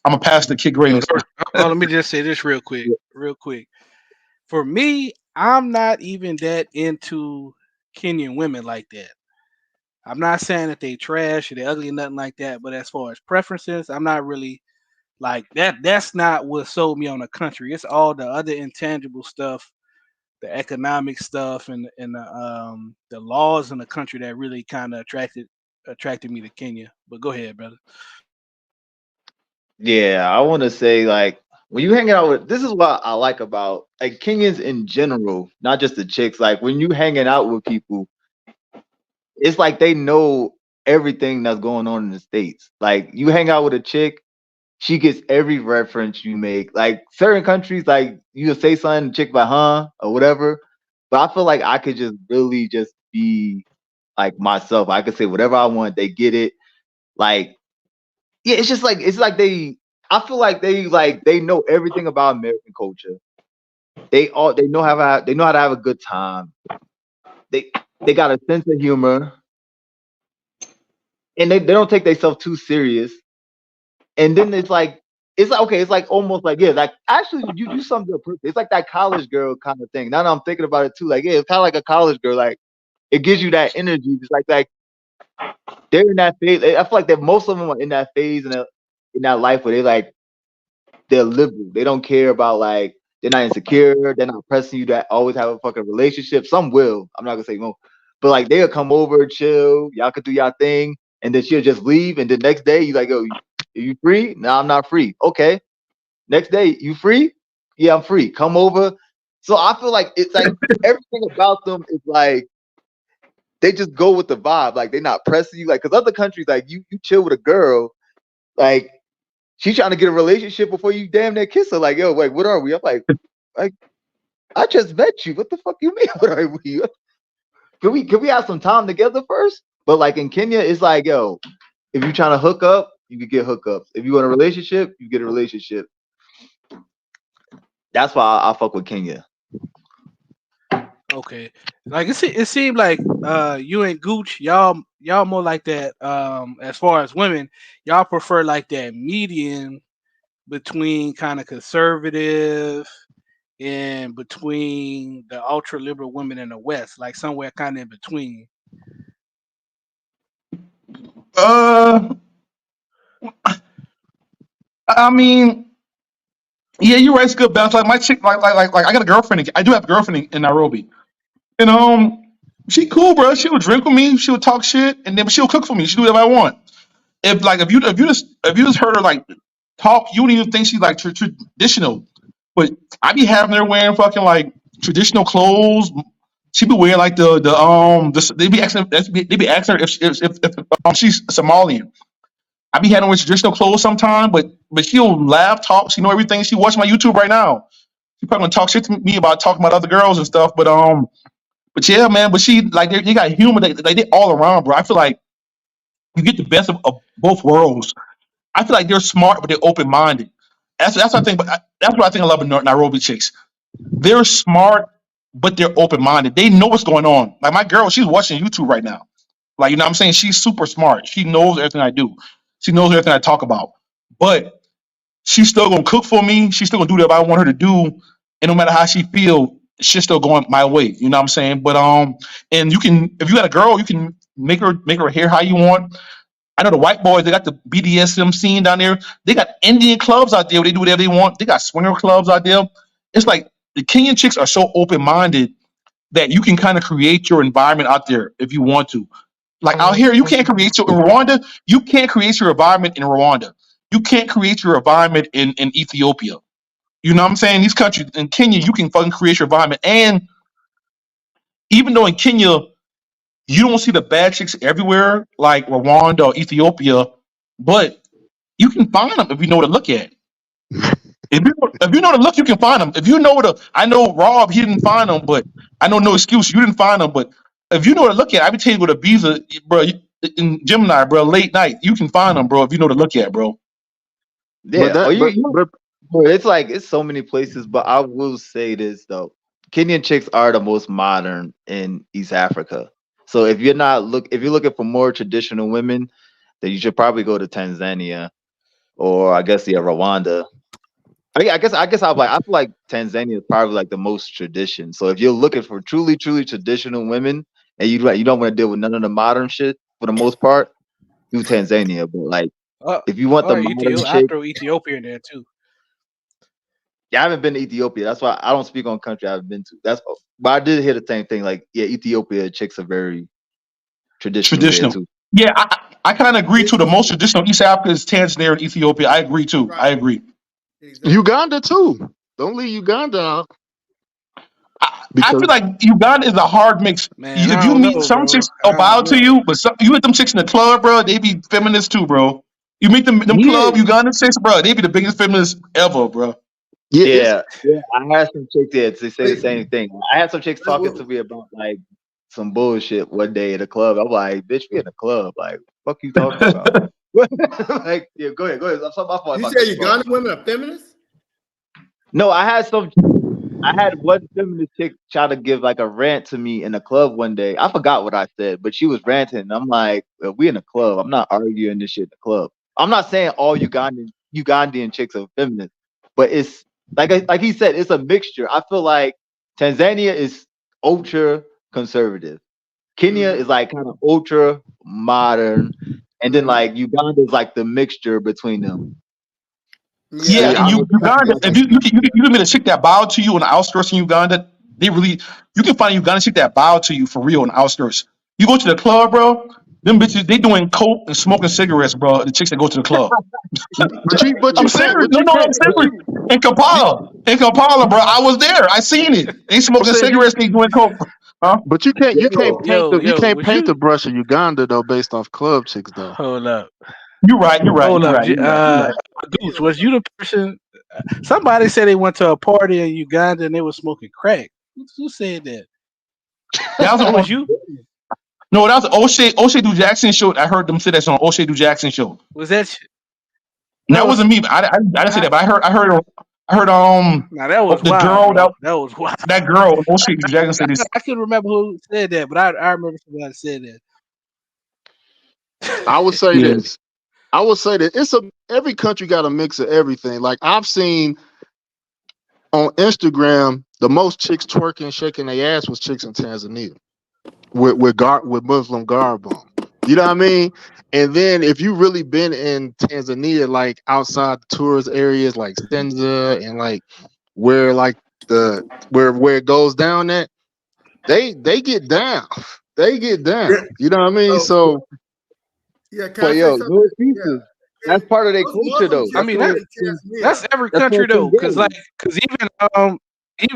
I'm gonna pass the kid greatness. Let me just say this real quick. For me, I'm not even that into Kenyan women like that. I'm not saying that they trash or they ugly or nothing like that, but as far as preferences, I'm not really like that. That's not what sold me on the country. It's all the other intangible stuff, the economic stuff, and the laws in the country that really kind of attracted me to Kenya. But go ahead, brother. Yeah, I want to say like when you hanging out with this is what I like about like Kenyans in general, not just the chicks. Like when you hanging out with people, it's like they know everything that's going on in the states. Like you hang out with a chick, she gets every reference you make. Like certain countries, like you say something, the chick by or whatever. But I feel like I could just really just be like myself. I could say whatever I want. They get it. Like yeah, it's like they. I feel like they know everything about American culture. They know they know how to have a good time. They they got a sense of humor, and they don't take themselves too serious. And then it's like okay, it's like almost like yeah, like actually you summed it up perfect. It's like that college girl kind of thing. Now that I'm thinking about it too, like yeah, it's kind of like a college girl. Like it gives you that energy. It's like they're in that phase. I feel like that most of them are in that phase in that life where they're liberal. They don't care about like they're not insecure. They're not pressing you to always have a fucking relationship. Some will. I'm not gonna say no, but like they'll come over, chill. Y'all could do y'all thing, and then she'll just leave. And the next day, you like, yo, you free? No, I'm not free. Okay. Next day, you free? Yeah, I'm free. Come over. So I feel like it's like everything about them is like they just go with the vibe. Like they're not pressing you. Like because other countries, like you chill with a girl, like she trying to get a relationship before you damn near kiss her. Like, yo, wait, what are we? I'm like I just met you. What the fuck you mean? What are we? Can we have some time together first? But like in Kenya, it's like, yo, if you're trying to hook up, you can get hookups. If you want a relationship, you get a relationship. That's why I fuck with Kenya. Okay. Like it seemed like you and Gooch, y'all more like that. As far as women, y'all prefer like that median between kind of conservative and between the ultra liberal women in the West, like somewhere kind of in between. Uh, I mean, yeah, you're right. It's a good balance. Like my chick, like I got a girlfriend. I do have a girlfriend in Nairobi, and she cool, bro. She would drink with me. She would talk shit, and then she'll cook for me. She do whatever I want. If you just heard her like talk, you wouldn't even think she's like traditional. But I be having her wearing fucking like traditional clothes. She be wearing like they be asking her if she's Somalian. I be having her with traditional clothes sometime, but she'll laugh, talk. She know everything. She watch my YouTube right now. She probably gonna talk shit to me about talking about other girls and stuff. But yeah, man. But she like they got humor. They all around, bro. I feel like you get the best of both worlds. I feel like they're smart, but they're open minded. That's what I think. But that's what I think I love in Nairobi chicks. They're smart, but they're open minded. They know what's going on. Like my girl, she's watching YouTube right now. Like you know what I'm saying? She's super smart. She knows everything I do. She knows everything I talk about. But she's still gonna cook for me. She's still gonna do whatever I want her to do. And no matter how she feel, she's still going my way. You know what I'm saying? But and you can if you got a girl, you can make her hair how you want. I know the white boys, they got the BDSM scene down there. They got Indian clubs out there where they do whatever they want. They got swinger clubs out there. It's like the Kenyan chicks are so open minded that you can kind of create your environment out there if you want to. Like out here, you can't create your in Rwanda, you can't create your environment in Rwanda. You can't create your environment in Ethiopia. You know what I'm saying? These countries in Kenya, you can fucking create your environment. And even though in Kenya you don't see the bad chicks everywhere, like Rwanda or Ethiopia, but you can find them if you know where to look at. If you know to look, you can find them. If you know where to, I know Rob, he didn't find them, but I know no excuse, you didn't find them. But if you know where to look at, I be telling you with a visa, bro, in Gemini, bro, late night, you can find them, bro, if you know to look at, bro. Yeah. that, but Bro, it's like it's so many places, but I will say this though. Kenyan chicks are the most modern in East Africa. So if you're looking for more traditional women, then you should probably go to Tanzania or I guess Rwanda. I guess I feel like Tanzania is probably like the most tradition. So if you're looking for truly traditional women and you don't want to deal with none of the modern shit for the most part, do Tanzania. But like if you want the modern I chick, throw Ethiopia in there too. yeah, I haven't been to Ethiopia. That's why I don't speak on country I haven't been to. But I did hear the same thing. Like, yeah, Ethiopia chicks are very traditional there Traditional. too. Yeah, I kind of agree too. The most traditional East Africa is Tanzania and Ethiopia. I agree too. I Right. agree. Exactly. Uganda too. Don't leave Uganda out I because feel like Uganda is a hard mix. Man, If I you don't meet know, some bro. chicks I are don't bow to know. you, but you meet them chicks in the club, bro, they be feminists too, bro. You meet them yeah, club Ugandan chicks, bro, they be the biggest feminists ever, bro. yeah, it's Yeah, I had some chicks there to say the Wait, same thing. I had some chicks talking to me about like some bullshit one day in the club. I'm like, bitch, we in the club. Like, fuck you talking about? Like, yeah, go ahead. I'm sorry, my fault if you I say cut you off. Ugandan women are feminists? No, I had one feminist chick try to give like a rant to me in a club one day. I forgot what I said, but she was ranting. I'm like, well, we in a club. I'm not arguing this shit in the club. I'm not saying all Ugandan chicks are feminists, but it's like he said, it's a mixture. I feel like Tanzania is ultra conservative. Kenya Mm-hmm. is like kind of ultra modern, and then Mm-hmm. like Uganda is like the mixture between them. Yeah, Yeah, see, I, and I I Uganda, got if you. you can meet a chick that bowed to you on the outskirts in Uganda, they really you can find a Ugandan chick that bowed to you for real on the outskirts. You go to the club, bro, them bitches they doing coke and smoking cigarettes, bro. The chicks that go to the club. but I'm you can't, serious. but No, you no, I'm can't, serious. you, In Kampala, bro. I was there. I seen it. They I'm smoking saying cigarettes. They doing coke. Huh? but Yo, you Yo, can't was paint the you brush of Uganda though based off club chicks though. hold up. You're right. You're right. Hold You're up. right. You're right. You're right. Goose, was you the person Somebody said they went to a party in Uganda and they were smoking crack. Who said that? That was That on was you? no, that was O'Shea Du Jackson show. I heard them say that on O'Shea Du Jackson show. Was that? And That that was. wasn't me. But I didn't say I, that. But I heard now that was the wild, girl bro. That was wild. that girl O'Shea Du Jackson said this. I couldn't remember who said that, but I remember somebody said I would that. say Yeah. this. I would say that every country got a mix of everything. Like I've seen on Instagram, the most chicks twerking, shaking their ass was chicks in Tanzania with Muslim garb on. You know what I mean? And then if you really been in Tanzania, like outside the tourist areas like Senza and like where like where it goes down at, they get down. They get Yeah. down. You know what I mean? Oh, So yeah. Can But I say yo, something? no Yeah. excuses. Yeah. That's part of their Those culture, Muslim though. I chicks mean, live that in that's Tanzania. every That's country where though, King because David.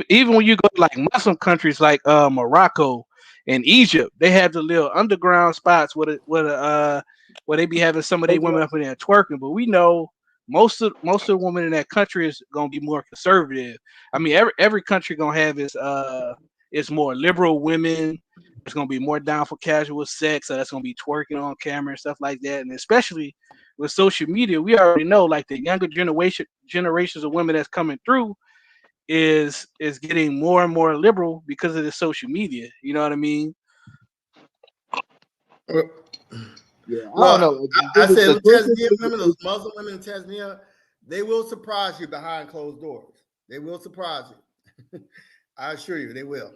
even when you go to like Muslim countries like Morocco and Egypt, they have the little underground spots where they be having some of their women up in there twerking. But we know most of the women in that country is gonna be more conservative. I mean, every country gonna have its more liberal women. It's gonna be more down for casual sex, so that's gonna be twerking on camera and stuff like that. And especially with social media, we already know like the younger generations of women that's coming through is getting more and more liberal because of the social media. You know what I mean? Well, Yeah, I don't look, know. I said The those Tanzania twerking women, those Muslim women in Tanzania, they will surprise you behind closed doors. They will surprise you. I assure you, they will.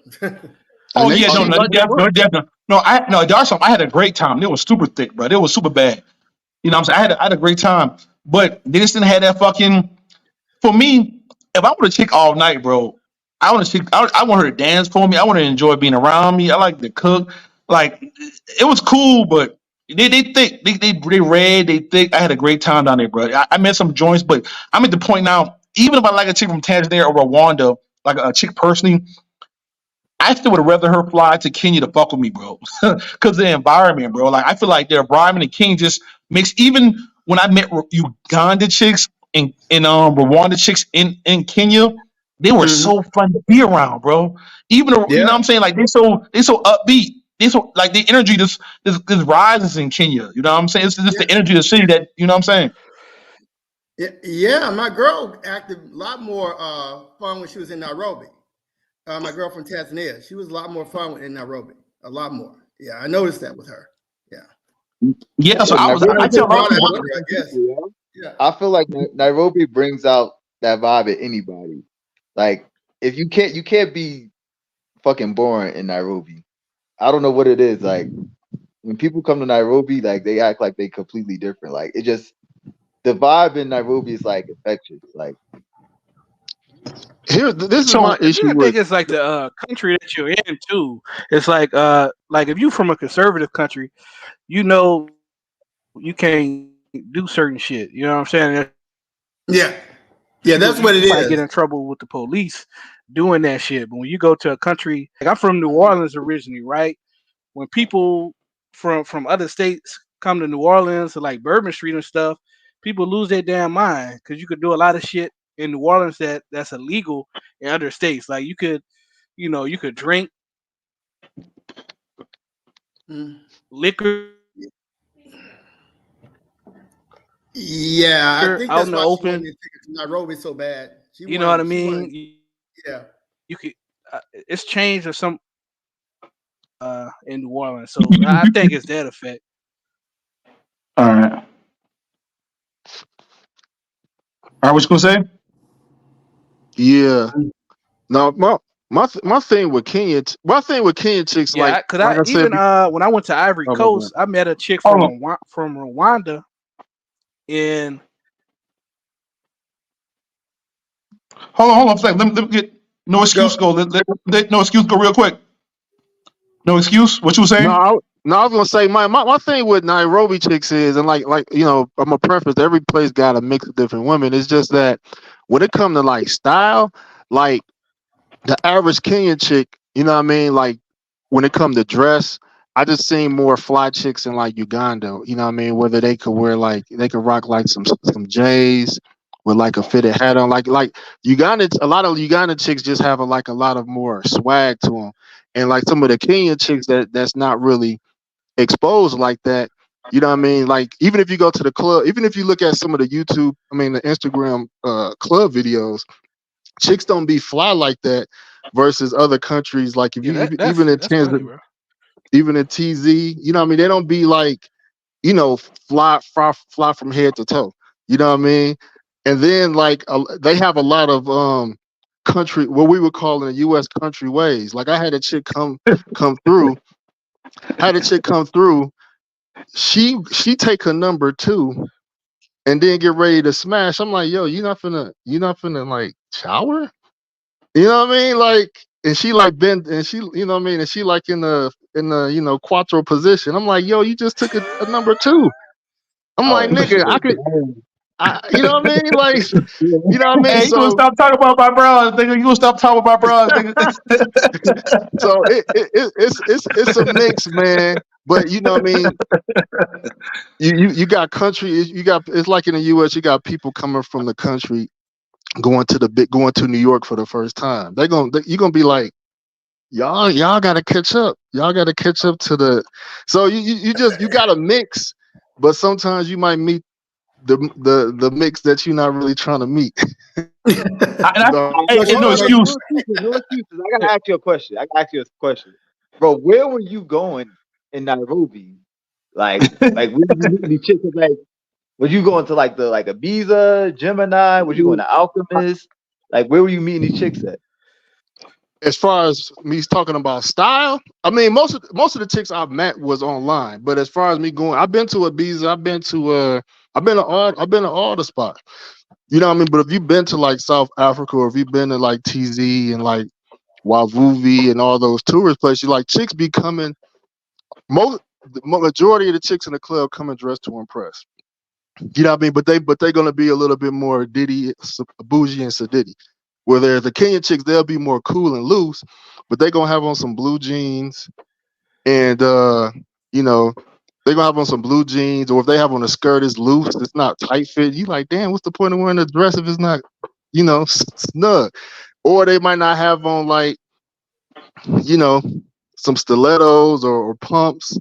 Oh and they yeah, no, cheat no, like a no, mother. no. I had a great time. It was super thick, bro. It was super bad. You know what I'm saying? I had a great time, but they just didn't have that fucking. For me, if I want a chick all night, bro, I want a chick. I want her to dance for me. I want her to enjoy being around me. I like to cook. Like it was cool, but they thick. They red. They thick. I had a great time down there, bro. I met some joints, but I'm at the point now. Even if I like a chick from Tanzania or Rwanda, like a chick personally, I still would rather her fly to Kenya to fuck with me, bro. Because the environment, bro. Like I feel like the environment in Kenya just makes even when I met Uganda chicks and Rwanda chicks in Kenya, they were Mhm. so fun to be around, bro. Even you know Yeah, what I'm saying? Like they so upbeat. They so like the energy this rises in Kenya. You know what I'm saying? It's just yeah, the energy of the city that you know what I'm saying. yeah, yeah. My girl acted a lot more fun when she was in Nairobi. My girl from Tanzania, she was a lot more fun in Nairobi. A lot more. Yeah, I noticed that with her. Yeah, Yeah, so yeah, I I never Nairobi could tell have a lot of brought that people. to her. I different guess. people, yo. Yeah. I feel like Nairobi brings out that vibe in anybody. Like if you can't be fucking boring in Nairobi. I don't know what it is. Like when people come to Nairobi, like they act like they completely different. Like it just the vibe in Nairobi is like infectious. Like This is my So I issue think with it's like the country that you're in too. It's like if you from a conservative country, you know you can't do certain shit. You know what I'm saying? Yeah. You Yeah, you that's might what get it in is. trouble with the police doing that shit. But when you go to a country like I'm from New Orleans originally, right? When people from other states come to New Orleans to like Bourbon Street and stuff, people lose their damn mind because you could do a lot of shit in New Orleans that's illegal in other states. Like you could drink Mm. liquor Yeah, I out in think the that's why she open. wanted me to take her to Nairobi so bad. You know what I She mean? wanted, yeah. You could. It's changed or some in New Orleans, so I think it's that effect. all right, all right. What you gonna say? yeah. No, my thing with Kenya chicks, Yeah, cause like I I said. even when I went to Ivory Oh my bad. Coast, I met a chick Hold on, From Rwanda, and hold on a second. Let me get no excuse. Go. Go. No excuse. Go real quick. No excuse. What you were No, saying? I was gonna say my thing with Nairobi chicks is, and like you know, I'm a preference. Every place got a mix of different women. It's just that when it come to like style, like the average Kenyan chick, you know what I mean? Like when it come to dress, I just seen more fly chicks in like Uganda. You know what I mean? Whether they could wear like they could rock like some J's with like a fitted hat on. Like Uganda, a lot of Uganda chicks just have a lot of more swag to them, and like some of the Kenyan chicks that's not really exposed like that. You know what I mean? Like even if you go to the club, even if you look at some of the YouTube, I mean the Instagram club videos, chicks don't be fly like that versus other countries. Like if Yeah, you that's that's funny, bro. even in TZ, you know what I mean? They don't be like, fly from head to toe. You know what I mean? And then like they have a lot of country, what we would call in the U.S. country ways. Like I had a chick come through, had a chick come through. She take her number two and then get ready to smash. I'm like, yo, you not finna like shower? You know what I mean? Like, and she like bent, and she, you know what I mean, and she like in the quattro position. I'm like, yo, you just took a number two. I'm like, Oh nigga, I shit. could, you know what I mean? Like, you know what I mean? Hey, you gonna So, stop talking about my bros, nigga? You gonna stop talking about my bros, nigga? so it's a mix, man. But you know what I mean? You got country, it's like in the U.S. You got people coming from the country going to New York for the first time. You're gonna be like, y'all gotta catch up. Y'all gotta catch up to the. So you gotta mix, but sometimes you might meet the mix that you're not really trying to meet. And So, hey, no Like, excuse. no excuses, no excuses. I gotta ask you a question. Bro. Where were you going in Nairobi? Like where were you meeting these chicks? Like, was you going to like Ibiza, Gemini? Was you going to Alchemist? Like, where were you meeting these chicks at? as far as me talking about style, I mean most of the chicks I've met was online. But as far as me going, I've been to Ibiza, I've been to all the spots. You know what I mean? But if you've been to like South Africa or if you've been to like TZ and like Wavuvi and all those tourist places, like chicks be coming. The majority of the chicks in the club coming dressed to impress. You know what I mean? But they're gonna be a little bit more Diddy, bougie, and sadiddy. Where the Kenyan chicks, they'll be more cool and loose, but they're gonna have on some blue jeans and you know, they're gonna have on some blue jeans, or if they have on a skirt, it's loose, it's not tight fit. You like, damn, what's the point of wearing a dress if it's not, snug? Or they might not have on like, you know, some stilettos or pumps,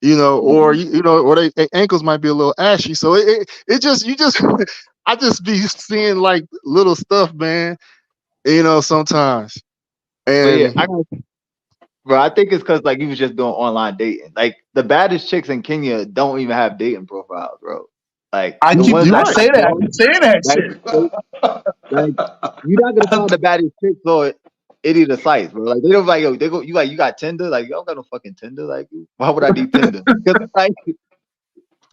or or they ankles might be a little ashy. So it just you just I just be seeing like little stuff, man. Sometimes. But yeah, And bro, I think it's because like you was just doing online dating. Like the baddest chicks in Kenya don't even have dating profiles, bro. Like I the keep ones you're that I right. say pop that. I off, keep saying that like shit. like you're not gonna find the baddest chicks on any of the sites, bro. Like they don't like yo, they go you like you got Tinder, like you don't got no fucking Tinder, like why would I need Tinder? Because like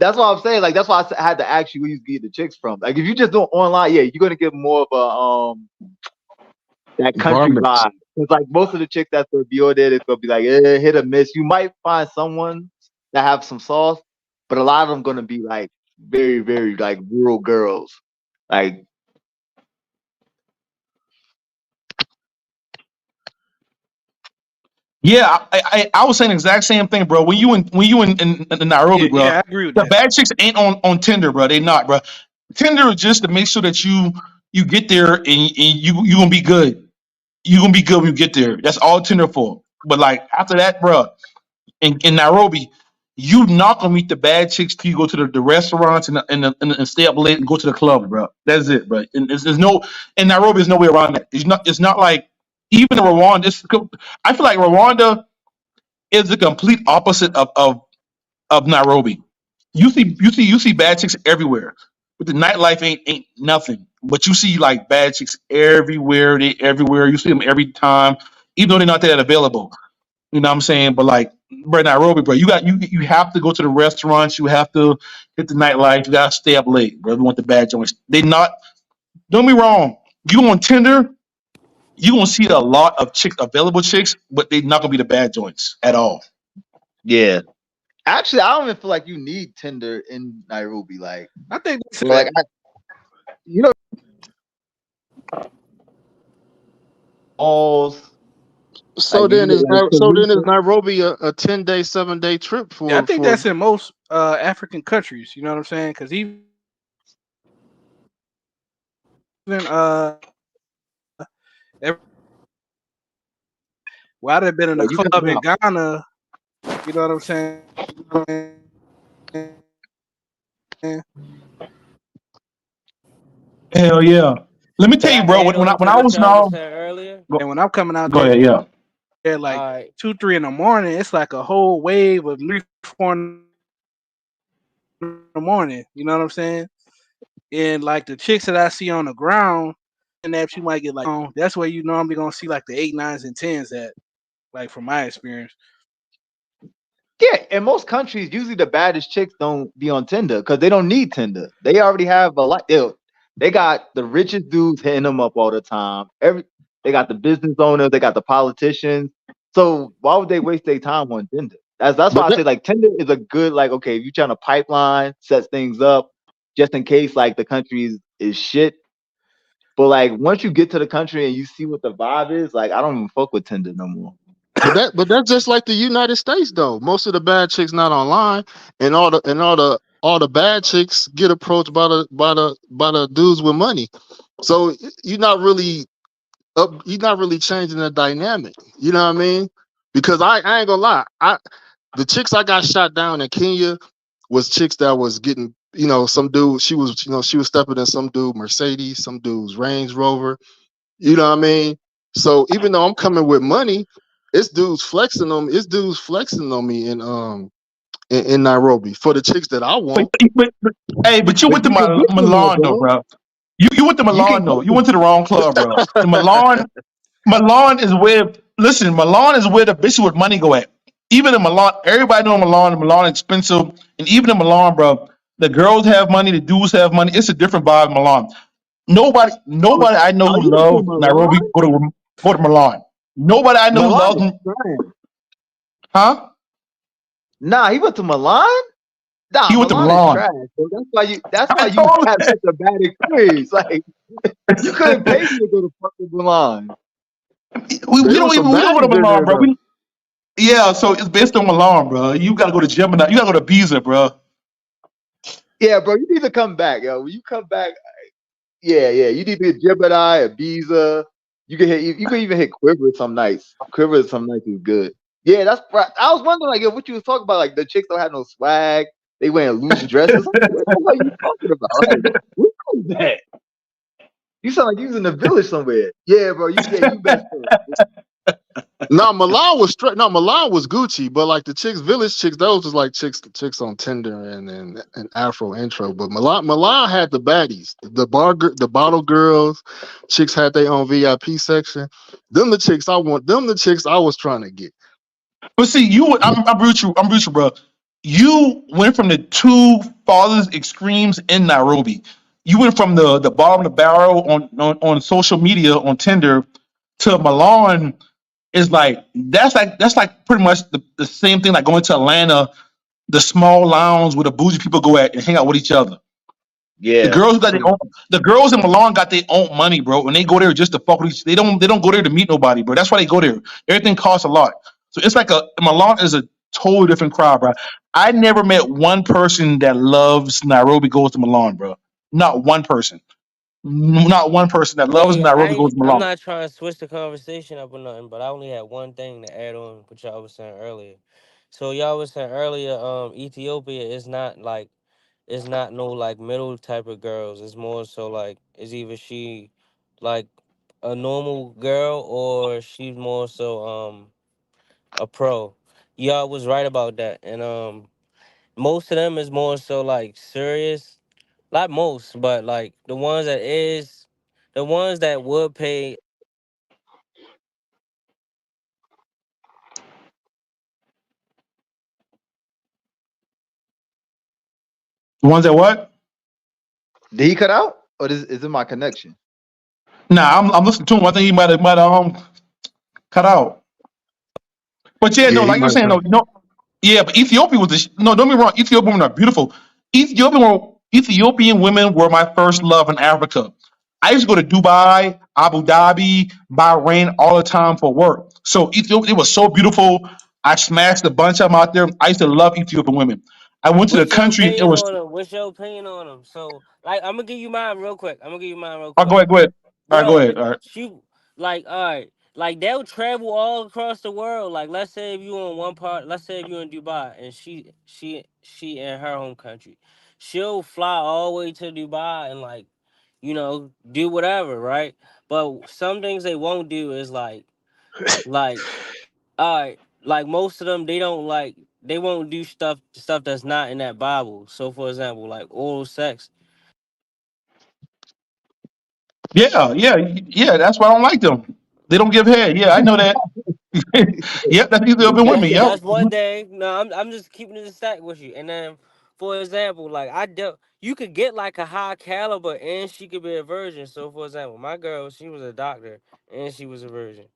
that's what I'm saying. Like that's why I had to ask you where you get the chicks from. Like if you just do it online, yeah, you're gonna get more of that country Varmints. vibe. Because like most of the chicks that's gonna be on there, it's gonna be like hit or miss. You might find someone that have some sauce, but a lot of them gonna be like very, very like rural girls. Like Yeah, I was saying the exact same thing, bro. When you in Nairobi, Yeah, bro, yeah, I agree with the that. bad chicks ain't on Tinder, bro. They not, bro. Tinder is just to make sure that you get there and you gonna be good. You gonna be good when you get there. That's all Tinder for. But like after that, bro, in Nairobi, you not gonna meet the bad chicks till you go to the restaurants and stay up late and go to the club, bro. That's it, bro. And there's no in Nairobi. There's no way around that. It's not like even in Rwanda. I feel like Rwanda is the complete opposite of Nairobi. You see bad chicks everywhere, but the nightlife ain't nothing. But you see like bad chicks everywhere. They everywhere. You see them every time, even though they're not that available. You know what I'm saying? But like, bro, Nairobi, bro, you have to go to the restaurants. You have to hit the nightlife. You gotta stay up late, bro. If you want the bad joints, they not. Don't be wrong. You on Tinder, you gonna see a lot of chicks, available chicks, but they not gonna be the bad joints at all. yeah. Actually, I don't even feel like you need Tinder in Nairobi. Like, I think that's bro, like you know, alls like So you then can get is like Nairobi a 10-day, 7-day trip yeah, I for think that's in most African countries. You know what I'm saying? Because even every, well, I'd have been in Yo, a you club cutting in out. Ghana. You know what I'm saying? Hell yeah. Let me tell Can I you, bro. add When I on when to I what was y'all was now, saying earlier? And when I'm coming out go there ahead. Yeah. like All right. 2, 3 in the morning, it's like a whole wave of 3, 4 in the morning. You know what I'm saying? And like the chicks that I see on the ground, and that you might get like, that's where you normally gonna see like the 8, 9s, and 10s at. Like from my experience. Yeah, in most countries, usually the baddest chicks don't be on Tinder because they don't need Tinder. They already have a lot. They got the richest dudes hitting them up all the time. They got the business owners, they got the politicians. So why would they waste their time on Tinder? That's why But I that, say like Tinder is a good like okay if you're trying to pipeline sets things up just in case like the country is shit. But like once you get to the country and you see what the vibe is, like I don't even fuck with Tinder no more. but that's just like the United States though. Most of the bad chicks not online, and all the bad chicks get approached by the dudes with money. So you're not really you're not really changing the dynamic. You know what I mean? Because I ain't gonna lie, the chicks I got shot down in Kenya was chicks that was getting, some dude, she was stepping in some dude Mercedes, some dude's Range Rover, you know what I mean? So even though I'm coming with money, it's dudes flexing on me in Nairobi for the chicks that I But, want. hey, but you But went to you can get them there, Milan though, bro. bro. You went to You can Milan get though. You them. went to the wrong club, bro. The Milan is where. Listen, Milan is where the bitches with money go at. Even in Milan, everybody know Milan. Milan expensive, and even in Milan, bro, the girls have money, the dudes have money. It's a different vibe in Milan. Nobody I know Are who you loves from Nairobi Milan? go to Milan. Nobody I know who Milan loves is them, trash. huh? Nah, he went to Milan. Nah, He went to Milan is Milan. trash. So that's why I you told had him. such a bad experience. Like you couldn't pay me to go to fucking Milan. We There don't was some even we don't go to baddies in Milan, there bro. though. Yeah, so it's based on Milan, bro. You gotta go to Gemini. You gotta go to Pisa, bro. Yeah, bro, you need to come back, yo. When you come back, yeah, you need to hit Gemini, Ibiza. You can even hit Quiver some nights. Quiver some nights is good. Yeah, I was wondering like yo, what you was talking about. Like the chicks don't have no swag. They wearing loose dresses. I'm like, what the hell are you talking about? Like, what is that? You sound like you was in the village somewhere. Yeah, bro. You messed up. No, Milan was straight. No, Milan was Gucci, but like the chicks, village chicks, those was like chicks on Tinder and Afro intro. But Milan had the baddies, the bottle girls, chicks had their own VIP section. Them the chicks I want. Them the chicks I was trying to get. But see, I'm with you. I'm with you, bro. You went from the two farthest extremes in Nairobi. You went from the bottom of the barrel on social media on Tinder to Milan. Is like that's like pretty much the same thing like going to Atlanta, the small lounge where the bougie people go at and hang out with each other. The Yeah. girls got their own. The girls in Milan got their own money, bro, and they go there just to fuck with each. They don't go there to meet nobody, bro. That's why they go there. Everything costs a lot, so it's like Milan is a totally different crowd, bro. I never met one person that loves Nairobi goes to Milan, bro. Not one person. Not one person that But loves yeah, Nairobi goes to I'm Milan. not trying to switch the conversation up or nothing, but I only had one thing to add on what y'all was saying earlier. So y'all was saying earlier, Ethiopia is not like it's not no like middle type of girls. It's more so like is either she like a normal girl or she's more so a pro. Y'all was right about that. And most of them is more so like serious. Not most, but like the ones that would pay. The ones that what? Did he cut out? Or is it my connection? Nah, I'm listening to him. I think he might have cut out. But yeah, no, Yeah, he like you're might saying, have. no, yeah, but Ethiopia was no. Don't be wrong. Ethiopian women are beautiful. Ethiopian women were my first love in Africa. I used to go to Dubai, Abu Dhabi, Bahrain all the time for work. So Ethiopia, it was so beautiful. I smashed a bunch of them out there. I used to love Ethiopian women. I went to the What's your country. It opinion was. on them? What's your opinion on them? So, like, I'm gonna give you mine real quick. I'm gonna give you mine real Oh, go quick, ahead. Go ahead. All right. Go bro. ahead. All right. She like, all right, like they'll travel all across the world. Like, let's say if you in one part, let's say if you in Dubai and she in her home country, she'll fly all the way to Dubai and like, do whatever, right? But some things they won't do is like all right, like most of them, they don't like they won't do stuff that's not in that Bible. So, for example, like oral sex. Yeah. Yeah. Yeah. That's why I don't like them. They don't give head. Yeah, I know that. Yep. That's easily open with me. Yep. That's one thing. No, I'm just keeping it a stack with you. And then, for example, like you could get like a high caliber, and she could be a virgin. So, for example, my girl, she was a doctor, and she was a virgin,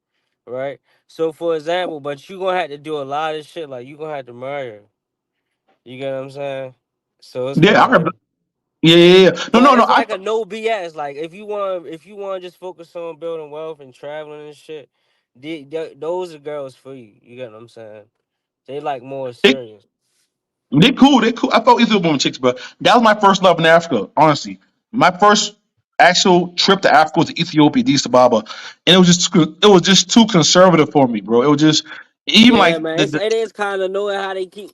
right? So, for example, but you gonna have to do a lot of shit. Like you gonna have to marry her. You get what I'm saying? So it's kind Yeah. of like. Yeah. Yeah. Yeah. No. But No. No. it's like a no BS. Like if you want to just focus on building wealth and traveling and shit, those are girls for you. You get what I'm saying? They like more They, serious. they cool. They cool. I thought Ethiopian chicks, but that was my first love in Africa. Honestly, my first actual trip to Africa was to Ethiopia, Addis Ababa, and it was just too conservative for me, bro. It was just even Yeah, like man. It is kind of annoying how they keep.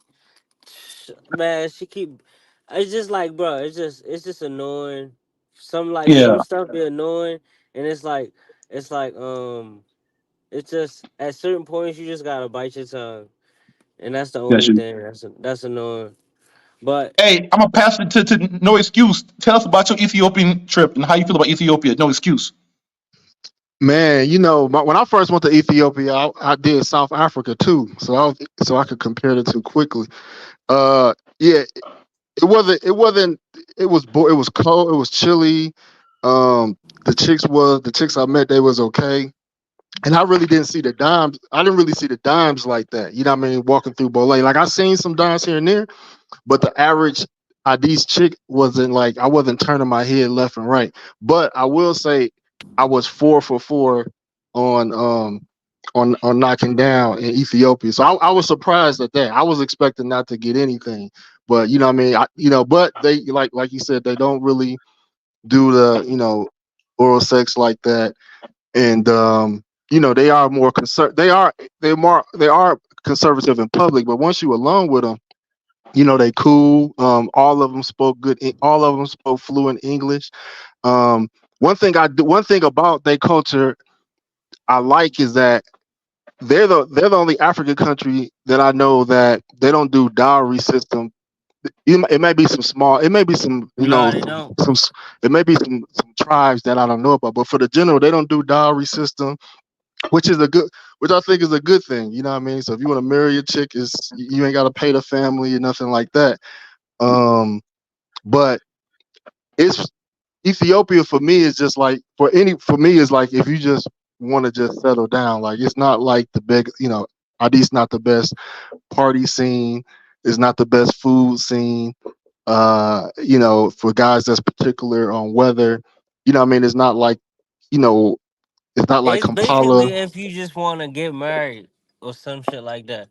Man, she keep. It's just like, bro. It's just annoying. Some yeah. stuff be annoying, and it's like. It's just at certain points you just gotta bite your tongue, and that's the That's only you. thing that's annoying. But Hey, I'm gonna pass it to No Excuse. Tell us about your Ethiopian trip and how you feel about Ethiopia. No Excuse. Man, when I first went to Ethiopia, I did South Africa too, so I could compare the two quickly. Yeah, it wasn't it was cold, it was chilly. The chicks I met, they was okay. And I really didn't see the dimes. I didn't really see the dimes like that. You know what I mean? Walking through Bolay. Like I seen some dimes here and there, but the average ID's chick wasn't like I wasn't turning my head left and right. But I will say I was 4 for 4 on on knocking down in Ethiopia. So I was surprised at that. I was expecting not to get anything. But you know what I mean? But they like you said, they don't really do the, oral sex like that. And they are more they are conservative in public, but once you alone with them, they cool. All of them spoke fluent English. Um, one thing about their culture I like is that they're the only African country that I know that they don't do dowry system. It may be some small, it may be some, no, they don't. some, it may be some tribes that I don't know about, but for the general, they don't do dowry system, which is which I think is a good thing. You know what I mean? So if you want to marry a chick, you ain't got to pay the family or nothing like that. But it's Ethiopia for me is just like for me is like if you just want to just settle down, like it's not like the big, Addis not the best party scene, it's not the best food scene. For guys that's particular on weather, what I mean, you know, it's not like It's Kampala. basically if you just want to get married or some shit like that.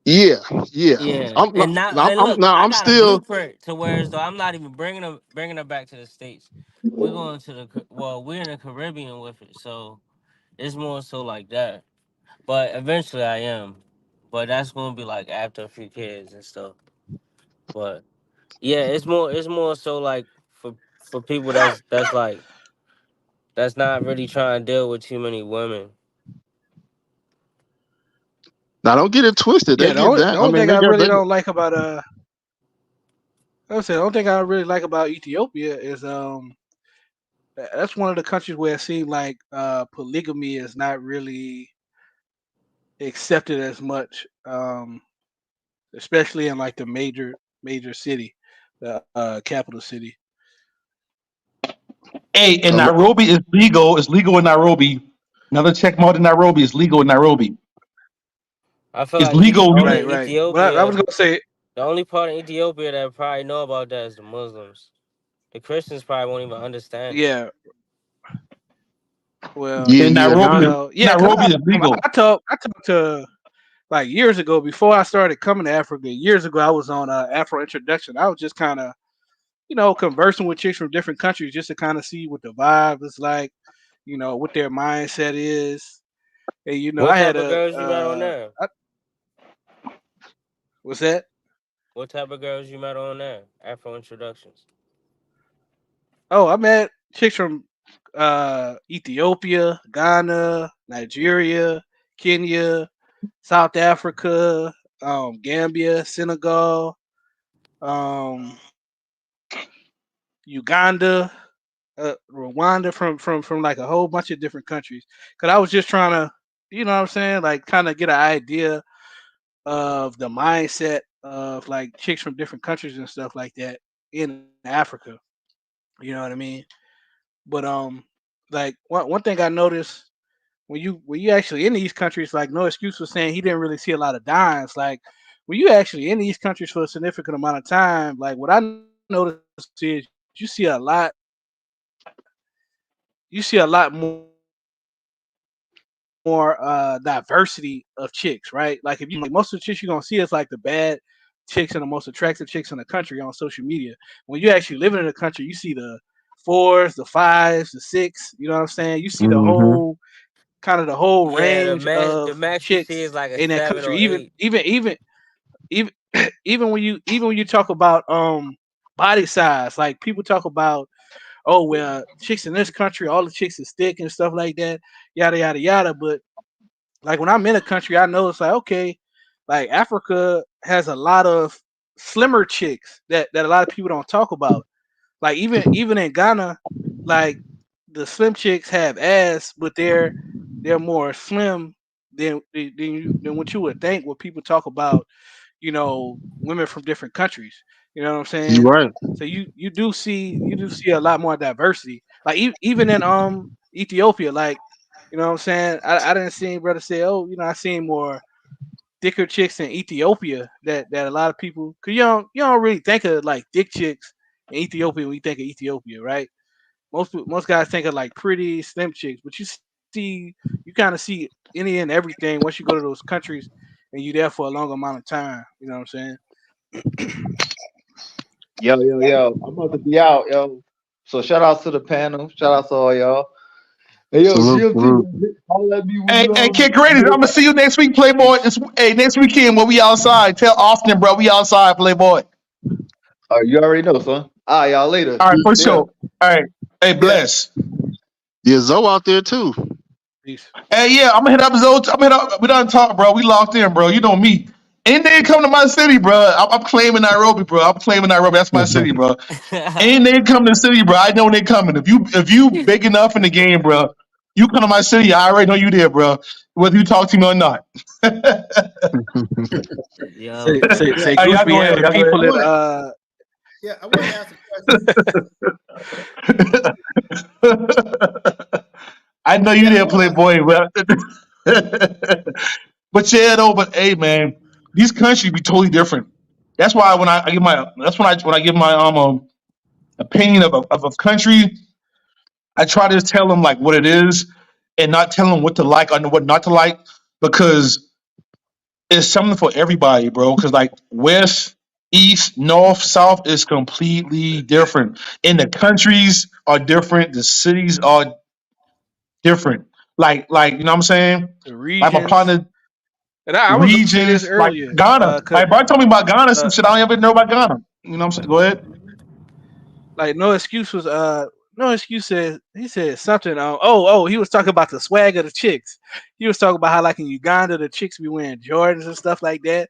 Yeah, yeah. Yeah, I'm not. and now I'm, and I'm look, now. I I'm got a still. blueprint to where as though I'm not even bringing her back to the states. We're going to we're in the Caribbean with it, so it's more so like that. But eventually I am, but that's gonna be like after a few kids and stuff. But yeah, it's more so like for people that's not really trying to deal with too many women. Now, don't get it twisted. They Yeah, get the that. I only mean, thing they I get. really They. don't like about I would say the only thing I really like about Ethiopia is that's one of the countries where it seems like polygamy is not really accepted as much, especially in like the major city, the capital city. Hey, in Uh, Nairobi is legal. It's legal in Nairobi. Another check mark in Nairobi is legal in Nairobi. I feel It's like legal. You Right, only right. But I was Ethiopia. gonna say, The only part of Ethiopia that probably know about that is the Muslims. The Christians probably won't even understand it. yeah, well, yeah, in yeah. Nairobi. Now, well, yeah, because Nairobi is legal. I talked to like years ago, before I started coming to Africa, years ago, I was on Afro Introduction. I was just kind of, conversing with chicks from different countries just to kind of see what the vibe is like, what their mindset is. And What I type had of girls you met on there? what's that? What type of girls you met on there? Afro introductions. Oh, I met chicks from Ethiopia, Ghana, Nigeria, Kenya, South Africa, Gambia, Senegal, um, Uganda, Rwanda, from like a whole bunch of different countries. Cause I was just trying to, you know what I'm saying, like kind of get an idea of the mindset of like chicks from different countries and stuff like that in Africa. You know what I mean? But like one thing I noticed when you actually in these countries, like No Excuse was saying he didn't really see a lot of dimes. Like when you actually in these countries for a significant amount of time, like what I noticed is you see a lot more diversity of chicks, right? Like if you like most of the chicks you're gonna see is like the bad chicks and the most attractive chicks in the country on social media. When you actually living in the country, you see the fours, the fives, the six. You know what I'm saying? You see the Mm-hmm. whole kind of the whole Yeah, range the of max you see chicks is like a in that 7 country. or Even 8. even even even even when you talk about body size, like people talk about, oh well, chicks in this country, all the chicks is thick and stuff like that, yada yada yada. But like when I'm in a country, I know it's like okay, like Africa has a lot of slimmer chicks that a lot of people don't talk about. Like even in Ghana, like the slim chicks have ass, but they're more slim than what you would think when people talk about, women from different countries. You know what I'm You saying? right. So you do see a lot more diversity. Like even in Ethiopia, like what I'm saying. I didn't see brother say, oh, I seen more thicker chicks in Ethiopia that a lot of people, cause you don't really think of like thick chicks in Ethiopia when you think of Ethiopia, right? Most guys think of like pretty slim chicks, but you kind of see any and everything once you go to those countries and you there for a long amount of time. You know what I'm saying? Yo, yo, yo. I'm about to be out, yo. So shout out to the panel. Shout out to all y'all. Hey, yo, Salute, GMT, salute. holler at me when Hey, you Kid Greatest, I'm gonna see you next week, Playboy. Hey, next weekend when we outside. Tell Austin, bro, we outside, Playboy. All right, you already know, son. All right, y'all later. All right, for Yeah. sure. All right. Hey, Yeah. bless. Yeah, Zoe out there too. Peace. Hey, yeah, I'm gonna hit up Zoe. I'm gonna hit up. We done talk, bro. We locked in, bro. You know me. Anything come to my city, bro. I'm claiming Nairobi, bro. I'm claiming Nairobi. That's my city, bro. Anything come to the city, bro. I know they coming. If you big enough in the game, bro, you come to my city. I already know you there, bro. Whether you talk to me or not. Say Yo, say Yeah. say Hey, Goose y'all be go ahead. having Y'all I people in want. Yeah, I want to ask a question. go ahead. I know you Yeah, I there, want to. Playboy. Well, but yeah, though. But hey, man, these countries be totally different. That's why when I give my that's when I give my opinion of a country, I try to just tell them like what it is, and not tell them what to like or what not to like, because it's something for everybody, bro. Because like West, East, North, South is completely different, and the countries are different. The cities are different. Like you know what I'm saying? the Like my regions. partner And I was gonna say this regions, like earlier, Ghana. cause Like bro told me about Ghana, some uh, shit I don't even know about Ghana. You know what I'm saying? Go ahead. like no excuse was no excuse said he said something oh he was talking about the swag of the chicks. He was talking about how like in Uganda the chicks be wearing Jordans and stuff like that.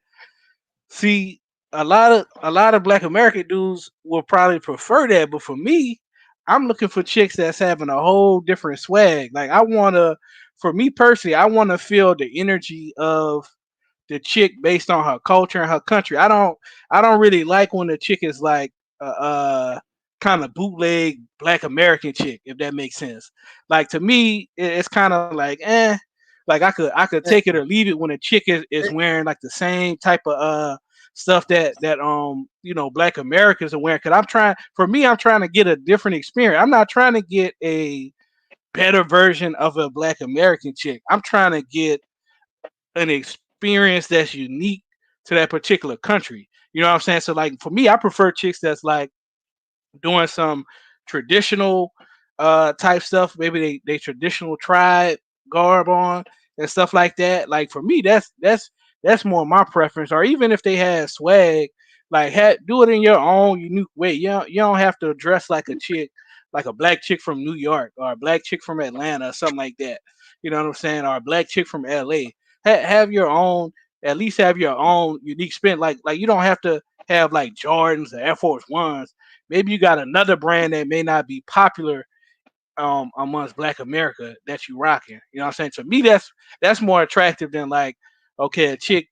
See, a lot of Black American dudes will probably prefer that, but for me, I'm looking for chicks that's having a whole different swag. Like for me personally, I wanna feel the energy of the chick based on her culture and her country. I don't really like when the chick is like kind of bootleg Black American chick, if that makes sense. Like to me, it's kind of like like I could take it or leave it when a chick is wearing like the same type of stuff that Black Americans are wearing. Cause I'm trying to get a different experience. I'm not trying to get a better version of a Black American chick. I'm trying to get an experience experience that's unique to that particular country. You know what I'm saying? So like for me, I prefer chicks that's like doing some traditional type stuff. Maybe they traditional tribe garb on and stuff like that. Like for me, that's more my preference. Or even if they had swag, like do it in your own unique way. You don't have to dress like a chick, like a black chick from New York or a black chick from Atlanta or something like that. You know what I'm saying? Or a black chick from LA. Have your own. At least have your own unique spin. Like you don't have to have like Jordans or Air Force Ones. Maybe you got another brand that may not be popular amongst Black America that you rocking. You know what I'm saying? To me, that's more attractive than like, okay, a chick,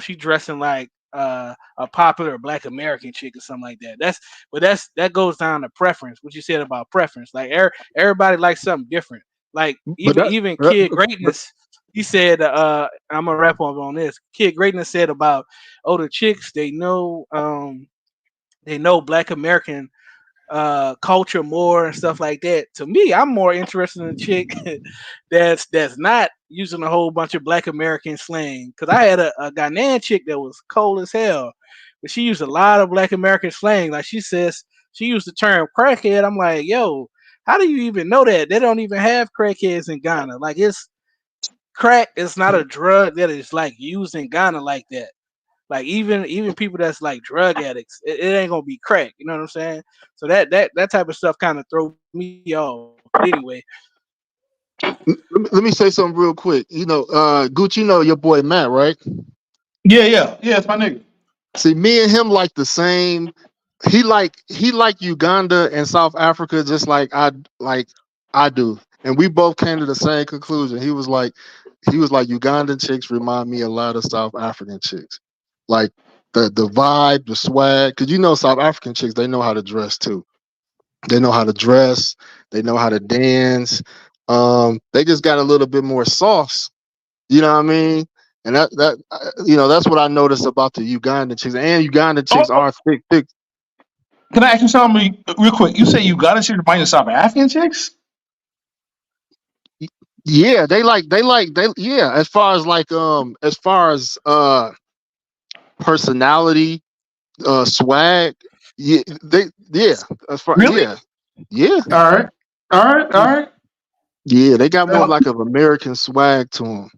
she dressing like a popular Black American chick or something like that. That goes down to preference. What you said about preference, like everybody likes something different. Like But even Kid Greatness, he said, I'm gonna wrap up on this. Kid Greatness said about the chicks they know Black American culture more and stuff like that. To me, I'm more interested in a chick that's not using a whole bunch of Black American slang. Cause I had a Ghanaian chick that was cold as hell, but she used a lot of Black American slang. Like she says, she used the term crackhead. I'm like, yo, how do you even know that? They don't even have crackheads in Ghana. Like it's crack. It's not a drug that is like used in Ghana like that. Like even people that's like drug addicts, it ain't gonna be crack. You know what I'm saying? So that type of stuff kind of throw me off. But anyway, let me say something real quick. Gucci, your boy Matt, right? Yeah, it's my nigga. See, me and him like the same. He like Uganda and South Africa just like I do, and we both came to the same conclusion. He was like Ugandan chicks remind me a lot of South African chicks, like the vibe, the swag. Cause South African chicks, they know how to dress too. They know how to dress. They know how to dance. They just got a little bit more sauce. You know what I mean? And that's what I noticed about the Ugandan chicks. And Ugandan chicks Oh, are thick, thick. can I ask you something real quick? You say you got a chick to find South African chicks? Yeah, yeah. As far as personality, swag, yeah. Really? Yeah, yeah, All right, all right, yeah. They got more all like of American swag to them.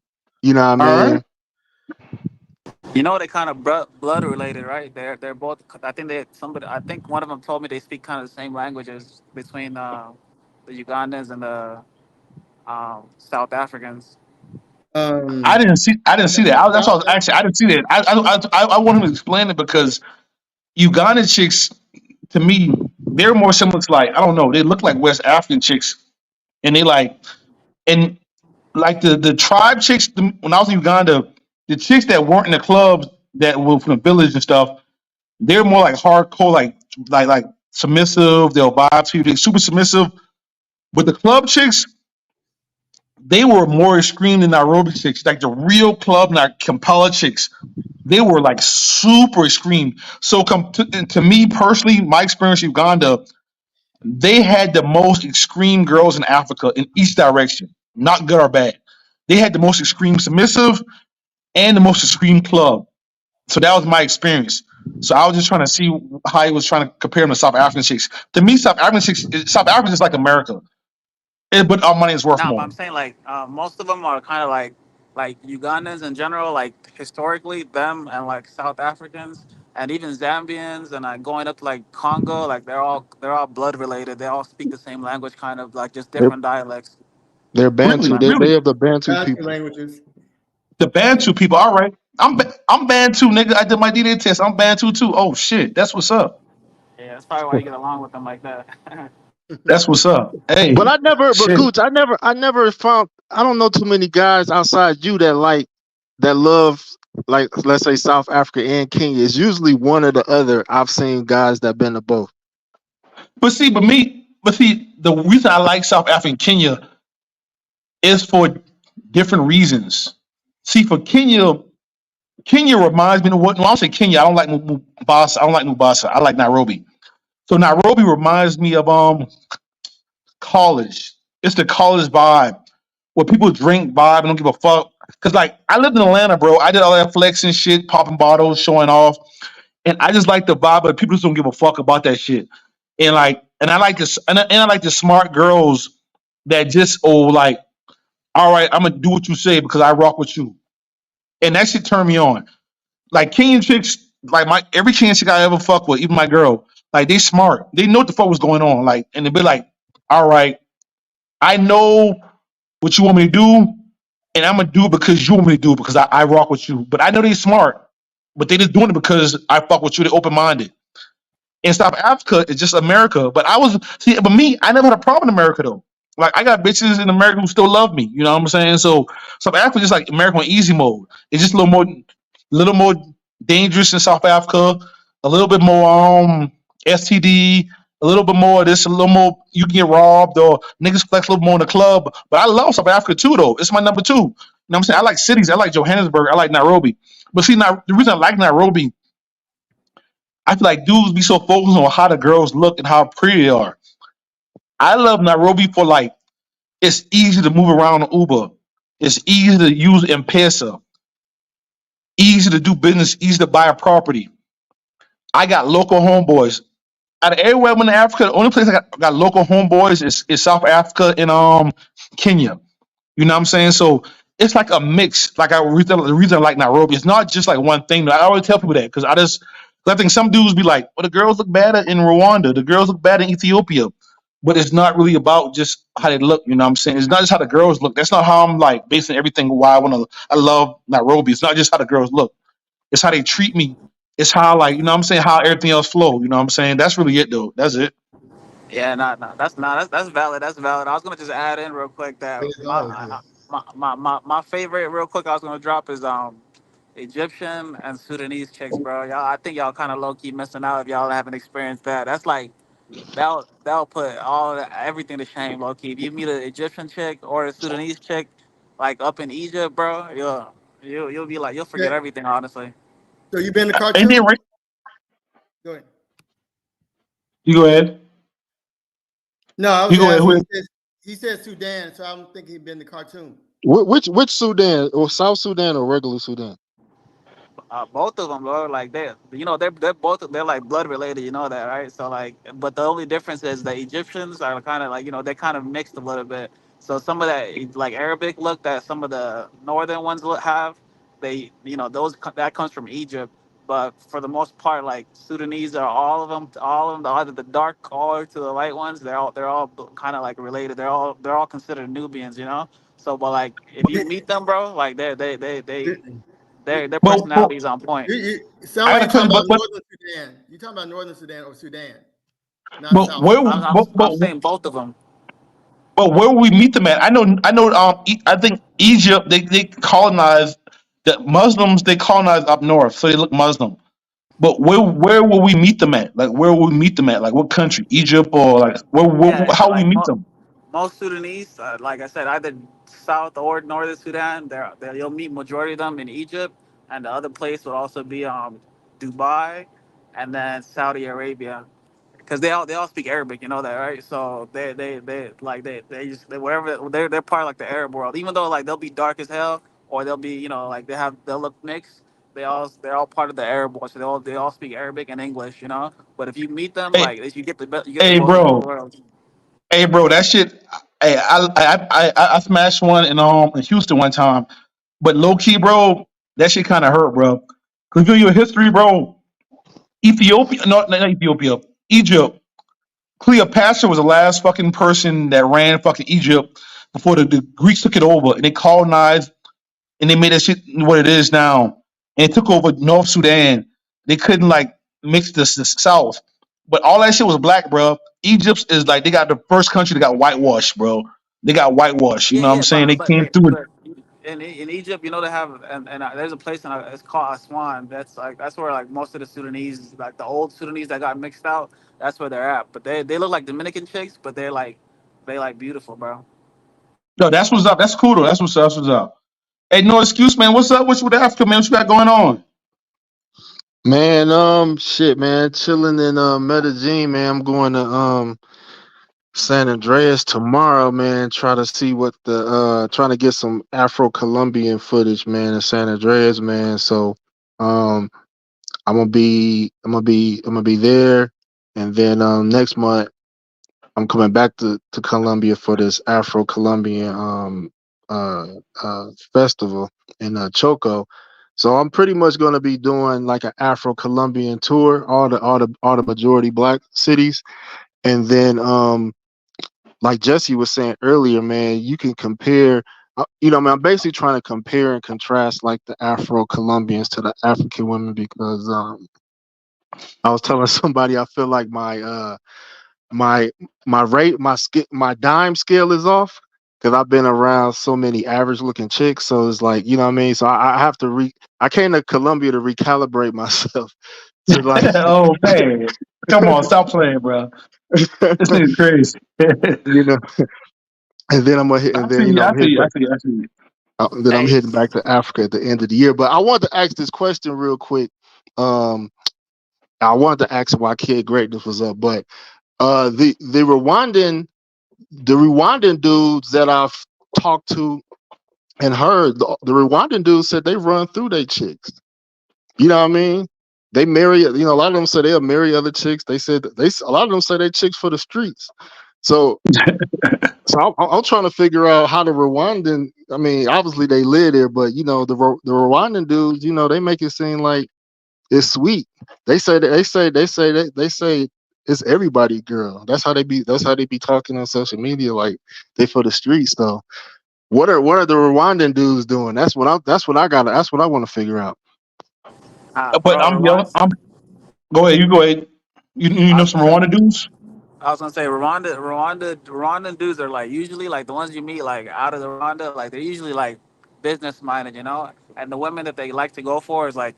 You know what I right. mean? You know they kind of blood related, right? They're both. I think they somebody. I think one of them told me they speak kind of the same languages between the Ugandans and the South Africans. I didn't see that. That's what I was South actually. I didn't see that. I want him to explain it because Ugandan chicks, to me, they're more similar to like I don't know. They look like West African chicks, and they and like the tribe chicks. When I was in Uganda, the chicks that weren't in the clubs that were from the village and stuff, they're more like hardcore, like submissive. They'll vibe to you. They're super submissive. But the club chicks, they were more extreme than Nairobi chicks. Like the real club, like Kampala chicks, they were like super extreme. So to me personally, my experience in Uganda, they had the most extreme girls in Africa in each direction, not good or bad. They had the most extreme submissive and the most extreme club. So that was my experience. So I was just trying to see how he was trying to compare them to South African chicks. To me, South Africa is like America, but our money is worth Nah, but more. I'm saying like most of them are kind of like Ugandans in general, like historically them and like South Africans and even Zambians and like going up to like Congo, like they're all blood related. They all speak the same language, kind of like just They're different dialects. they're Really, Bantu. They really. have the Bantu Bantu people. languages. The Bantu people, all right. I'm Bantu, nigga. I did my DNA test. I'm Bantu too. Oh shit, that's what's up. Yeah, that's probably why you get along with them like that. That's what's up. But Hey, but shit. Gooch, I never found. I don't know too many guys outside you that love, like, let's say South Africa and Kenya. It's usually one or the other. I've seen guys that been to both. But see, the reason I like South Africa and Kenya is for different reasons. See, for Kenya reminds me of what. When I say Kenya, I don't like Mombasa. I don't like Mombasa. I like Nairobi. So Nairobi reminds me of college. It's the college vibe where people drink vibe and don't give a fuck. Cause like I lived in Atlanta, bro. I did all that flexing shit, popping bottles, showing off, and I just like the vibe. But people just don't give a fuck about that shit. And I like this, and I like the smart girls that just like, all right, I'm gonna do what you say because I rock with you, and that shit turned me on. Like Kenyan chicks, like my every Kenyan chick I ever fuck with, even my girl, like they smart. They know what the fuck was going on. Like, and they be like, all right, I know what you want me to do, and I'm gonna do it because you want me to do it because I rock with you. But I know they smart, but they just doing it because I fuck with you. They open minded. In South Africa, it's just America. But but me, I never had a problem in America though. Like I got bitches in America who still love me. You know what I'm saying? So South Africa is just like America on easy mode. It's just little more dangerous in South Africa. A little bit more STD. A little bit more of this. A little more you can get robbed or niggas flex a little more in the club. But I love South Africa too though. It's my number two. You know what I'm saying? I like cities. I like Johannesburg. I like Nairobi. But see, now the reason I like Nairobi I feel like dudes be so focused on how the girls look and how pretty they are. I love Nairobi for like it's easy to move around on Uber. It's easy to use M-Pesa. Easy to do business. Easy to buy a property. I got local homeboys. Out of everywhere I went to Africa, the only place got local homeboys is South Africa and Kenya. You know what I'm saying? So it's like a mix. The reason I like Nairobi, it's not just like one thing. I always tell people that because I think some dudes be like, well, the girls look better in Rwanda, the girls look better in Ethiopia. But it's not really about just how they look, you know what I'm saying? It's not just how the girls look. That's not how I'm like basing everything why I love Nairobi. It's not just how the girls look. It's how they treat me. It's how like, you know what I'm saying, how everything else flow. You know what I'm saying? That's really it though. That's it. Yeah, that's valid. That's valid. I was gonna just add in real quick that It's always good. my favorite real quick I was gonna drop is Egyptian and Sudanese chicks, bro. Y'all, I think y'all kind of low key missing out if y'all haven't experienced that. That's like that'll put everything to shame, low key. If you meet an Egyptian chick or a Sudanese chick, like up in Egypt, bro, you'll be like you'll Yeah. forget everything, honestly. So you been to And then Khartoum? right, Go ahead. you go ahead. No, I You was go ahead. asking. He said Sudan, so I'm thinking he'd been to Khartoum. Which Sudan or South Sudan or regular Sudan? Both of them, bro. Like they're like blood related. You know that, right? So like, but the only difference is the Egyptians are kind of like they're kind of mixed a little bit. So some of that like Arabic look that some of the northern ones have, that comes from Egypt. But for the most part, like Sudanese are all of them, either the dark or to the light ones. They're all kind of like related. They're all considered Nubians, you know. So, but like if you meet them, bro, like their But personality is on point. It sounds I like gotta you're tell talking you, about Northern Sudan. You're talking about Northern Sudan or Sudan, not but South where Sudan. I'm saying both of them. but where will we meet them at? I know. I think Egypt they colonized the Muslims. They colonized up north, so they look Muslim. But where will we meet them at? Like where will we meet them at? Like what country? Egypt or like Yeah, how will we like meet them? most Sudanese, like I said, either South or Northern Sudan. You'll meet majority of them in Egypt, and the other place would also be Dubai, and then Saudi Arabia. Because they all speak Arabic, you know that, right? So wherever they're part of like the Arab world. Even though like they'll be dark as hell, or they'll be like they'll look mixed. They're all part of the Arab world, so they all speak Arabic and English, you know. But if you meet them, Hey, like you get the hey, most of both bro. worlds. Hey, bro. That shit. Hey, I smashed one in Houston one time, but low key, bro. That shit kind of hurt, bro. Cause you your history, bro. Ethiopia, no, not Ethiopia. Egypt. Cleopatra was the last fucking person that ran fucking Egypt before the Greeks took it over and they colonized and they made that shit what it is now. And it took over North Sudan. They couldn't like mix the South. But all that shit was black, bro. Egypt is like they got the first country that got whitewashed, bro. They got whitewashed. You Yeah, know what I'm yeah, saying? They came through it. but in Egypt, they have and there's a place it's called Aswan. That's where like most of the Sudanese, like the old Sudanese that got mixed out, that's where they're at. But they look like Dominican chicks, but they like beautiful, bro. No, that's what's up. That's cool though. That's what's up. Hey, no excuse, man. What's up? What's with Africa, man? What you got going on? Man, shit, man, chilling in Medellin, man. I'm going to San Andreas tomorrow, man. Try to see what the trying to get some Afro Colombian footage, man, in San Andreas, man. So um I'm gonna be there, and then next month I'm coming back to Colombia for this Afro Colombian uh festival in Choco. So I'm pretty much gonna be doing like an Afro Colombian tour, all the majority black cities, and then like Jesse was saying earlier, man, you can compare. I mean, I'm basically trying to compare and contrast like the Afro Colombians to the African women because I was telling somebody I feel like my my dime scale is off because I've been around so many average looking chicks. So it's like you know what I mean. So I have to I came to Colombia to recalibrate myself to like Oh man, come on, stop playing, bro. This nigga crazy. you know, and then I'm gonna hit, I and then see you. I I'm see hitting you. I back. see you. I see you. Then I'm Hey, heading back to Africa at the end of the year. But I wanted to ask this question real quick. Um, I wanted to ask why Kid Greatness was up, but the Rwandan dudes that I've talked to and heard, the Rwandan dudes said they run through their chicks. You know what I mean? They marry, a lot of them say they'll marry other chicks. They said that a lot of them say they chicks for the streets. So, I'm trying to figure out how the Rwandan. I mean, obviously they live there, but the Rwandan dudes, they make it seem like it's sweet. They say it's everybody girl. That's how they be. That's how they be talking on social media, like they for the streets though. What are the Rwandan dudes doing? That's what I want to figure out. But bro, Rwanda. I'm. Go ahead. You go ahead. You I know was some gonna say. Rwanda dudes? I was gonna say Rwandan dudes are like usually like the ones you meet like out of the Rwanda, like they're usually like business minded, and the women that they like to go for is like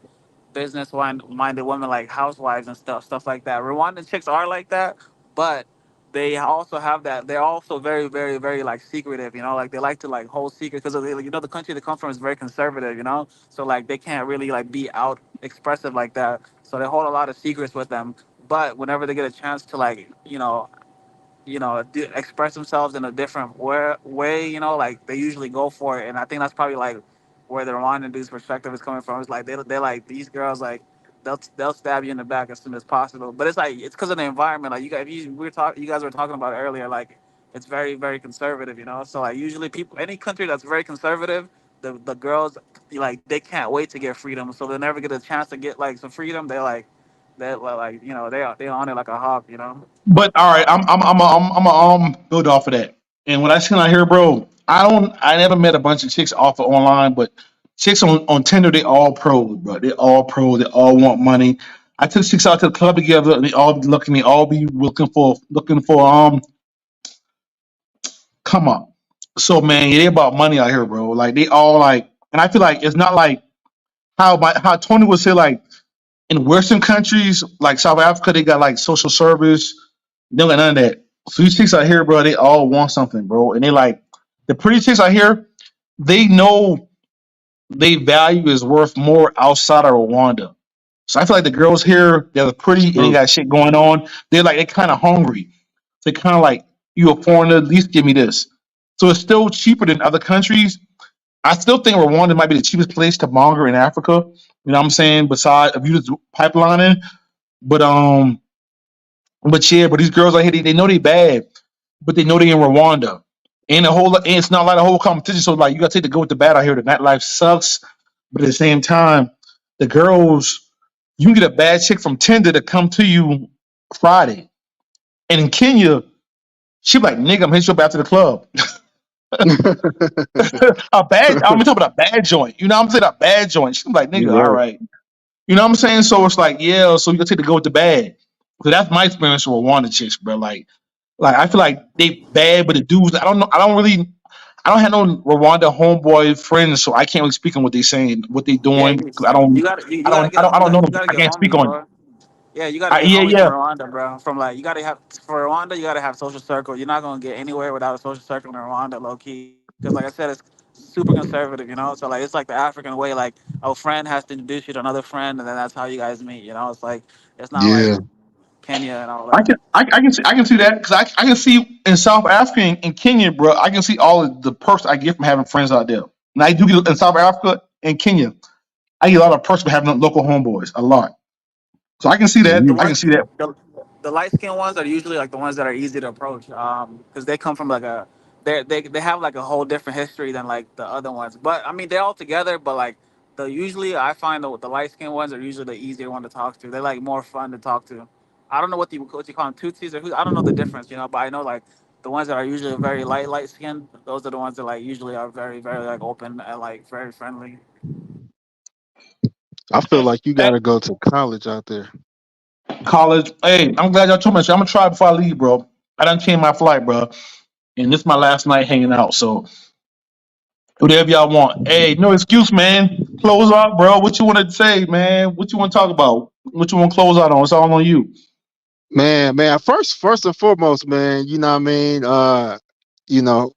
business minded women, like housewives and stuff like that. Rwandan chicks are like that, but they also have that. They're also very, very, very like secretive, like they like to like hold secrets because the country they come from is very conservative, so like they can't really like be out expressive like that. So they hold a lot of secrets with them, but whenever they get a chance to like express themselves in a different way, like they usually go for it. And I think that's probably like where the Rwandan dude's perspective is coming from. It's like they're like these girls like they'll stab you in the back as soon as possible. But it's like it's because of the environment. Like you guys were talking about it earlier. Like it's very very conservative, So like usually people any country that's very conservative, the girls like they can't wait to get freedom. So they never get a chance to get like some freedom. They're like they on it like a hawk. But all right, I'm build off of that. And what I seen out here, bro, I never met a bunch of chicks off of online, but chicks on Tinder, they all pros, bro. They all pro. They all want money. I took chicks out to the club together, and they all be looking. They all be looking for come up. So man, yeah, they about money out here, bro. Like they all like, and I feel like it's not like how Tony would say like in Western countries like South Africa, they got like social service. They don't got none of that. So these chicks out here, bro, they all want something, bro, and they like the pretty chicks out here. They know they value is worth more outside of Rwanda. So I feel like the girls here, they're pretty and they True. got shit going on. They kind of hungry. They kind of like you a foreigner, at least give me this. So it's still cheaper than other countries. I still think Rwanda might be the cheapest place to monger in Africa. You know what I'm saying? Besides, if you just pipelining, but yeah, but these girls out here, they know they bad, but they know they in Rwanda. And it's not like a whole competition. So like you gotta take the good with the bad out here. The nightlife sucks, but at the same time, the girls, you can get a bad chick from Tinder to come to you Friday. And in Kenya, she be like, nigga, I'm hitting you up after the club. A bad, I'm talking about a bad joint. You know what I'm saying? A bad joint. She's like, nigga, You're all right. right. You know what I'm saying? So it's like, yeah, so you gotta take the good with the bad. So that's my experience with Rwanda chicks, bro. Like I feel like they bad, but the dudes, I don't know. I don't have no Rwanda homeboy friends, so I can't really speak on what they saying, what they Yeah, doing. you, 'Cause I don't, you got you, I you got to don't, I get don't, I you don't got know you them. got to I get can't speak homies, on it. bro. Yeah, you got to get Yeah, homies in yeah. Rwanda, bro. From like you got to have for Rwanda, you got to have social circle. You're not gonna get anywhere without a social circle in Rwanda, low key. Because like I said, it's super conservative, So like it's like the African way. Like a friend has to introduce you to another friend, and then that's how you guys meet. It's like it's not like Yeah. Kenya and all I that. can I can see that because I can see in South Africa and Kenya, bro. I can see all of the perks I get from having friends out there. And I do get in South Africa and Kenya. I get a lot of perks from having local homeboys. A lot. So I can see Yeah, that. The you I can ones, see that. the light skinned ones are usually like the ones that are easy to approach, because they come from like a, they have like a whole different history than like the other ones. But I mean, they're all together. But like the usually I find the light skinned ones are usually the easier one to talk to. They're like more fun to talk to. I don't know what you call them, tootsies or who, I don't know the difference, but I know like the ones that are usually very light skinned. Those are the ones that like usually are very like open and like very friendly. I feel like you Hey, got to go to college out there. college. Hey, I'm glad y'all told me. So I'm gonna try before I leave, bro. I done changed my flight, bro, and this is my last night hanging out. So whatever y'all want. Hey, no excuse, man. Close out, bro. What you want to say, man? What you want to talk about? What you want to close out on? It's all on you. Man. First and foremost, man. You know what I mean. You know,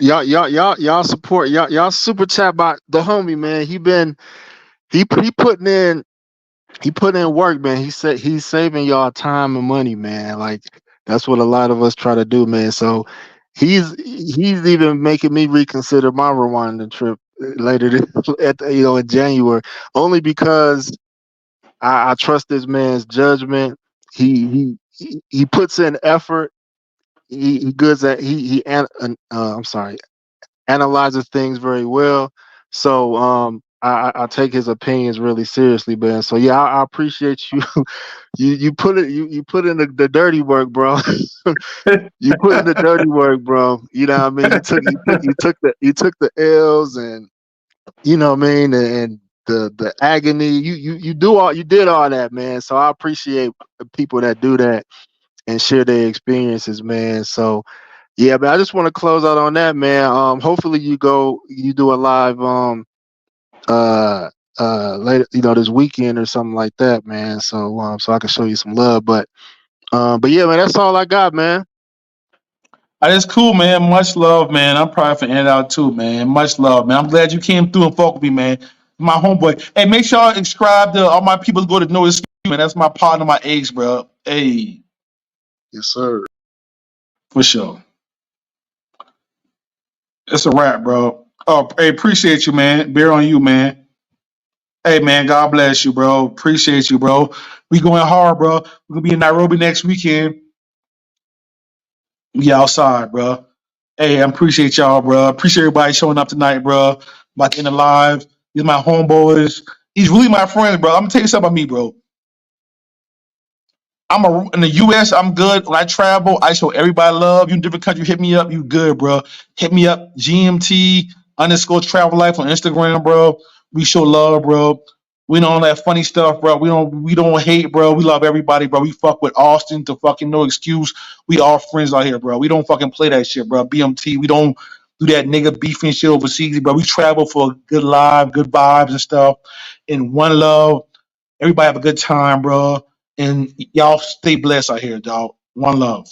y'all support y'all super chat about the homie, man. He putting in work, man. He said he's saving y'all time and money, man. Like that's what a lot of us try to do, man. So he's even making me reconsider my Rwanda trip later in January, only because I trust this man's judgment. He puts in effort. He goods at I'm sorry, analyzes things very well. So I take his opinions really seriously, man. So yeah, I appreciate you. You put in the dirty work, bro. You put in the dirty work, bro. You know what I mean? You took the L's, and you know what I mean, and the agony. You did all that, man. So I appreciate the people that do that and share their experiences, man. So yeah, but I just want to close out on that, man. Hopefully you do a live uh later, this weekend or something like that, man. So I can show you some love. But yeah, man, that's all I got, man. That's cool, man. Much love, man. I'm probably for end out too, man. Much love, man. I'm glad you came through and fuck with me, man. My homeboy. Hey, make sure I subscribe to all my people go to know this, man. That's my partner, my ace, bro. Hey, Yes, sir. for sure. It's a wrap, bro. Oh, hey, appreciate you, man. Bear on you, man. Hey, man. God bless you, bro. Appreciate you, bro. We going hard, bro. We're gonna be in Nairobi next weekend. We outside, bro. Hey, I appreciate y'all, bro. Appreciate everybody showing up tonight, bro. About to end the live. These my homeboys. He's really my friend, bro. I'm gonna tell you something about me, bro. In the US, I'm good. When I travel, I show everybody love. You in different country, hit me up. You good, bro. Hit me up, GMT underscore travel life on Instagram, bro. We show love, bro. We don't that funny stuff, bro. We don't hate, bro. We love everybody, bro. We fuck with Austin to fucking no excuse. We all friends out here, bro. We don't fucking play that shit, bro. BMT, we don't do that nigga beefing shit overseas, bro. We travel for good live, good vibes and stuff. And one love. Everybody have a good time, bro. And y'all stay blessed out here, dog. One love.